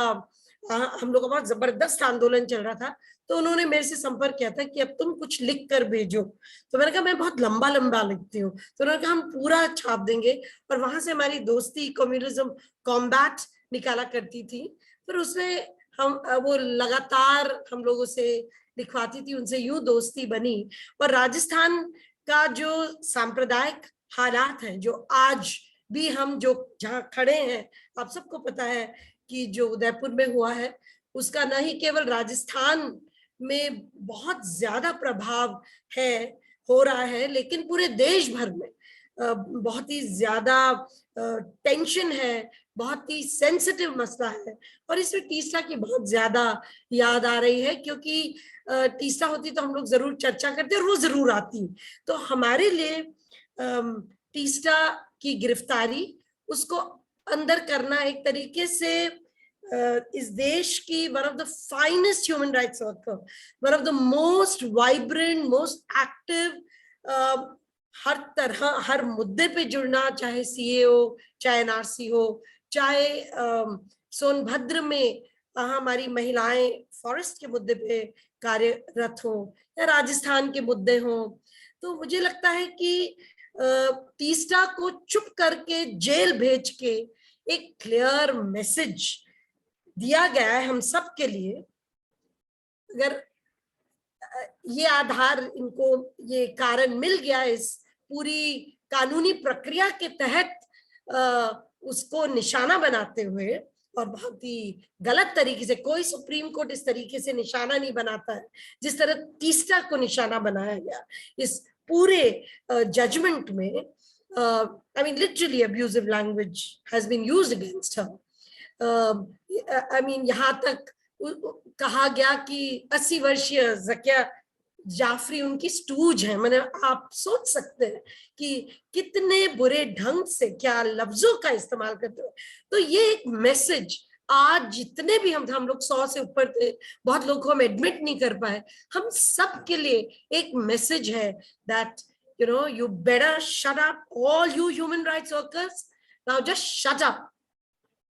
Speaker 16: हम लोगों का बहुत जबरदस्त आंदोलन चल रहा था, तो उन्होंने मेरे से संपर्क किया था कि अब तुम कुछ लिख कर भेजो। तो मैंने कहा मैं बहुत लंबा लंबा लिखती हूँ, तो उन्होंने कहा हम पूरा छाप देंगे। और वहां से हमारी दोस्ती कम्युनिज्म कॉम्बैट निकाला करती थी। फिर उसमें हम वो लगातार हम लोगों से लिखवाती थी, उनसे यूं दोस्ती बनी। और राजस्थान का जो सांप्रदायिक हालात है, जो आज भी हम जो जहाँ खड़े हैं, आप सबको पता है कि जो उदयपुर में हुआ है उसका न ही केवल राजस्थान में बहुत ज्यादा प्रभाव है, हो रहा है, लेकिन पूरे देश भर में बहुत ही ज्यादा टेंशन है, बहुत ही सेंसिटिव मसला है। और इसमें टीस्टा की बहुत ज्यादा याद आ रही है, क्योंकि टीस्टा होती तो हम लोग जरूर चर्चा करते और वो जरूर आती। तो हमारे लिए टीस्टा की गिरफ्तारी, उसको अंदर करना एक तरीके से इस देश की one of the finest human rights worker, one of the most vibrant, most active हर तरह हर मुद्दे पे जुड़ना, चाहे सीए हो, चाहे एनआरसी हो, चाहे सोनभद्र में हमारी महिलाएं फॉरेस्ट के मुद्दे पे कार्यरत हो, या राजस्थान के मुद्दे हो। तो मुझे लगता है कि तीसरा को चुप करके जेल भेज के एक क्लियर मैसेज दिया गया है हम सब के लिए। अगर ये आधार, इनको ये कारण मिल गया इस पूरी कानूनी प्रक्रिया के तहत उसको निशाना बनाते हुए, और बहुत ही गलत तरीके से, कोई सुप्रीम कोर्ट इस तरीके से निशाना नहीं बनाता है जिस तरह तीसरा को निशाना बनाया गया इस पूरे जजमेंट में। I mean literally abusive language has been used against her. I mean यहाँ तक कहा गया कि 80 वर्षीय ज़किया जाफरी उनकी स्टूज है। मैंने, आप सोच सकते हैं कि कितने बुरे ढंग से क्या लफ्जों का इस्तेमाल करते हुए। तो ये एक मैसेज आज जितने भी हम लोग 100 से ऊपर थे, बहुत लोग को हम एडमिट नहीं कर पाए, हम सब के लिए एक मैसेज है that you better shut up, all you human rights workers. Now just shut up.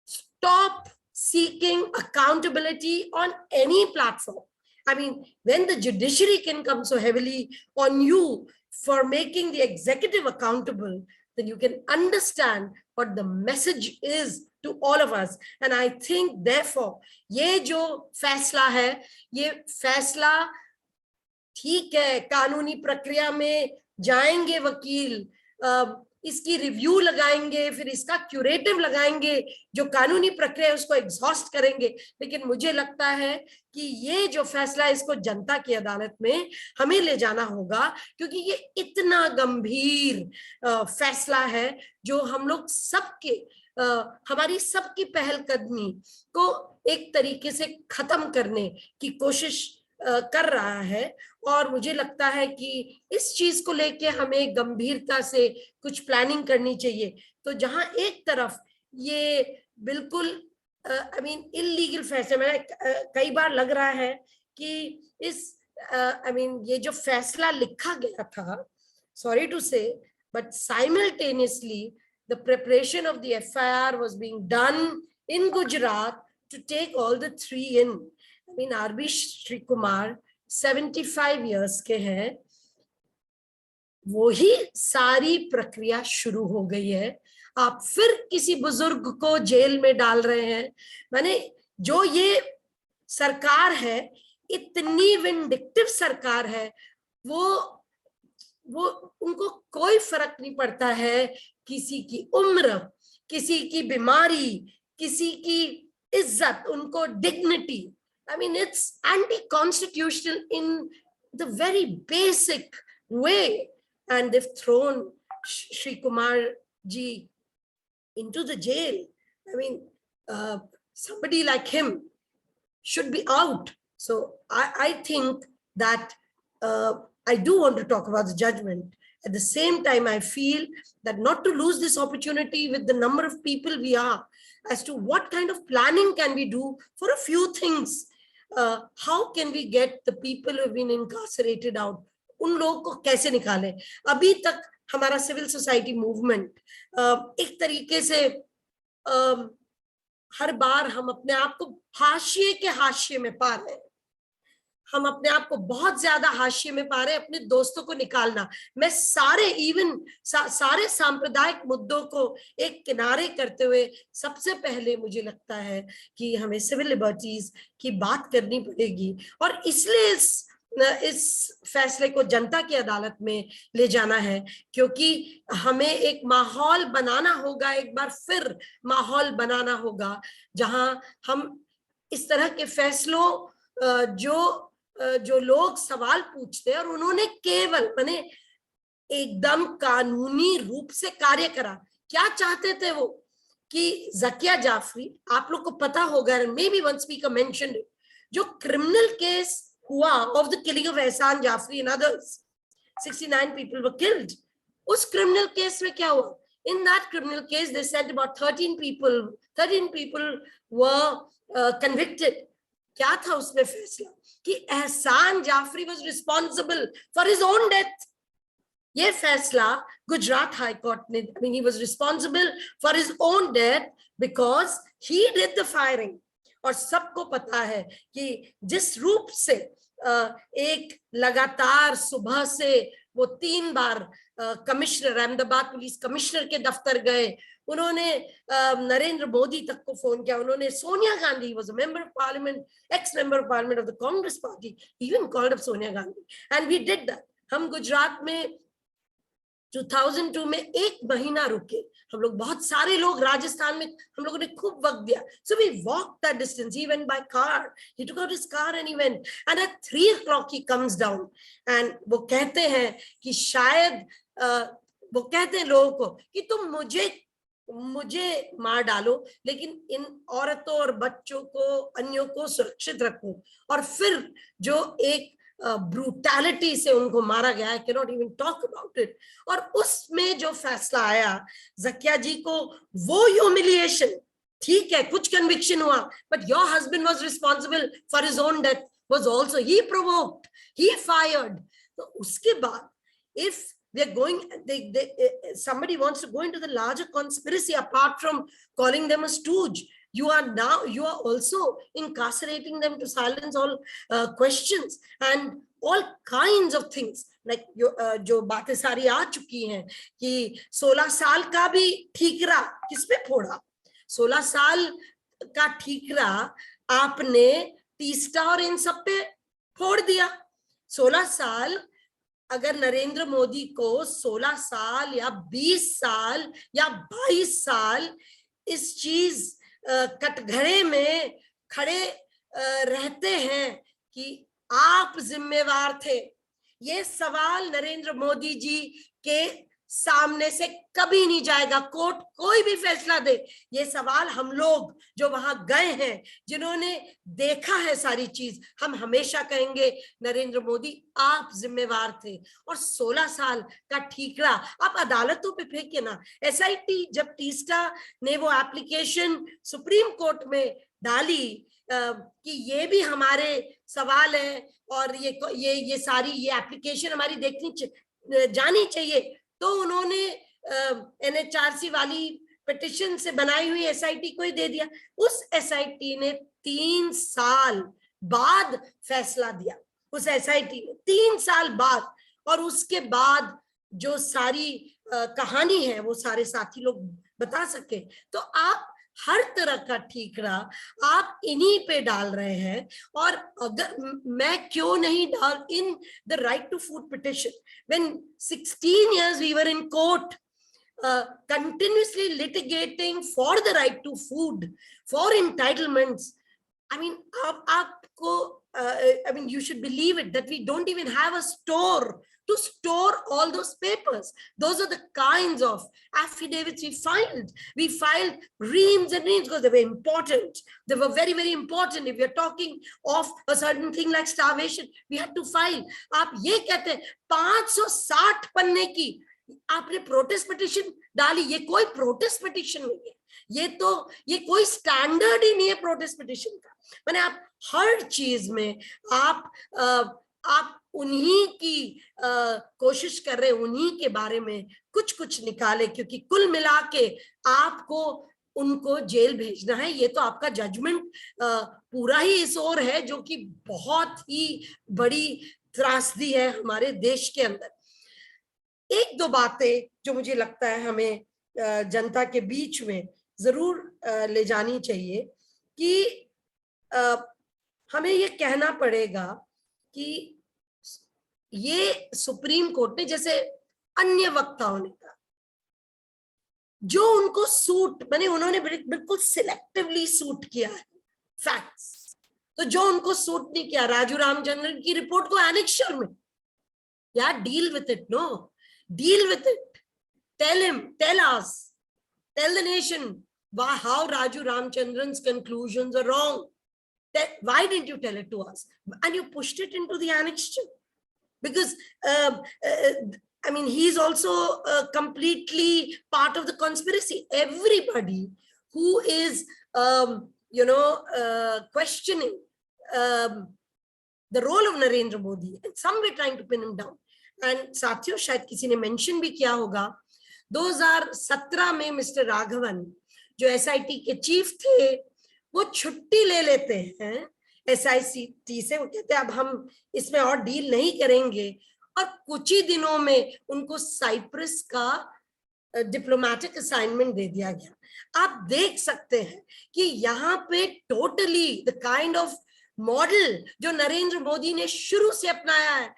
Speaker 16: Stop seeking accountability on any platform. I mean, when the judiciary can come so heavily on you for making the executive accountable, then you can understand what the message is to all of us. And I think, therefore, ये जो फैसला है, ये फैसला ठीक है, कानूनी प्रक्रिया में जाएंगे वकील, इसकी रिव्यू लगाएंगे, फिर इसका क्यूरेटिव लगाएंगे, जो कानूनी प्रक्रिया है उसको एग्जॉस्ट करेंगे। लेकिन मुझे लगता है कि ये जो फैसला है इसको जनता की अदालत में हमें ले जाना होगा, क्योंकि ये इतना गंभीर फैसला है जो हम लोग सबके, हमारी सबकी पहलकदमी को एक तरीके से खत्म करने की कोशिश कर रहा है। और मुझे लगता है कि इस चीज को लेके हमें गंभीरता से कुछ प्लानिंग करनी चाहिए। तो जहां एक तरफ ये बिल्कुल आई मीन इलीगल फैसले, में कई बार लग रहा है कि इस आई मीन ये जो फैसला लिखा गया था, सॉरी टू से, but simultaneously the preparation of the FIR was being done in Gujarat to take all the three in. I mean, Arvind Shri Kumar 75 years के हैं, वो ही सारी प्रक्रिया शुरू हो गई है। आप फिर किसी बुजुर्ग को जेल में डाल रहे हैं। माने जो ये सरकार है, इतनी विंडिक्टिव सरकार है, वो उनको कोई फर्क नहीं पड़ता है किसी की उम्र, किसी की बीमारी, किसी की इज्जत, उनको dignity. I mean, it's anti-constitutional in the very basic way, and they've thrown Shri Kumar ji into the jail. I mean, somebody like him should be out. So I think that I do want to talk about the judgment. At the same time, I feel that not to lose this opportunity with the number of people we are, as to what kind of planning can we do for a few things. How can we get the people who have been incarcerated out? उन लोगों को कैसे निकालें? अभी तक हमारा civil society movement एक तरीके से हर बार हम अपने आप को हाशिए के हाशिए में पा रहे हैं। हम अपने आप को बहुत ज्यादा हाशिए में पा रहे हैं। अपने दोस्तों को निकालना, मैं सारे सारे सांप्रदायिक मुद्दों को एक किनारे करते हुए सबसे पहले मुझे लगता है कि हमें सिविल लिबर्टीज की बात करनी पड़ेगी, और इसलिए इस फैसले को जनता की अदालत में ले जाना है, क्योंकि हमें एक माहौल बनाना होगा, एक बार फिर माहौल बनाना होगा जहां हम इस तरह के फैसलों जो लोग सवाल पूछते हैं, और उन्होंने केवल माने एकदम कानूनी रूप से कार्य करा। क्या चाहते थे वो कि ज़किया जाफरी, आप लोग को पता होगा, may be one speaker mentioned it, जो क्रिमिनल केस हुआ of the killing of Ehsan Jafri and others, 69 people were killed. उस क्रिमिनल केस में क्या हुआ? In that criminal case, they said about 13 people were convicted. क्या था उसमें फैसला? कि एहसान Jafri was responsible for his own death. ये फैसला गुजरात हाई कोर्ट ने, I mean, he was responsible for his own death because he did the firing. और सबको पता है कि जिस रूप से एक लगातार सुबह से वो 3 बार कमिश्नर, अहमदाबाद पुलिस कमिश्नर के दफ्तर गए, उन्होंने नरेंद्र मोदी तक को फोन किया, उन्होंने Sonia Gandhi, was a member of parliament, ex-member of parliament of the Congress party, even called up Sonia Gandhi, and we did that. हम गुजरात में 2002 में 1 महीना रुके, हम लोग बहुत सारे लोग राजस्थान में हम लोगों ने खूब वक्त दिया. So we walked that distance. He went by car. He took out his car and he went. And at 3 o'clock he comes down. And वो कहते हैं कि शायद वो कहते हैं लोगों को कि तुम मुझे मार डालो, लेकिन इन औरतों और बच्चों को, अन्यों को सुरक्षित रखो. और फिर जो एक ब्रूटैलिटी से उनको मारा गया, I cannot even talk about it. और उसमें जो फैसला आया जकिया जी को, वो ह्यूमिलिएशन, ठीक है कुछ कन्विक्शन हुआ, but your husband was responsible for his own death, was also he provoked, he fired. तो उसके बाद if we are going, somebody wants to go into the larger conspiracy apart from calling them a stooge, you are also incarcerating them to silence all questions and all kinds of things. Like जो बातें सारी आ चुकी हैं कि 16 साल का भी ठीकरा किस पे फोड़ा, 16 साल का ठीकरा आपने तीस्ता और इन सब पे फोड़ दिया. 16 साल, अगर नरेंद्र मोदी को 16 साल या 20 साल या 22 साल इस चीज कटघरे में खड़े रहते हैं कि आप जिम्मेवार थे, ये सवाल नरेंद्र मोदी जी के सामने से कभी नहीं जाएगा. कोर्ट कोई भी फैसला दे, ये सवाल हम लोग जो वहां गए हैं, जिन्होंने देखा है सारी चीज, हम हमेशा कहेंगे नरेंद्र मोदी आप जिम्मेवार थे. और 16 साल का ठीकरा आप अदालतों पे फेंके ना. SIT जब तीस्ता ने वो एप्लीकेशन सुप्रीम कोर्ट में डाली कि ये भी हमारे सवाल है और ये सारी ये एप्लीकेशन हमारी देखनी जानी चाहिए, तो उन्होंने NHRC वाली पिटिशन से बनाई हुई SIT को ही दे दिया. उस SIT ने 3 साल बाद फैसला दिया, उस SIT ने 3 साल बाद. और उसके बाद जो सारी कहानी है वो सारे साथी लोग बता सके. तो आप हर तरह का ठीकरा आप इन्हीं पे डाल रहे हैं. और अगर मैं क्यों नहीं डाल in the right to food petition, when 16 years we were in court continuously litigating for the right to food, for entitlements. I mean, आपको I mean, you should believe it that we don't even have a store to store all those papers. Those are the kinds of affidavits we filed. We filed reams and reams because they were important. They were very, very important. If you're talking of a certain thing like starvation, we had to file. आप ये कहते हैं 560 पन्ने की आपने protest petition डाली, ये कोई प्रोटेस्ट पिटिशन नहीं है, ये कोई स्टैंडर्ड ही नहीं है प्रोटेस्ट पिटिशन का. मैंने आप हर चीज में आप उन्हीं की कोशिश कर रहे हैं, उन्हीं के बारे में कुछ निकाले, क्योंकि कुल मिला के आपको उनको जेल भेजना है. ये तो आपका जजमेंट पूरा ही इस ओर है, जो कि बहुत ही बड़ी त्रासदी है हमारे देश के अंदर. 1-2 बातें जो मुझे लगता है हमें जनता के बीच में जरूर ले जानी चाहिए कि हमें ये कहना पड़ेगा कि ये सुप्रीम कोर्ट ने, जैसे अन्य वक्ताओं ने कहा, जो उनको सूट, मैंने उन्होंने बिल्कुल सिलेक्टिवली सूट किया है फैक्ट्स. तो जो उनको सूट नहीं किया, राजू रामचंद्रन की रिपोर्ट को एनेक्शर में, यार deal with it. No, deal with it. Tell him, tell us, tell the nation how Raju Ramchandran's conclusions are wrong. Why didn't you tell it to us? And you pushed it into the annexure. Because, I mean, he's also completely part of the conspiracy. Everybody who is, questioning the role of Narendra Modi, and some were trying to pin him down. And साथियों शायद किसी ने mention भी किया होगा, 2017 में mister Raghavan जो SIT के चीफ थे वो छुट्टी ले लेते हैं एसआईटी से, वो कहते हैं अब हम इसमें और डील नहीं करेंगे, और कुछ ही दिनों में उनको साइप्रस का डिप्लोमेटिक असाइनमेंट दे दिया गया। आप देख सकते हैं कि यहाँ पे totally the kind of model जो नरेंद्र मोदी ने शुरू से अपनाया है,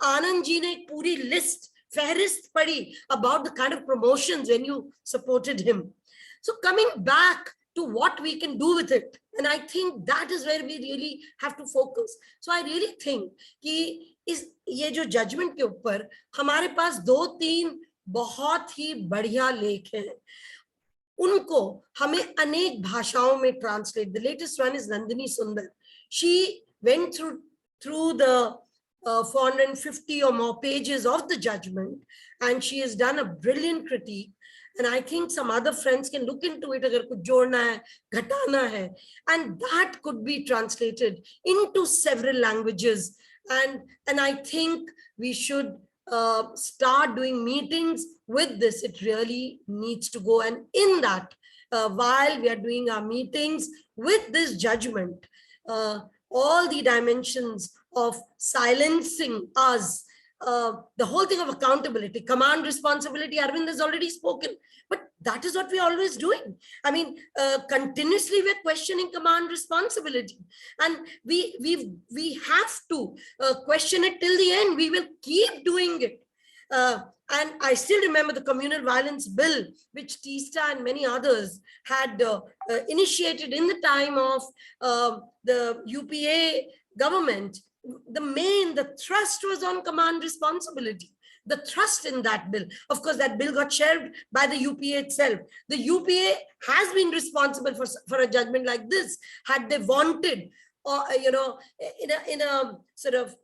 Speaker 16: आनंद जी ने एक पूरी लिस्ट फहरिस्त पढ़ी about the kind of promotions when you supported him. So coming back to what we can do with it, and I think that is where we really have to focus. So I really think कि ये जो judgement के ऊपर हमारे पास 2-3 बहुत ही बढ़िया लेख हैं, उनको हमें अनेक भाषाओं में translate. The latest one is Nandini Sundar. She went through the 450 or more pages of the judgment, and she has done a brilliant critique. And I think some other friends can look into it अगर कुछ जोड़ना है, घटाना है, and that could be translated into several languages. And I think we should start doing meetings with this. It really needs to go. And in that, while we are doing our meetings with this judgment, all the dimensions of silencing us, the whole thing of accountability, command responsibility, Arvind has already spoken, but that is what we're always doing. I mean, continuously we're questioning command responsibility, and we have to question it till the end. We will keep doing it. And I still remember the communal violence bill, which Tista and many others had initiated in the time of the UPA government. The thrust was on command responsibility, the thrust in that bill. Of course, that bill got shelved by the UPA itself. The UPA has been responsible for a judgment like this. Had they wanted, or in a sort of,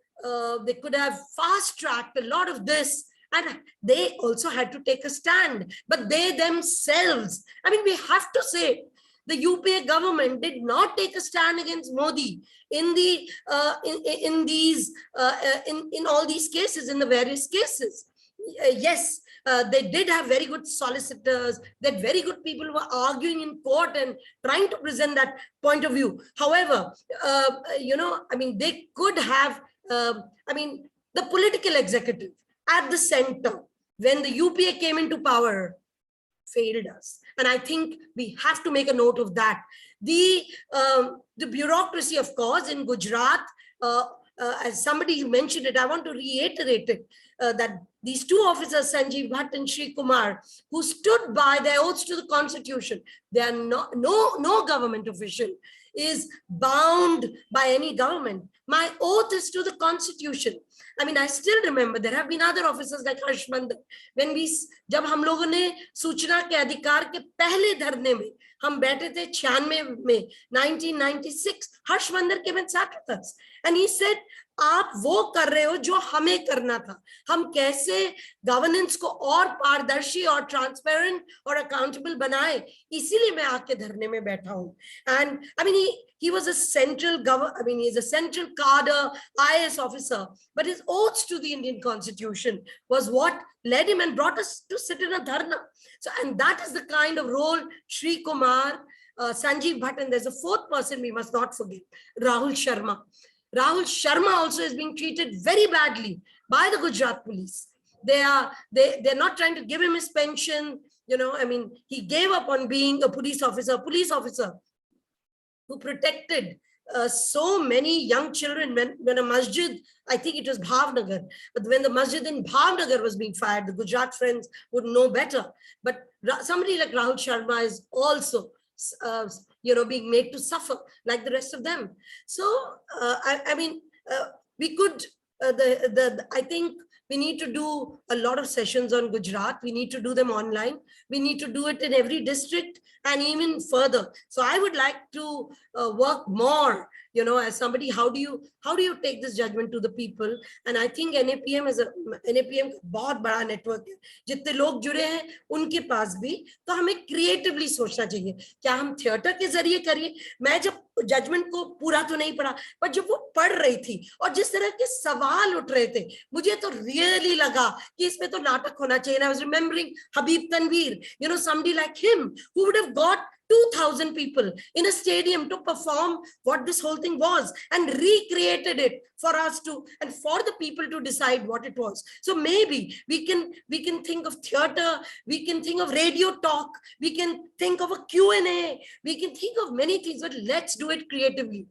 Speaker 16: they could have fast-tracked a lot of this, and they also had to take a stand. But they themselves, I mean, we have to say, the UPA government did not take a stand against Modi in all these cases, in the various cases. Yes, they did have very good solicitors, that very good people who were arguing in court and trying to present that point of view. However, I mean, they could have, I mean, the political executive at the center, when the UPA came into power, failed us. And I think we have to make a note of that. The bureaucracy, of course, in Gujarat, as somebody mentioned it, I want to reiterate it, that these two officers, Sanjeev Bhatt and Sri Kumar, who stood by their oaths to the constitution, they are not, no government official is bound by any government. My oath is to the constitution. I mean, I still remember there have been other officers like Harshmandan. When जब हम लोगों ने सूचना के अधिकार के पहले धरने में हम बैठे थे 96 में 1996, Harshmandan came and sat with us, and he said, आप वो कर रहे हो जो हमें करना था। हम कैसे गवर्नेंस को और पारदर्शी और ट्रांसपेरेंट और अकाउंटेबल बनाए, इसीलिए मैं आके धरने में बैठा हूँ। And I mean he was a central he's a central cadre IAS officer, but his oaths to the Indian Constitution was what led him and brought us to sit in a dharna. So, and that is the kind of role Sri Kumar, Sanjeev Bhatt, and there's a fourth person we must not forget, Rahul Sharma. Rahul Sharma also is being treated very badly by the Gujarat police. They're not trying to give him his pension. I mean, he gave up on being a police officer who protected so many young children when a masjid, I think it was Bhavnagar, but when the masjid in Bhavnagar was being fired, the Gujarat friends would know better. But somebody like Rahul Sharma is also being made to suffer like the rest of them. So, I mean, we could, I think we need to do a lot of sessions on Gujarat. We need to do them online. We need to do it in every district and even further. So I would like to work more, as somebody, how do you take this judgment to the people? And I think NAPM is NAPM बहुत बड़ा network है. जितने लोग जुड़े हैं उनके पास भी, तो हमें creatively सोचना चाहिए. क्या हम theater के जरिए करिए? मैं जब जजमेंट को पूरा तो नहीं पढ़ा, पर जब वो पढ़ रही थी और जिस तरह के सवाल उठ रहे थे, मुझे तो रियली लगा कि इसमें तो नाटक होना चाहिए. I was remembering Habib Tanveer, you know, somebody like him who would have got 2,000 people in a stadium to perform what this whole thing was and recreated it for us to, and for the people to decide what it was. So maybe we can think of theater, we can think of radio talk, we can think of a Q&A, we can think of many things, but let's do it creatively.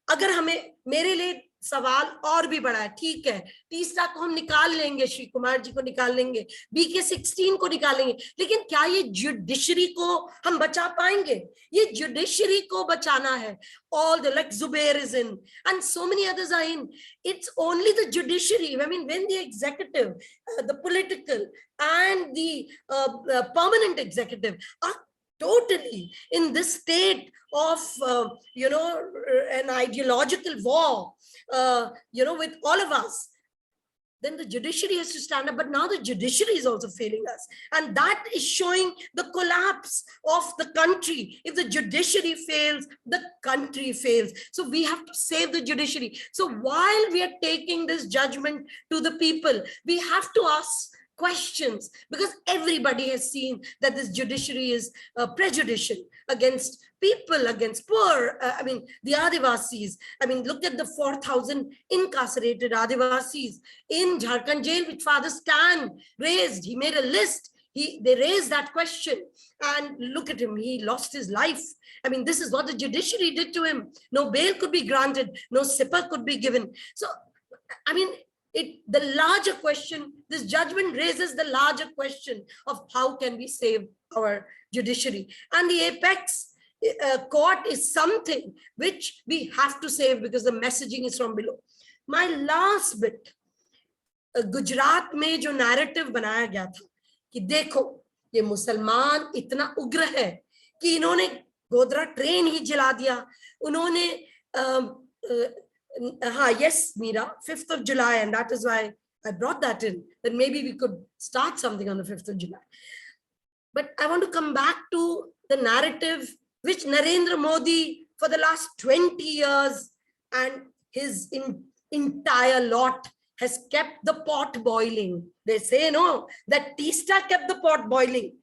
Speaker 16: अगर हमें, मेरे लिए सवाल और भी बड़ा है, ठीक है, तीसरा को हम निकाल लेंगे, श्री कुमार जी को निकाल लेंगे, BK 16 को निकालेंगे, लेकिन क्या ये जुडिशरी को हम बचा पाएंगे? ये जुडिशरी को बचाना है. All the, like Zubair is in and so many others are in. It's only the judiciary. I mean, when the executive, the political and the permanent executive are totally in this state of, you know, an ideological war, you know, with all of us, then the judiciary has to stand up. But now the judiciary is also failing us. And that is showing the collapse of the country. If the judiciary fails, the country fails. So we have to save the judiciary. So while we are taking this judgment to the people, we have to ask questions, because everybody has seen that this judiciary is prejudicial against people, against poor, I mean, the Adivasis. I mean, look at the 4,000 incarcerated Adivasis in Jharkhand jail, which Father Stan raised. He made a list. They raised that question, and look at him, he lost his life. I mean, this is what the judiciary did to him. No bail could be granted, no SIPA could be given. So, I mean, the larger question, this judgment raises the larger question of how can we save our judiciary. And the apex court is something which we have to save because the messaging is from below. My last bit, Gujarat में जो narrative बनाया गया था कि देखो ये मुसलमान इतना उग्र है कि इन्होंने गोधरा ट्रेन ही जला दिया, उन्होंने yes, Meera, 5th of July, and that is why I brought that in, that maybe we could start something on the 5th of July. But I want to come back to the narrative which Narendra Modi for the last 20 years and his entire lot has kept the pot boiling. They say, no, that Teesta kept the pot boiling.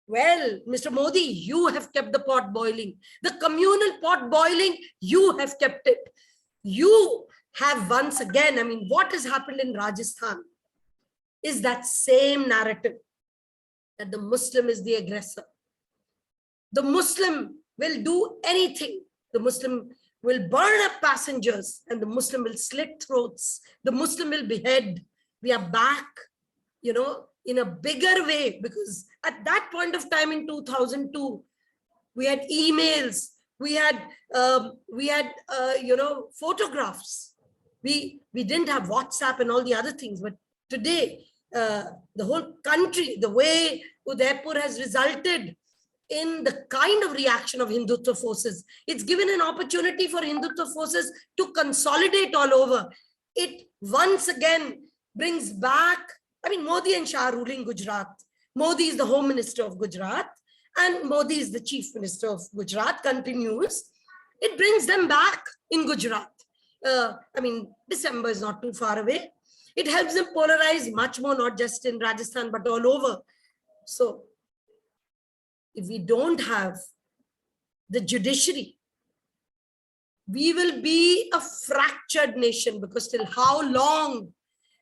Speaker 16: Well, Mr. Modi, you have kept the pot boiling. The communal pot boiling, you have kept it. You have once again, I mean, what has happened in Rajasthan is that same narrative that the Muslim is the aggressor. The Muslim will do anything. The Muslim will burn up passengers and the Muslim will slit throats. The Muslim will behead. We are back, you know, in a bigger way, because at that point of time in 2002, we had emails, we had you know, photographs. We didn't have WhatsApp and all the other things, but today the whole country, the way Udaipur has resulted in the kind of reaction of Hindutva forces, it's given an opportunity for Hindutva forces to consolidate all over. It once again brings back, I mean, Modi and Shah ruling Gujarat. Modi is the Home Minister of Gujarat and Modi is the Chief Minister of Gujarat, continues. It brings them back in Gujarat. I mean, December is not too far away. It helps them polarize much more, not just in Rajasthan, but all over. So if we don't have the judiciary, we will be a fractured nation, because till how long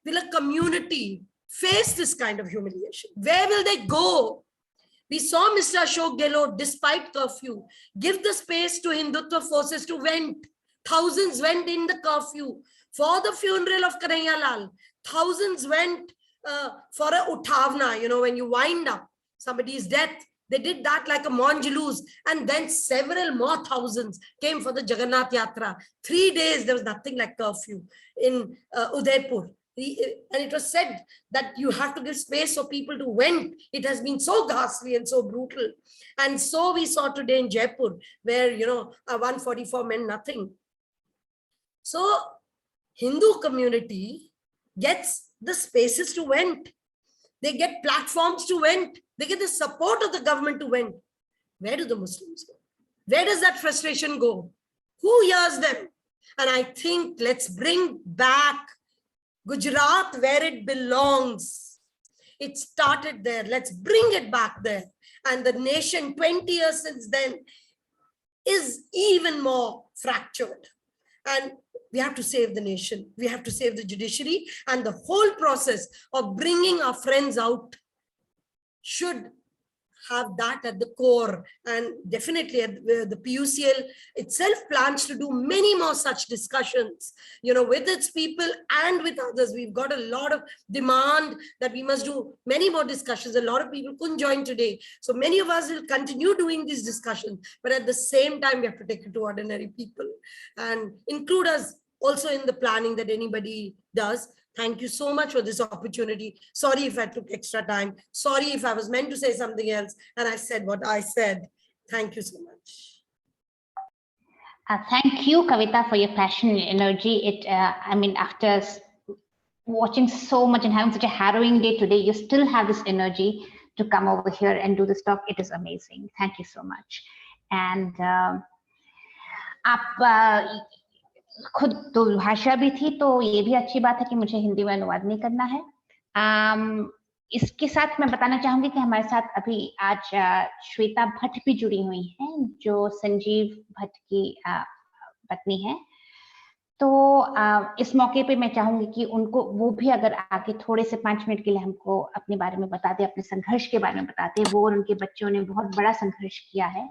Speaker 16: will a community face this kind of humiliation? Where will they go? We saw Mr. Ashok Gehlot, despite curfew, give the space to Hindutva forces to vent. Thousands went in the curfew for the funeral of Kanhaiya Lal. Thousands went for a uthavna, you know, when you wind up somebody's death. They did that like a Monjaloos, and then several more thousands came for the Jagannath Yatra. 3 days, there was nothing like curfew in Udaipur. And it was said that you have to give space for people to vent. It has been so ghastly and so brutal. And so we saw today in Jaipur, where, you know, 144 meant nothing. So Hindu community gets the spaces to vent. They get platforms to vent. They get the support of the government to vent. Where do the Muslims go? Where does that frustration go? Who hears them? And I think let's bring back Gujarat where it belongs. It started there. Let's bring it back there. And the nation 20 years since then is even more fractured. And we have to save the nation. We have to save the judiciary, and the whole process of bringing our friends out should have that at the core. And definitely the PUCL itself plans to do many more such discussions, you know, with its people and with others. We've got a lot of demand that we must do many more discussions. A lot of people couldn't join today. So many of us will continue doing these discussions, but at the same time, we have to take it to ordinary people and include us also in the planning that anybody does. Thank you so much for this opportunity. Sorry if I took extra time. Sorry if I was meant to say something else and I said what I said. Thank you so much.
Speaker 4: Thank you, Kavita, for your passion and energy. I mean, after watching so much and having such a harrowing day today, you still have this energy to come over here and do this talk. It is amazing. Thank you so much. And आप खुद तो भाषा भी थी, तो ये भी अच्छी बात है कि मुझे हिंदी में अनुवाद नहीं करना है। इसके साथ मैं बताना चाहूंगी कि हमारे साथ अभी आज श्वेता भट्ट भी जुड़ी हुई हैं, जो संजीव भट्ट की पत्नी है। तो इस मौके पे मैं चाहूंगी कि उनको वो भी अगर आके थोड़े से 5 मिनट के लिए हमको अपने बारे में बता दे, अपने संघर्ष के बारे में बताते। वो और उनके बच्चों ने बहुत बड़ा संघर्ष किया है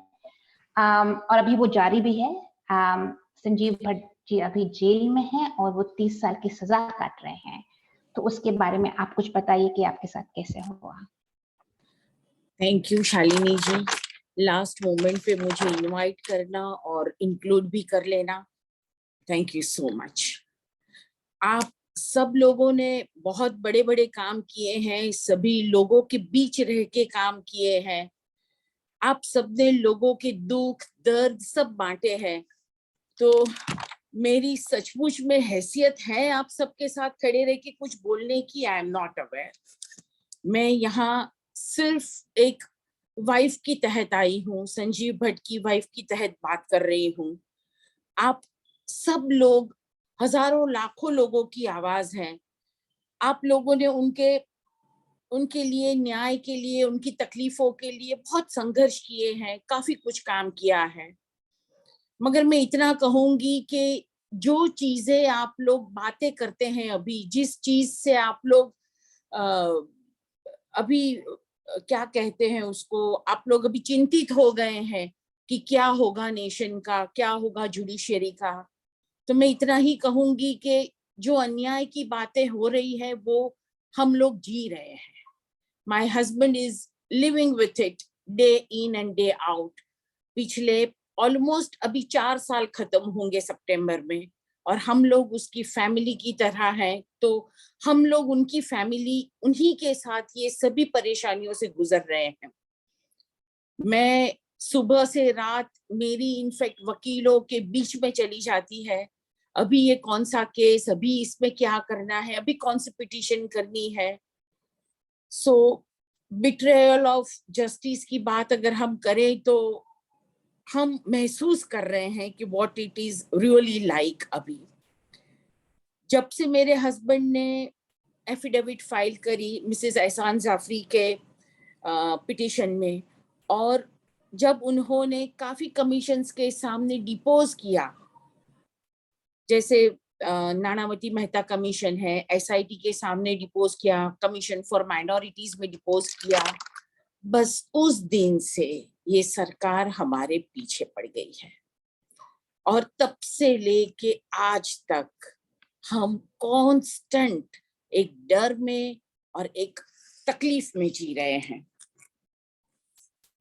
Speaker 4: और अभी वो जारी भी है। संजीव भट्ट जी अभी जेल में हैं और वो 30 साल की सजा काट रहे हैं। तो उसके बारे में आप कुछ बताइए कि आपके साथ कैसे हुआ।
Speaker 17: Thank you Shalini ji, last moment पे मुझे इनवाइट करना और इंक्लूड भी कर लेना, थैंक यू सो मच। आप सब लोगों ने बहुत बड़े बड़े काम किए हैं, सभी लोगों के बीच रह के काम किए हैं। आप सबने लोगों के दुख दर्द सब बांटे हैं। तो मेरी सचमुच में हैसियत है आप सबके साथ खड़े रह के कुछ बोलने की, आई एम नॉट अवेयर। मैं यहाँ सिर्फ एक वाइफ की तहत आई हूँ, संजीव भट्ट की वाइफ की तहत बात कर रही हूँ। आप सब लोग हजारों लाखों लोगों की आवाज हैं। आप लोगों ने उनके लिए, न्याय के लिए, उनकी तकलीफों के लिए बहुत संघर्ष किए हैं, काफी कुछ काम किया है। मगर मैं इतना कहूंगी कि जो चीजें आप लोग बातें करते हैं अभी, जिस चीज से आप लोग अभी क्या कहते हैं उसको, आप लोग अभी चिंतित हो गए हैं कि क्या होगा नेशन का, क्या होगा जुडिशरी का। तो मैं इतना ही कहूंगी कि जो अन्याय की बातें हो रही है वो हम लोग जी रहे हैं। My husband is living with it day in and day out. पिछले ऑलमोस्ट अभी 4 साल खत्म होंगे सितंबर में, और हम लोग उसकी फैमिली की तरह हैं। तो हम लोग उनकी फैमिली, उन्हीं के साथ ये सभी परेशानियों से गुजर रहे हैं। मैं सुबह से रात, मेरी इनफैक्ट वकीलों के बीच में चली जाती है, अभी ये कौन सा केस, अभी इसमें क्या करना है, अभी कौन सी पिटीशन करनी है। सो बिट्रेयल ऑफ जस्टिस की बात अगर हम करें तो हम महसूस कर रहे हैं कि what it is really like. अभी जब से मेरे हस्बैंड ने एफिडेविट फाइल करी मिसेस एहसान जाफरी के पिटीशन में, और जब उन्होंने काफी कमीशंस के सामने डिपोज किया, जैसे नानावती मेहता कमीशन है, एसआईटी के सामने डिपोज किया, कमीशन फॉर माइनॉरिटीज में डिपोज किया, बस उस दिन से ये सरकार हमारे पीछे पड़ गई है। और तब से लेके आज तक हम कांस्टेंट एक डर में और एक तकलीफ में जी रहे हैं।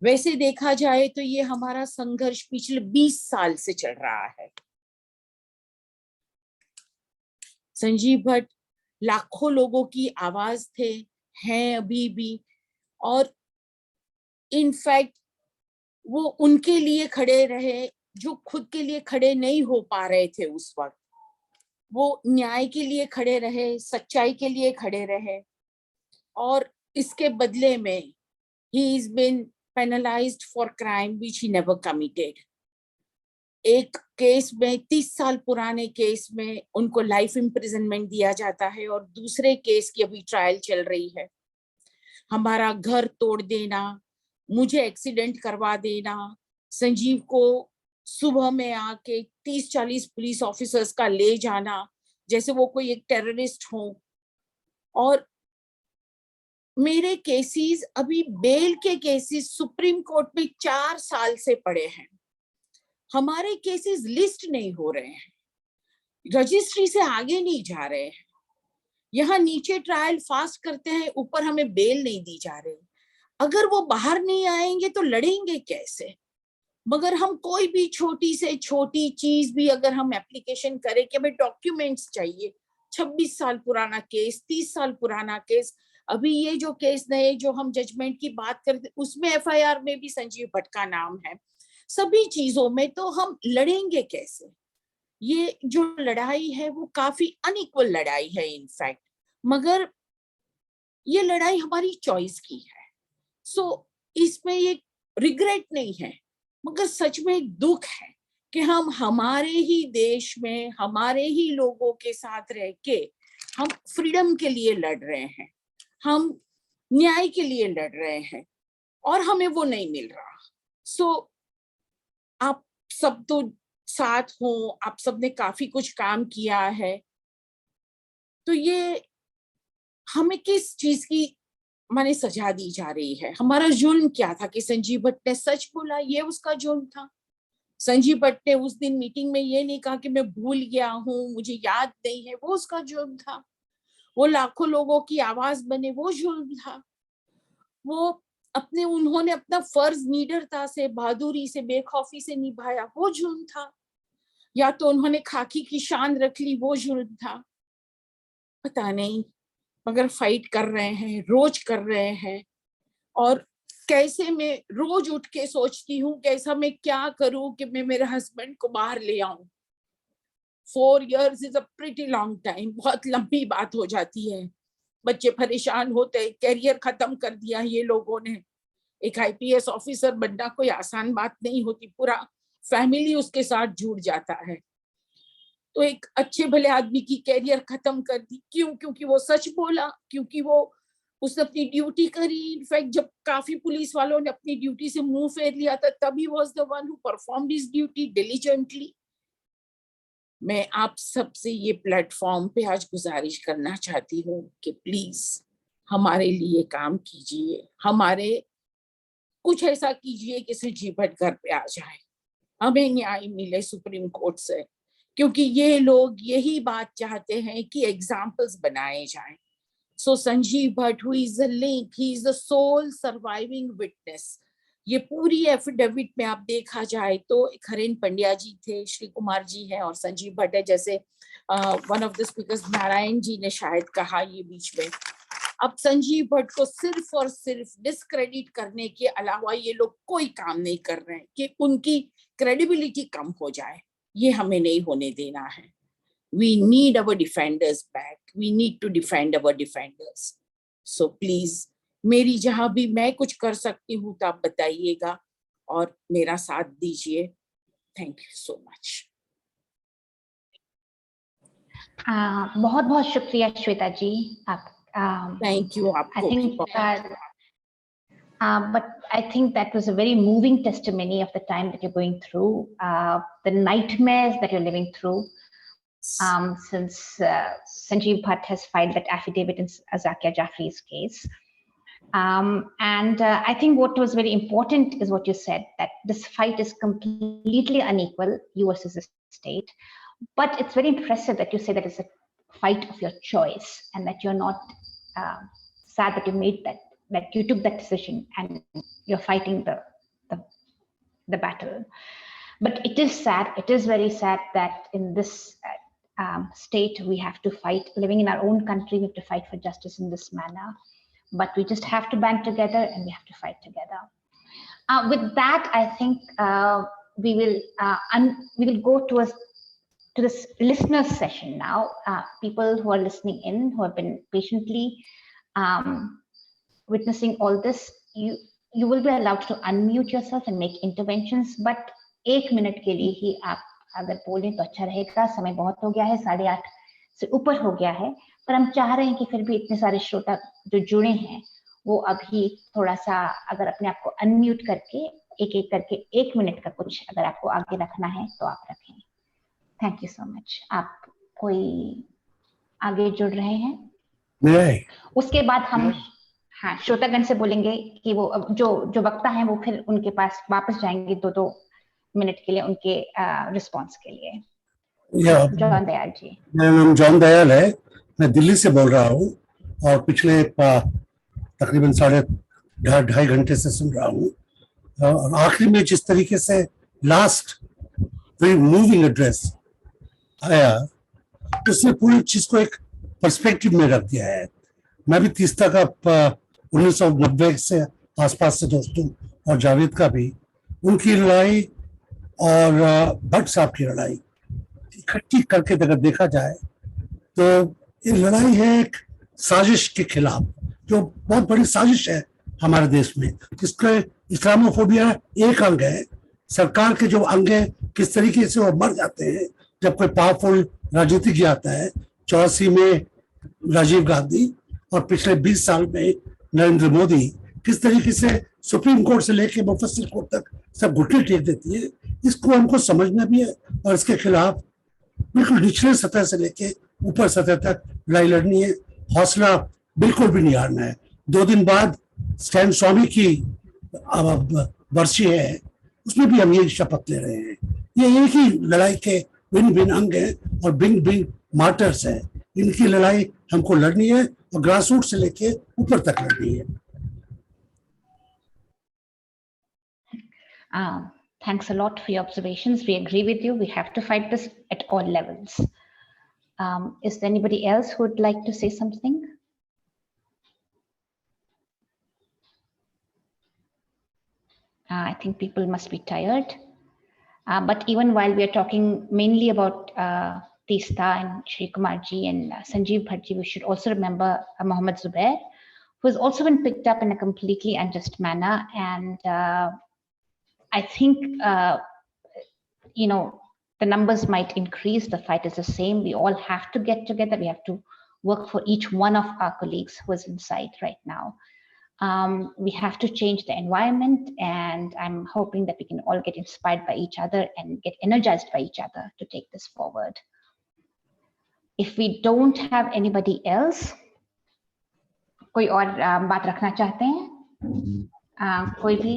Speaker 17: वैसे देखा जाए तो ये हमारा संघर्ष पिछले 20 साल से चल रहा है। संजीव भट्ट लाखों लोगों की आवाज थे, हैं अभी भी, और इनफैक्ट वो उनके लिए खड़े रहे जो खुद के लिए खड़े नहीं हो पा रहे थे उस वक्त। वो न्याय के लिए खड़े रहे, सच्चाई के लिए खड़े रहे, और इसके बदले में he is been penalized for crime which he never committed. एक केस में 30 साल पुराने केस में उनको लाइफ इम्प्रिजनमेंट दिया जाता है और दूसरे केस की अभी ट्रायल चल रही है। हमारा घर तोड़ देना, मुझे एक्सीडेंट करवा देना, संजीव को सुबह में आके 30-40 पुलिस ऑफिसर्स का ले जाना जैसे वो कोई एक टेररिस्ट हो। और मेरे केसेस अभी बेल के केसेस सुप्रीम कोर्ट में 4 साल से पड़े हैं। हमारे केसेस लिस्ट नहीं हो रहे हैं, रजिस्ट्री से आगे नहीं जा रहे हैं। यहाँ नीचे ट्रायल फास्ट करते हैं, ऊपर हमें बेल नहीं दी जा रही। अगर वो बाहर नहीं आएंगे तो लड़ेंगे कैसे? मगर हम कोई भी छोटी से छोटी चीज भी अगर हम एप्लीकेशन करें कि हमें डॉक्यूमेंट्स चाहिए, 26 साल पुराना केस, 30 साल पुराना केस, अभी ये जो केस नए जो हम जजमेंट की बात करते उसमें एफआईआर में भी संजीव भट्ट का नाम है। सभी चीजों में तो हम लड़ेंगे कैसे? ये जो लड़ाई है वो काफी अनइक्वल लड़ाई है इनफैक्ट, मगर ये लड़ाई हमारी चॉइस की है। सो इसमें ये रिग्रेट नहीं है, मगर सच में दुख है कि हम हमारे ही देश में हमारे ही लोगों के साथ रह के हम फ्रीडम के लिए लड़ रहे हैं, हम न्याय के लिए लड़ रहे हैं और हमें वो नहीं मिल रहा। सो आप सब तो साथ हो, आप सबने काफी कुछ काम किया है, तो ये हमें किस चीज की माने सजा दी जा रही है? हमारा जुल्म क्या था कि संजीव भट्ट ने सच बोला, ये उसका जुल्म था। संजीव भट्ट ने उस दिन मीटिंग में ये नहीं कहा कि मैं भूल गया हूँ, मुझे याद नहीं है, वो उसका जुल्म था। वो लाखों लोगों की आवाज बने, वो जुल्म था। वो उन्होंने अपना फर्ज निडरता से, बहादुरी से, बेखौफी से निभाया, वो जुल्म था। या तो उन्होंने खाकी की शान रख ली, वो जुल्म था। पता नहीं, मगर फाइट कर रहे हैं, रोज कर रहे हैं। और कैसे मैं रोज उठ के सोचती हूँ कैसा मैं क्या करूं कि मैं मेरे हस्बैंड को बाहर ले आऊं। 4 years is a pretty long time, बहुत लंबी बात हो जाती है। बच्चे परेशान होते, कैरियर खत्म कर दिया ये लोगों ने। एक आईपीएस ऑफिसर बनना कोई आसान बात नहीं होती, पूरा फैमिली उसके साथ जुड़ जाता है। तो एक अच्छे भले आदमी की कैरियर खत्म कर दी, क्यों? क्योंकि वो सच बोला, क्योंकि वो उसने अपनी ड्यूटी करी। इनफैक्ट जब काफी पुलिस वालों ने अपनी ड्यूटी से मुंह फेर लिया था, तभी was the one who performed his duty diligently. मैं आप सबसे ये प्लेटफॉर्म पे आज गुजारिश करना चाहती हूँ कि प्लीज हमारे लिए काम कीजिए, हमारे कुछ ऐसा कीजिए कि संजीव भट्ट घर पे आ जाए, हमें न्याय मिले सुप्रीम कोर्ट से, क्योंकि ये लोग यही बात चाहते हैं कि एग्जाम्पल्स बनाए जाएं। So Sanjiv Bhatt who is the link, he is the sole surviving witness. ये पूरी एफिडेविट में आप देखा जाए तो एक हरेन पंड्या जी थे, श्री कुमार जी हैं और संजीव भट्ट है। जैसे one of the speakers Narayan ji ने शायद कहा ये बीच में। अब संजीव भट्ट को सिर्फ और सिर्फ डिस्क्रेडिट करने के अलावा ये लोग कोई काम नहीं कर रहे हैं कि उनकी क्रेडिबिलिटी कम हो जाए। ये हमें नहीं होने देना है। We need our defenders back. We need to defend our defenders. So please, मेरी जहां भी मैं कुछ कर सकती हूँ तो आप बताइएगा और मेरा साथ दीजिए। Thank you so much.
Speaker 4: बहुत बहुत शुक्रिया श्वेता जी। आप
Speaker 17: Thank you.
Speaker 4: I think but I think that was a very moving testimony of the time that you're going through, the nightmares that you're living through. Since Sanjeev Bhatt has filed that affidavit in Zakia Jaffrey's case. And I think what was very important is what you said, that this fight is completely unequal, you versus the state. But it's very impressive that you say that it's a fight of your choice and that you're not sad that you made that you took that decision and you're fighting the battle. But it is sad, it is very sad that in this state we have to fight, living in our own country, we have to fight for justice in this manner. But we just have to band together and we have to fight together. With that, I think we will go to this listeners session now. People who are listening in, who have been patiently witnessing all this, you will be allowed to unmute yourself and make interventions, but 1 minute के लिए ही आप अगर बोलें तो अच्छा रहेगा। समय बहुत हो गया है, 8:30 से ऊपर हो गया है, पर हम चाह रहे हैं कि फिर भी इतने सारे श्रोता जो जुड़े हैं वो अभी थोड़ा सा अगर अपने आप को अनम्यूट करके एक एक करके 1 मिनट का कुछ अगर आपको आगे रखना है तो आप रखें। Thank you so much. आप कोई आगे जुड़ रहे हैं?
Speaker 18: नहीं।
Speaker 4: उसके बाद हम हाँ श्रोतागण से बोलेंगे कि वो जो वक्ता हैं वो फिर उनके पास वापस जाएंगे 2-2 मिनट के लिए उनके रिस्पॉन्स के लिए। जॉन दयाल जी।
Speaker 18: मेरा नाम जॉन दयाल है, मैं दिल्ली से बोल रहा हूँ और पिछले तकरीबन 2.5 घंटे से सुन रहा हूँ। और आखिरी में जिस तरीके से लास्ट वेरी मूविंग एड्रेस आया, उसने पूरी चीज को एक पर्सपेक्टिव में रख दिया है। मैं भी तीस्ता का 1990 से आसपास से दोस्तों और जावेद का भी, उनकी लड़ाई और भट्ट साहब की लड़ाई इकट्ठी करके अगर देखा जाए तो ये लड़ाई है एक साजिश के खिलाफ, जो बहुत बड़ी साजिश है हमारे देश में, जिसका इस्लामोफोबिया एक अंग है। सरकार के जो अंग है किस तरीके से वो मर जाते हैं जब कोई पावरफुल राजनीतिज्ञ आता है। 84 में राजीव गांधी और पिछले 20 साल में नरेंद्र मोदी किस तरीके से सुप्रीम कोर्ट से लेके मुफस्सिल कोर्ट तक सब घुटने टेक देती है, इसको हमको समझना भी है और इसके खिलाफ बिल्कुल निचले सतह से लेके ऊपर सतह तक लड़ाई लड़नी है। हौसला बिल्कुल भी नहीं हारना है। 2 दिन बाद स्टैन स्वामी की वर्षी है, उसमें भी हम ये शपथ ले रहे हैं। ये एक ही लड़ाई के भिन्न भिन्न अंग हैं और भिन्न भिन्न मार्टर्स हैं। इनकी लड़ाई हमको लड़नी है और ग्रास रूट से लेके ऊपर तक लड़नी है।
Speaker 4: Thanks a lot for your observations. We agree with you. We have to fight this at all levels. Is there anybody else who would like to say something? I think people must be tired. But even while we are talking mainly about Tista and Shri Kumar ji and Sanjeev Bhatt ji, we should also remember Mohammed Zubair, who has also been picked up in a completely unjust manner. And I think, the numbers might increase. The fight is the same. We all have to get together. We have to work for each one of our colleagues who is inside right now. We have to change the environment, and I'm hoping that we can all get inspired by each other and get energized by each other to take this forward. If we don't have anybody else, कोई और बात रखना चाहते हैं? कोई भी?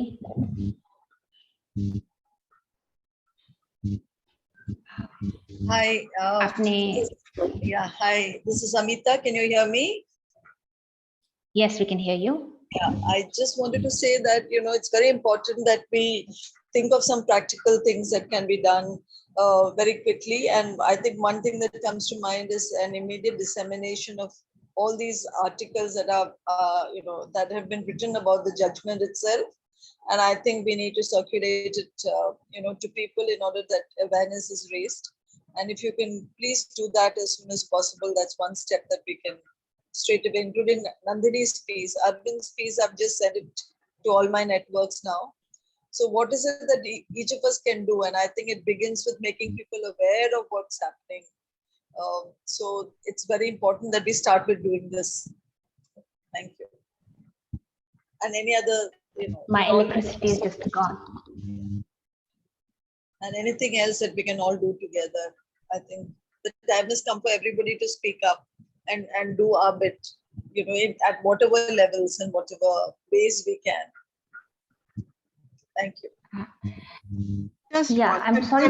Speaker 19: Hi. Hi. This is Amita. Can you hear me?
Speaker 4: Yes, we can hear you.
Speaker 19: Yeah, I just wanted to say that, it's very important that we think of some practical things that can be done very quickly. And I think one thing that comes to mind is an immediate dissemination of all these articles that are, that have been written about the judgment itself. And I think we need to circulate it, to people in order that awareness is raised. And if you can please do that as soon as possible, that's one step that we can straight away, including Nandini's piece, Arvind's piece. I've just sent it to all my networks now. So what is it that each of us can do? And I think it begins with making people aware of what's happening. So it's very important that we start with doing this. Thank you. And any other,
Speaker 4: my electricity is just gone.
Speaker 19: And anything else that we can all do together. I think the time has come for everybody to speak up and do our bit, at whatever levels and whatever ways we can. Thank you.
Speaker 4: I'm sorry,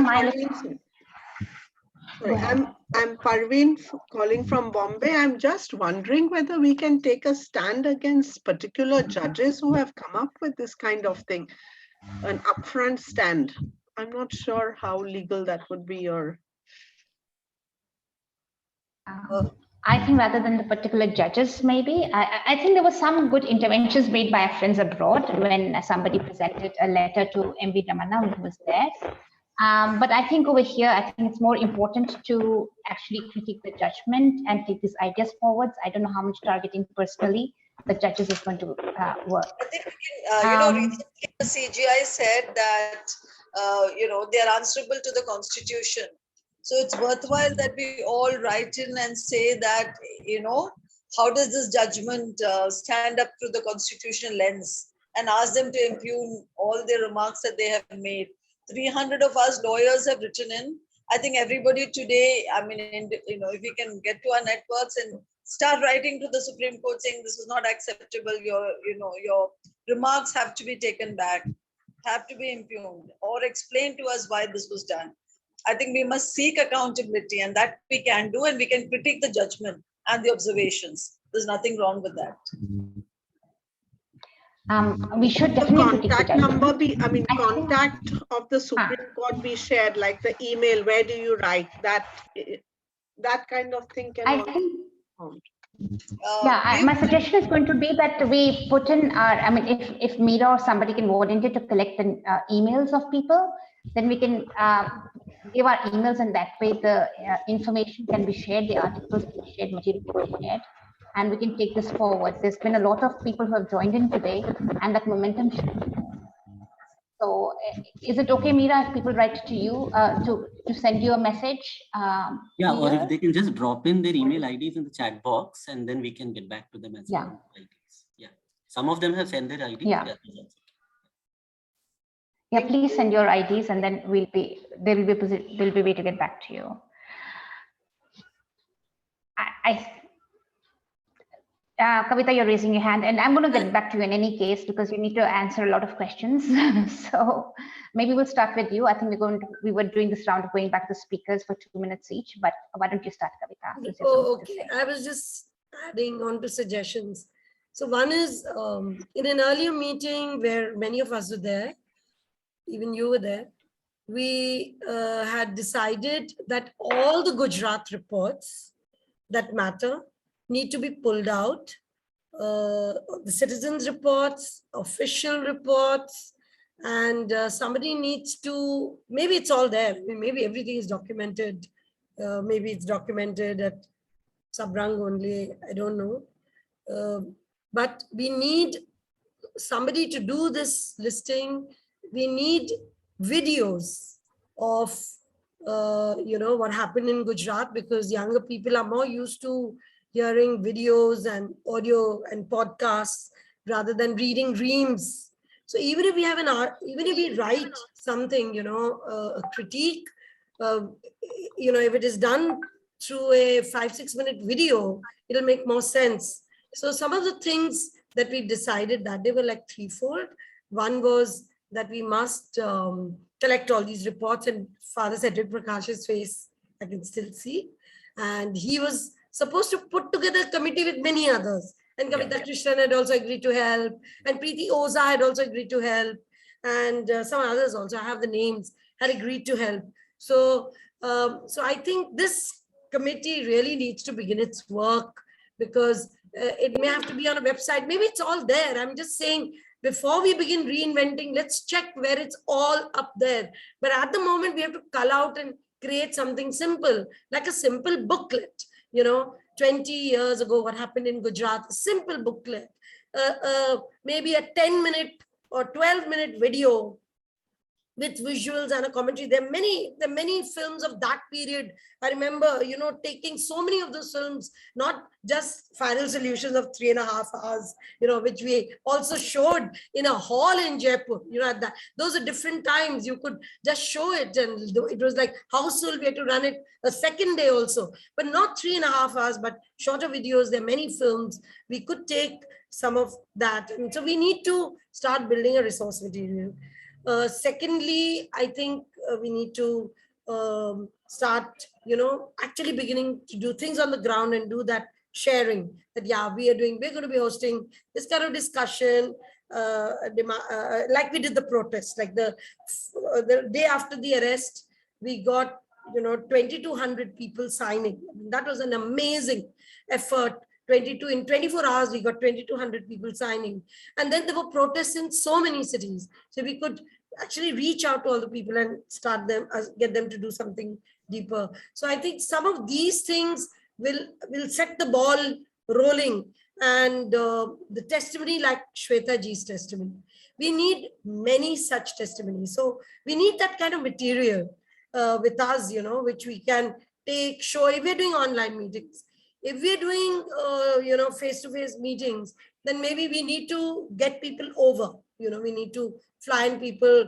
Speaker 20: I'm Parveen calling from Bombay. I'm just wondering whether we can take a stand against particular judges who have come up with this kind of thing, an upfront stand. I'm not sure how legal that would be, or
Speaker 4: I think rather than the particular judges, maybe, I think there were some good interventions made by our friends abroad when somebody presented a letter to M.V. Ramana, who was there. But I think over here, I think it's more important to actually critique the judgment and take these ideas forwards. I don't know how much targeting personally the judges is going to work.
Speaker 19: I think we can, recently the CGI said that they are answerable to the Constitution. So it's worthwhile that we all write in and say that, how does this judgment stand up to the constitutional lens, and ask them to impugn all the remarks that they have made. 300 of us lawyers have written in. I think everybody today, if we can get to our networks and start writing to the Supreme Court saying this is not acceptable, your remarks have to be taken back, have to be impugned, or explain to us why this was done. I think we must seek accountability, and that we can do, and we can critique the judgment and the observations. There's nothing wrong with that.
Speaker 4: We should definitely
Speaker 20: contact number be, contact of the Supreme Court be shared, like the email, where do you write, that kind of thing can
Speaker 4: I think, my suggestion is going to be that we put in our, if Meera or somebody can volunteer to collect the emails of people, then we can give our emails, and that way the information can be shared, the articles can be shared, material can be shared, and we can take this forward. There's been a lot of people who have joined in today, and that momentum should. So is it okay, Meera, if people write to you to send you a message?
Speaker 10: Yeah, or if they can just drop in their email IDs in the chat box, and then we can get back to them as well. IDs. Yeah, some of them have sent their IDs.
Speaker 4: Yeah, please send your IDs, and then there'll be a way to get back to you. Kavita, you're raising your hand, and I'm going to get back to you in any case because you need to answer a lot of questions. So maybe we'll start with you. I think we were doing this round of going back to the speakers for 2 minutes each, but why don't you start, Kavita?
Speaker 16: Oh, okay. I was just adding on to suggestions. So one is in an earlier meeting where many of us were there, even you were there, we had decided that all the Gujarat reports that matter need to be pulled out. The citizens' reports, official reports, and somebody needs to, maybe it's all there. Maybe everything is documented. Maybe it's documented at Sabrang only, I don't know. But we need somebody to do this listing. We need videos of, what happened in Gujarat, because younger people are more used to hearing videos and audio and podcasts rather than reading reams. So even if we have even if we write something, a critique, if it is done through a 5-6 minute video, it'll make more sense. So some of the things that we decided that they were like threefold. One was that we must collect all these reports, and Father Cedric Prakash's face I can still see, and he was supposed to put together a committee with many others, and Kavita Krishnan had also agreed to help, and Preeti Oza had also agreed to help, and some others also, I have the names, had agreed to help. So I think this committee really needs to begin its work, because it may have to be on a website. Maybe it's all there. I'm just saying, before we begin reinventing, let's check where it's all up there. But at the moment, we have to cull out and create something simple, like a simple booklet. 20 years ago, what happened in Gujarat, a simple booklet, maybe a 10-minute or 12-minute video with visuals and a commentary. There are many films of that period. I remember, taking so many of those films, not just Final Solutions of 3.5 hours, which we also showed in a hall in Jaipur. Those are different times. You could just show it, and it was like household. We had to run it a second day also, but not 3.5 hours, but shorter videos. There are many films. We could take some of that. And so we need to start building a resource material. Secondly, I think we need to start, actually beginning to do things on the ground and do that sharing that, we're going to be hosting this kind of discussion, like we did the protest, like the day after the arrest, we got, 2,200 people signing. That was an amazing effort. In 24 hours, we got 2,200 people signing. And then there were protests in so many cities. So we could actually reach out to all the people and start them, get them to do something deeper. So I think some of these things will set the ball rolling. And the testimony, like Shweta ji's testimony, we need many such testimonies. So we need that kind of material with us, which we can take, show. If we're doing online meetings, if we're doing, face-to-face meetings, then maybe we need to get people over. We need to fly in people,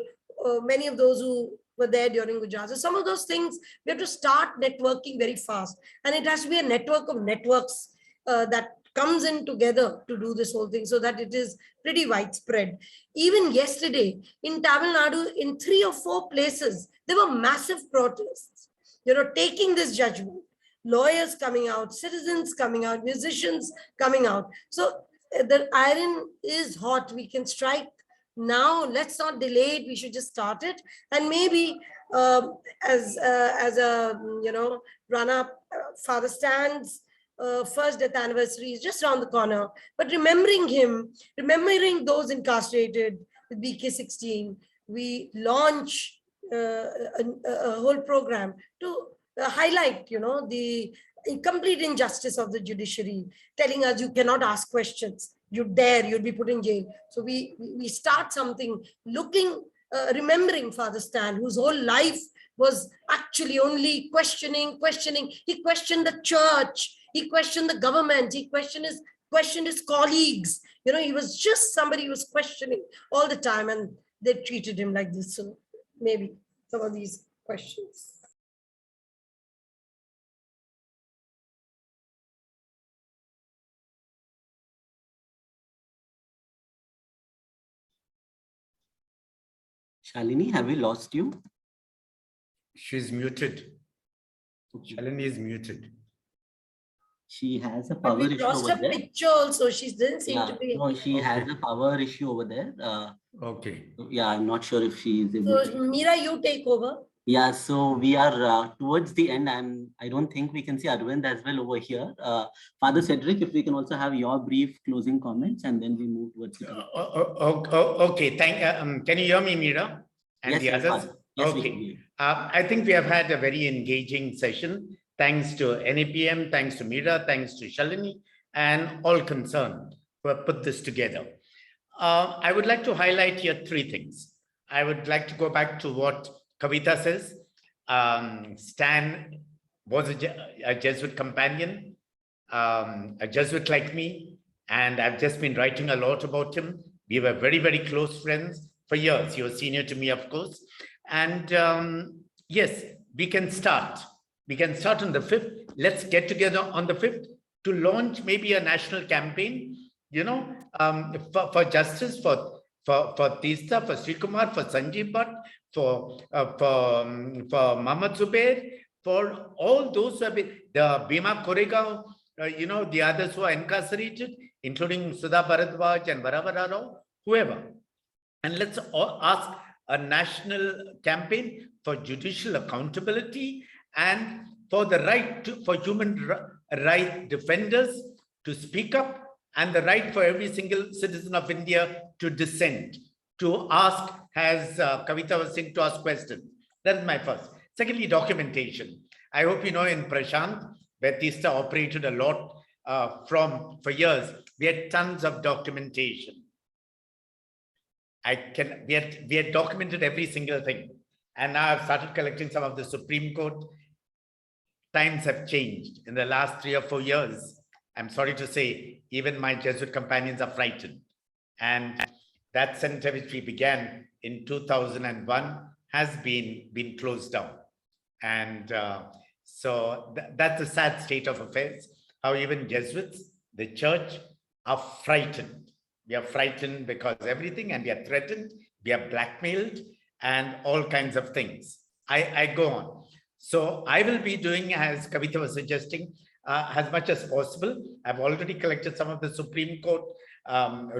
Speaker 16: many of those who were there during Gujarat. So some of those things, we have to start networking very fast. And it has to be a network of networks that comes in together to do this whole thing, so that it is pretty widespread. Even yesterday in Tamil Nadu, in 3 or 4 places, there were massive protests, taking this judgment. Lawyers coming out, citizens coming out, musicians coming out. So the iron is hot. We can strike now. Let's not delay it. We should just start it. And maybe as a run-up, Father Stan's first death anniversary is just around the corner. But remembering him, remembering those incarcerated with BK16, we launch a whole program to highlight, the complete injustice of the judiciary, telling us you cannot ask questions. You dare, you'll be put in jail. So we start something looking, remembering Father Stan, whose whole life was actually only questioning. He questioned the church. He questioned the government. He questioned his colleagues. He was just somebody who was questioning all the time, and they treated him like this. So maybe some of these questions.
Speaker 10: Shalini, have we lost you?
Speaker 9: She's muted. Shalini is muted.
Speaker 10: She has a power issue
Speaker 16: lost
Speaker 10: over
Speaker 16: her
Speaker 10: there.
Speaker 16: picture also. She didn't seem to be.
Speaker 10: No, she has a power issue over there.
Speaker 9: Okay.
Speaker 10: Yeah, I'm not sure if she is able
Speaker 16: So
Speaker 10: to.
Speaker 16: Meera, you take over.
Speaker 10: Yeah, so we are towards the end, and I don't think we can see Arvind as well over here. Father Cedric, if we can also have your brief closing comments, and then we move towards the
Speaker 9: okay, can you hear me, Meera? And
Speaker 10: yes,
Speaker 9: the
Speaker 10: yes,
Speaker 9: others?
Speaker 10: Father. Yes, we can
Speaker 9: Okay.
Speaker 10: hear you.
Speaker 9: I think we have had a very engaging session. Thanks to NAPM, thanks to Meera, thanks to Shalini, and all concerned who have put this together. I would like to highlight here 3 things. I would like to go back to what Kavita says. Stan was a Jesuit companion, a Jesuit like me, and I've just been writing a lot about him. We were very, very close friends for years. He was senior to me, of course. And yes, we can start. We can start on the 5th. Let's get together on the 5th to launch maybe a national campaign, for justice, for Tista, for Srikumar, for Sanjeev Bhatt, for Mohammed Zubair, for all those who have been, the Bhima Koregaon, the others who are incarcerated, including Sudha Bharadwaj and Varavara Rao, whoever. And let's all ask a national campaign for judicial accountability and for the right for human right defenders to speak up, and the right for every single citizen of India to dissent, to ask, as Kavita was saying, to ask questions. That is my first. Secondly, documentation. I hope you know in Prashant, where Tista operated a lot for years, we had tons of documentation. We had documented every single thing. And now I've started collecting some of the Supreme Court. Times have changed in the last 3 or 4 years. I'm sorry to say, even my Jesuit companions are frightened. And that center which we began in 2001 has been closed down. And so that's a sad state of affairs, how even Jesuits, the church, are frightened. We are frightened because everything, and we are threatened, we are blackmailed, and all kinds of things. I go on. So I will be doing, as Kavita was suggesting, as much as possible. I've already collected some of the Supreme Court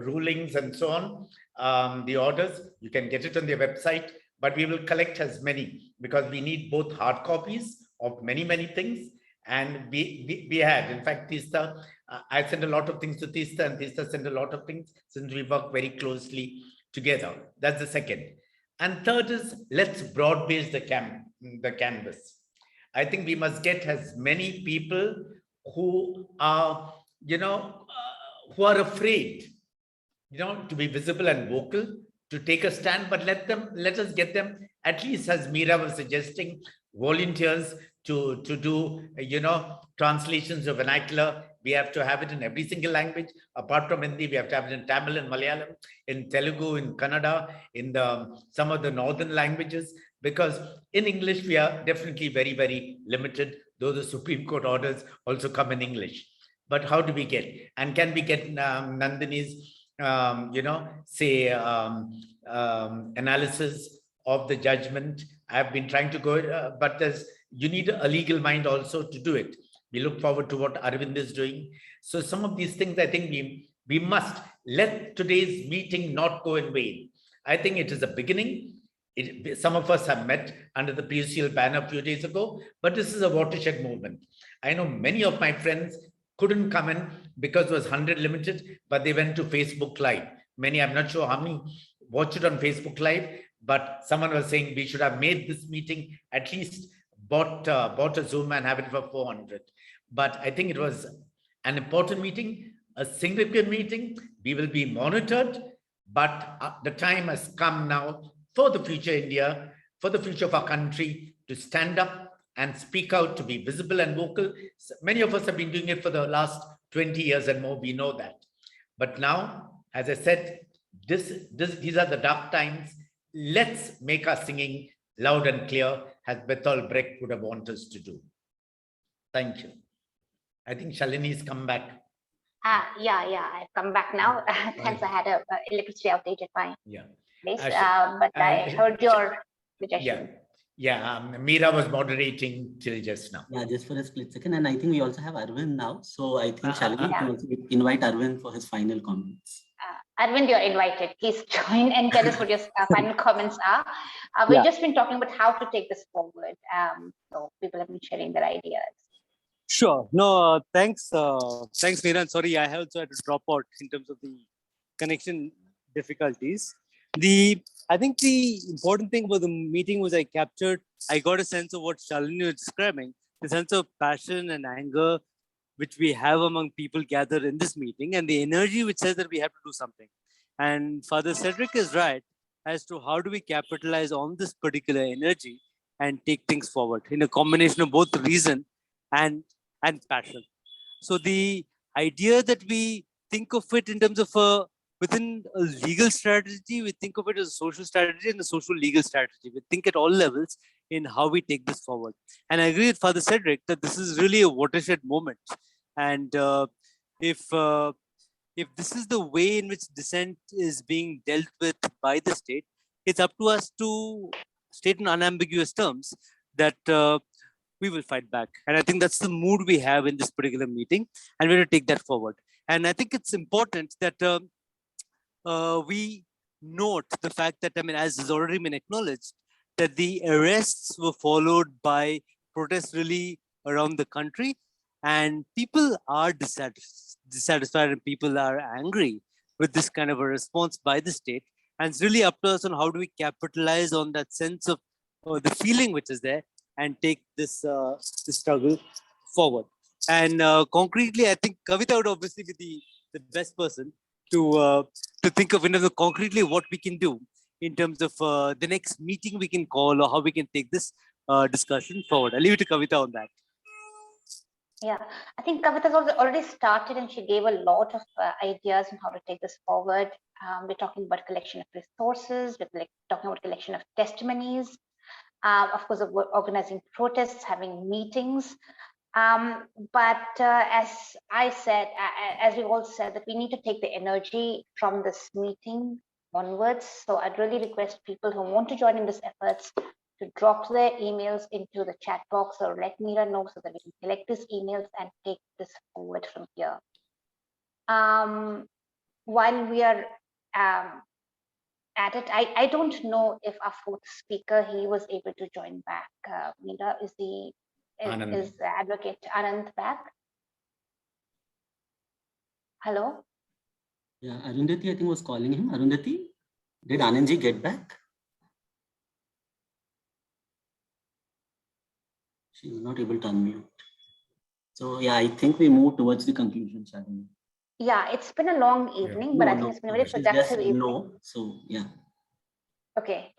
Speaker 9: rulings and so on, the orders. You can get it on their website, but we will collect as many because we need both hard copies of many, many things. And we had, in fact, Tista, I sent a lot of things to Tista, and Tista sent a lot of things since we work very closely together. That's the second. And third is, let's broad base the canvas. I think we must get as many people who are, who are afraid, to be visible and vocal, to take a stand, but let us get them, at least as Meera was suggesting, volunteers to do, translations of vernacular. We have to have it in every single language. Apart from Hindi, we have to have it in Tamil and Malayalam, in Telugu, in Kannada, in some of the northern languages, because in English, we are definitely very, very limited, though the Supreme Court orders also come in English. But how do we get? And can we get Nandini's, analysis of the judgment? I've been trying to go, but you need a legal mind also to do it. We look forward to what Arvind is doing. So some of these things, I think we must let today's meeting not go in vain. I think it is a beginning. Some of us have met under the PUCL banner a few days ago, but this is a watershed movement. I know many of my friends couldn't come in because it was 100 limited, but they went to Facebook Live. Many, I'm not sure how many watched it on Facebook Live, but someone was saying we should have made this meeting, at least bought a Zoom and have it for 400. But I think it was an important meeting, a significant meeting. We will be monitored, but the time has come now for the future India, for the future of our country, to stand up and speak out, to be visible and vocal. Many of us have been doing it for the last 20 years and more, we know that. But now, as I said, these are the dark times. Let's make our singing loud and clear, as Bertolt Brecht would have wanted us to do. Thank you. I think Shalini's come back.
Speaker 4: Yeah, I've come back now. Thanks, I had a electricity outage at my place, but I heard your suggestion.
Speaker 9: Meera was moderating till just now.
Speaker 10: Yeah, just for a split second. And I think we also have Arvind now. So I think Shalini can also invite Arvind for his final comments.
Speaker 4: Arvind, you're invited. Please join and tell us what your final comments are. We've just been talking about how to take this forward. So people have been sharing their ideas.
Speaker 15: Sure. No, thanks. Thanks, Meera. Sorry, I also had to drop out in terms of the connection difficulties. I think the important thing about the meeting was I got a sense of what Shalini was describing, the sense of passion and anger which we have among people gathered in this meeting, and the energy which says that we have to do something. And Father Cedric is right as to how do we capitalize on this particular energy and take things forward in a combination of both reason and passion. So the idea that we think of it in terms of within a legal strategy, we think of it as a social strategy and a social legal strategy. We think at all levels in how we take this forward. And I agree with Father Cedric that this is really a watershed moment. And if this is the way in which dissent is being dealt with by the state, it's up to us to state in unambiguous terms that we will fight back. And I think that's the mood we have in this particular meeting, and we're going to take that forward. And I think it's important that we note the fact that, as has already been acknowledged, that the arrests were followed by protests really around the country, and people are dissatisfied and people are angry with this kind of a response by the state. And it's really up to us on how do we capitalize on that sense of the feeling which is there and take this struggle forward. And concretely, I think Kavita would obviously be the best person to think of concretely what we can do in terms of the next meeting we can call or how we can take this discussion forward. I'll leave it to Kavita on that.
Speaker 4: Yeah, I think Kavita's already started and she gave a lot of ideas on how to take this forward. We're talking about collection of resources, we're talking about collection of testimonies, of course, organizing protests, having meetings. But as I said, as we all said, that we need to take the energy from this meeting onwards. So I'd really request people who want to join in these efforts to drop their emails into the chat box or let Meera know so that we can collect these emails and take this forward from here. While we are at it, I don't know if our fourth speaker, he was able to join back. Meera, is Advocate Anand back? Hello?
Speaker 10: Yeah, Arundhati, I think, was calling him. Arundhati, did Anandji get back? She was not able to unmute. So yeah, I think we move towards the conclusion, Shalini.
Speaker 4: Yeah, it's been a long evening, but I think it's been a very productive evening.
Speaker 10: So yeah.
Speaker 4: Okay.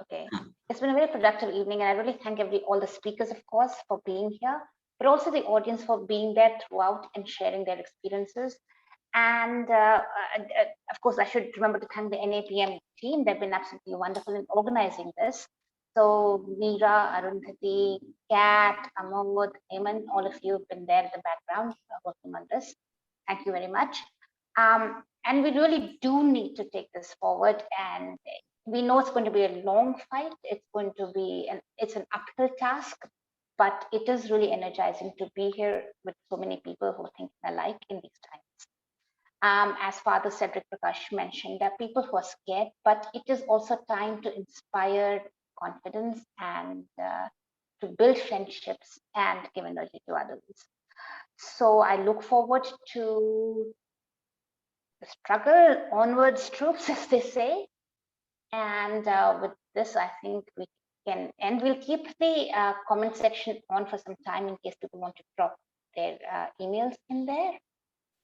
Speaker 4: It's been a very productive evening, and I really thank all the speakers, of course, for being here, but also the audience for being there throughout and sharing their experiences. And of course, I should remember to thank the NAPM team. They've been absolutely wonderful in organizing this. So Meera, Arundhati, Kat, Amod, Eamon, all of you have been there in the background working on this. Thank you very much. And we really do need to take this forward, and we know it's going to be a long fight. It's going to be it's an uphill task, but it is really energizing to be here with so many people who think alike in these times. As Father Cedric Prakash mentioned, there are people who are scared, but it is also time to inspire confidence and to build friendships and give energy to others. So I look forward to the struggle, onwards troops, as they say. And with this, I think we can, and we'll keep the comment section on for some time in case people want to drop their emails in there.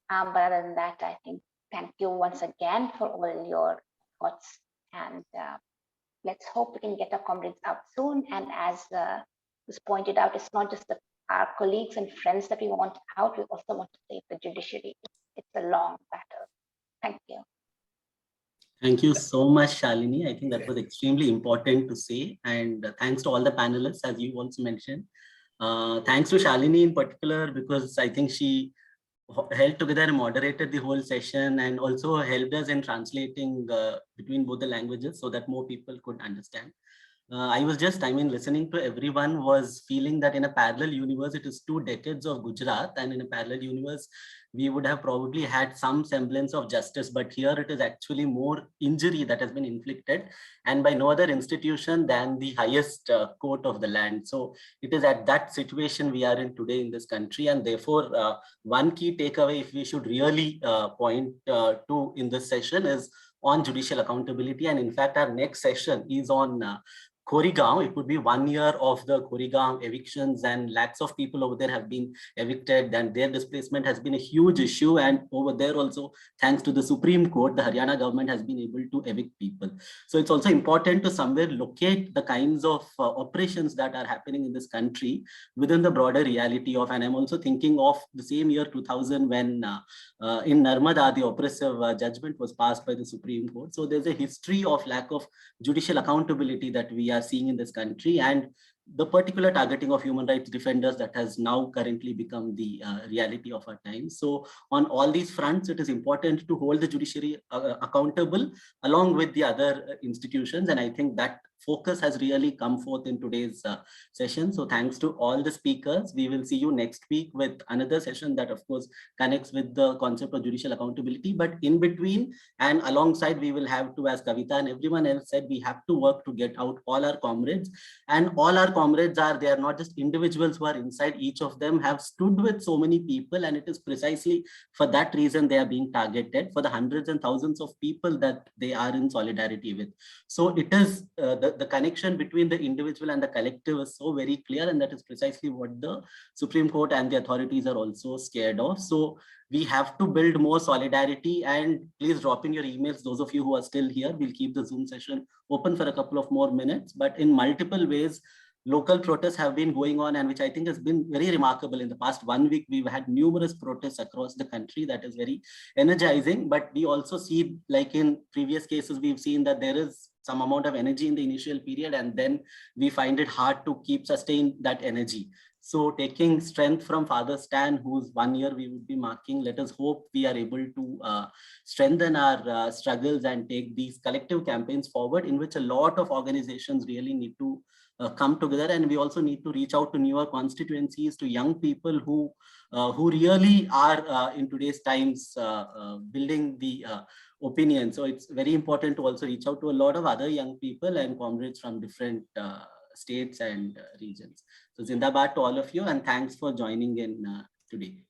Speaker 4: But other than that, I think thank you once again for all your thoughts, and let's hope we can get our comrades out soon. And as was pointed out, it's not just our colleagues and friends that we want out, we also want to save the judiciary. It's a long battle. Thank you.
Speaker 10: Thank you so much, Shalini. I think that was extremely important to say. And thanks to all the panelists, as you also mentioned. Thanks to Shalini in particular, because I think she held together and moderated the whole session, and also helped us in translating between both the languages so that more people could understand. I was just, listening to everyone was feeling that in a parallel universe, it is 2 decades of Gujarat, and in a parallel universe, we would have probably had some semblance of justice, but here it is actually more injury that has been inflicted, and by no other institution than the highest court of the land. So it is at that situation we are in today in this country, and therefore one key takeaway, if we should really point to in this session, is on judicial accountability. And in fact, our next session is on Koregaon. It would be 1 year of the Koregaon evictions, and lakhs of people over there have been evicted, and their displacement has been a huge issue. And over there also, thanks to the Supreme Court, the Haryana government has been able to evict people. So it's also important to somewhere locate the kinds of operations that are happening in this country within the broader reality of, and I'm also thinking of the same year 2000 when in Narmada, the oppressive judgment was passed by the Supreme Court. So there's a history of lack of judicial accountability that we are seeing in this country, and the particular targeting of human rights defenders that has now currently become the reality of our time. So on all these fronts, it is important to hold the judiciary accountable along with the other institutions, and I think that focus has really come forth in today's session. So thanks to all the speakers. We will see you next week with another session that of course connects with the concept of judicial accountability, but in between and alongside, we will have to, as Kavita and everyone else said, we have to work to get out all our comrades, and all our comrades are, they are not just individuals who are inside, each of them have stood with so many people, and it is precisely for that reason they are being targeted, for the hundreds and thousands of people that they are in solidarity with. So it is the connection between the individual and the collective is so very clear, and that is precisely what the Supreme Court and the authorities are also scared of. So we have to build more solidarity, and please drop in your emails, those of you who are still here. We'll keep the Zoom session open for a couple of more minutes, but in multiple ways, local protests have been going on, and which I think has been very remarkable. In the past 1 week, we've had numerous protests across the country. That is very energizing, but we also see, like in previous cases, we've seen that there is some amount of energy in the initial period, and then we find it hard to sustain that energy. So taking strength from Father Stan, whose 1 year we would be marking, let us hope we are able to strengthen our struggles and take these collective campaigns forward, in which a lot of organizations really need to come together, and we also need to reach out to newer constituencies, to young people who really are in today's times building the opinion. So it's very important to also reach out to a lot of other young people and comrades from different states and regions. So Zindabad to all of you, and thanks for joining in today.